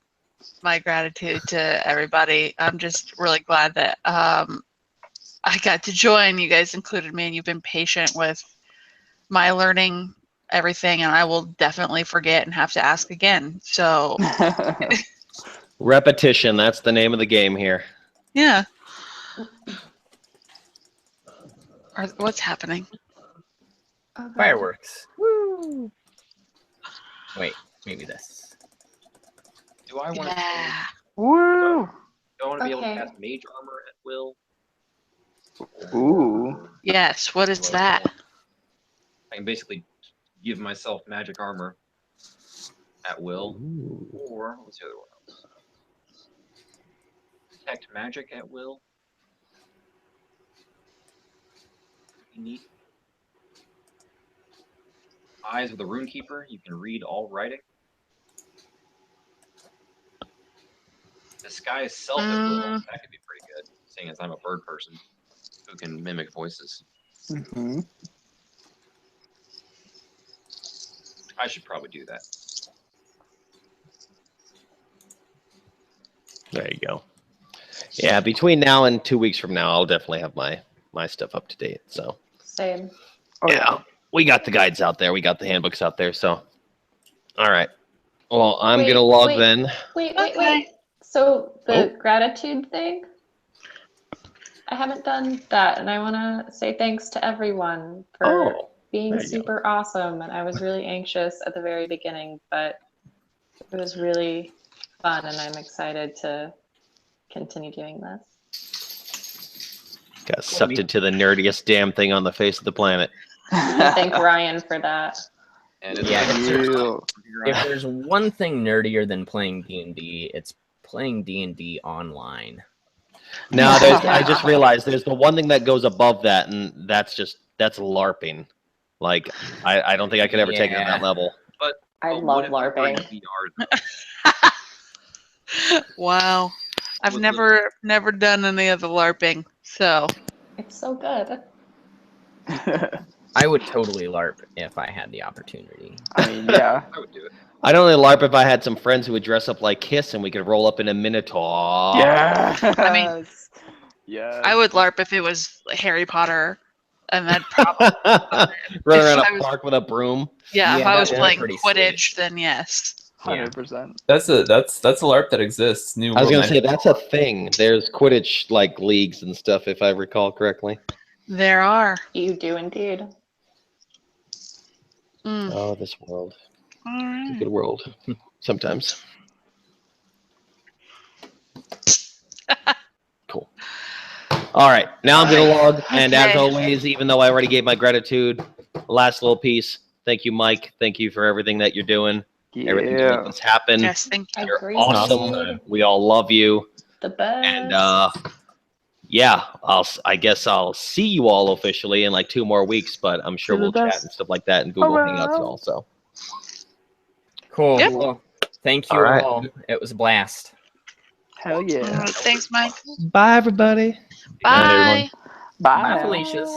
my gratitude to everybody. I'm just really glad that I got to join. You guys included me, and you've been patient with my learning everything, and I will definitely forget and have to ask again. So, Repetition. That's the name of the game here. yeah. What's happening? Fireworks. Woo! Wait, maybe this. Do I want to? Yeah. Woo! Do I want to be able to Okay. cast mage armor at will? Ooh. Yes. What is that? I can basically give myself magic armor at will, or what's the other one else? Detect magic at will. Pretty neat. Eyes of the Runekeeper. You can read all writing. Disguise self at will. That could be pretty good, seeing as I'm a bird person who can mimic voices. Mm-hmm. I should probably do that. There you go. Yeah, between now and 2 weeks from now, I'll definitely have my stuff up to date. So Same. Oh, yeah, we got the guides out there. We got the handbooks out there. So, all right. Well, I'm Wait, gonna log wait. then. Wait. So the Oh. gratitude thing, I haven't done that, and I want to say thanks to everyone for being there you super awesome. And I was really anxious at the very beginning, but it was really fun, and I'm excited to continue doing this. Got sucked into the nerdiest damn thing on the face of the planet. Thank Ryan for that. And Yeah, it's if there's one thing nerdier than playing D&D, it's playing D&D online. No, I just realized there's the one thing that goes above that, and that's LARPing. Like, I don't think I could ever take it to that level. I But love what if you were in LARPing. VR? Wow. I've never done any of the LARPing, so It's so good. I would totally LARP if I had the opportunity. I mean, yeah. I would do it. I'd only LARP if I had some friends who would dress up like Kiss and we could roll up in a Minotaur. Yes. I mean, yes. I would LARP if it was Harry Potter, and then probably Run If around I a was- park with a broom. yeah. If Yeah, I that was would be playing pretty Quidditch, then yes. 100%. That's a LARP that exists. New I was World gonna say Magic. that's a thing. There's Quidditch like leagues and stuff, if I recall correctly. There are. You do indeed. Mm. Oh, this world. All It's a right. good world. Sometimes. Cool. All right. Now I'm going to log. And as Okay. always, even though I already gave my gratitude, last little piece. Thank you, Mike. Thank you for everything that you're doing. Everything to Yeah. make this happen. Yes, thank you. You're Agreed. awesome. We all love you. The best. And yeah, I guess I'll see you all officially in like 2 more weeks, but I'm sure You're the we'll chat best. and stuff like that and Google Around. Hangouts also. Cool. Yep. Well, thank you All right. all. It was a blast. Hell All yeah. right, thanks, Mike. Bye, everybody. Night, everyone. Bye. Bye. Bye, now. Felicia's.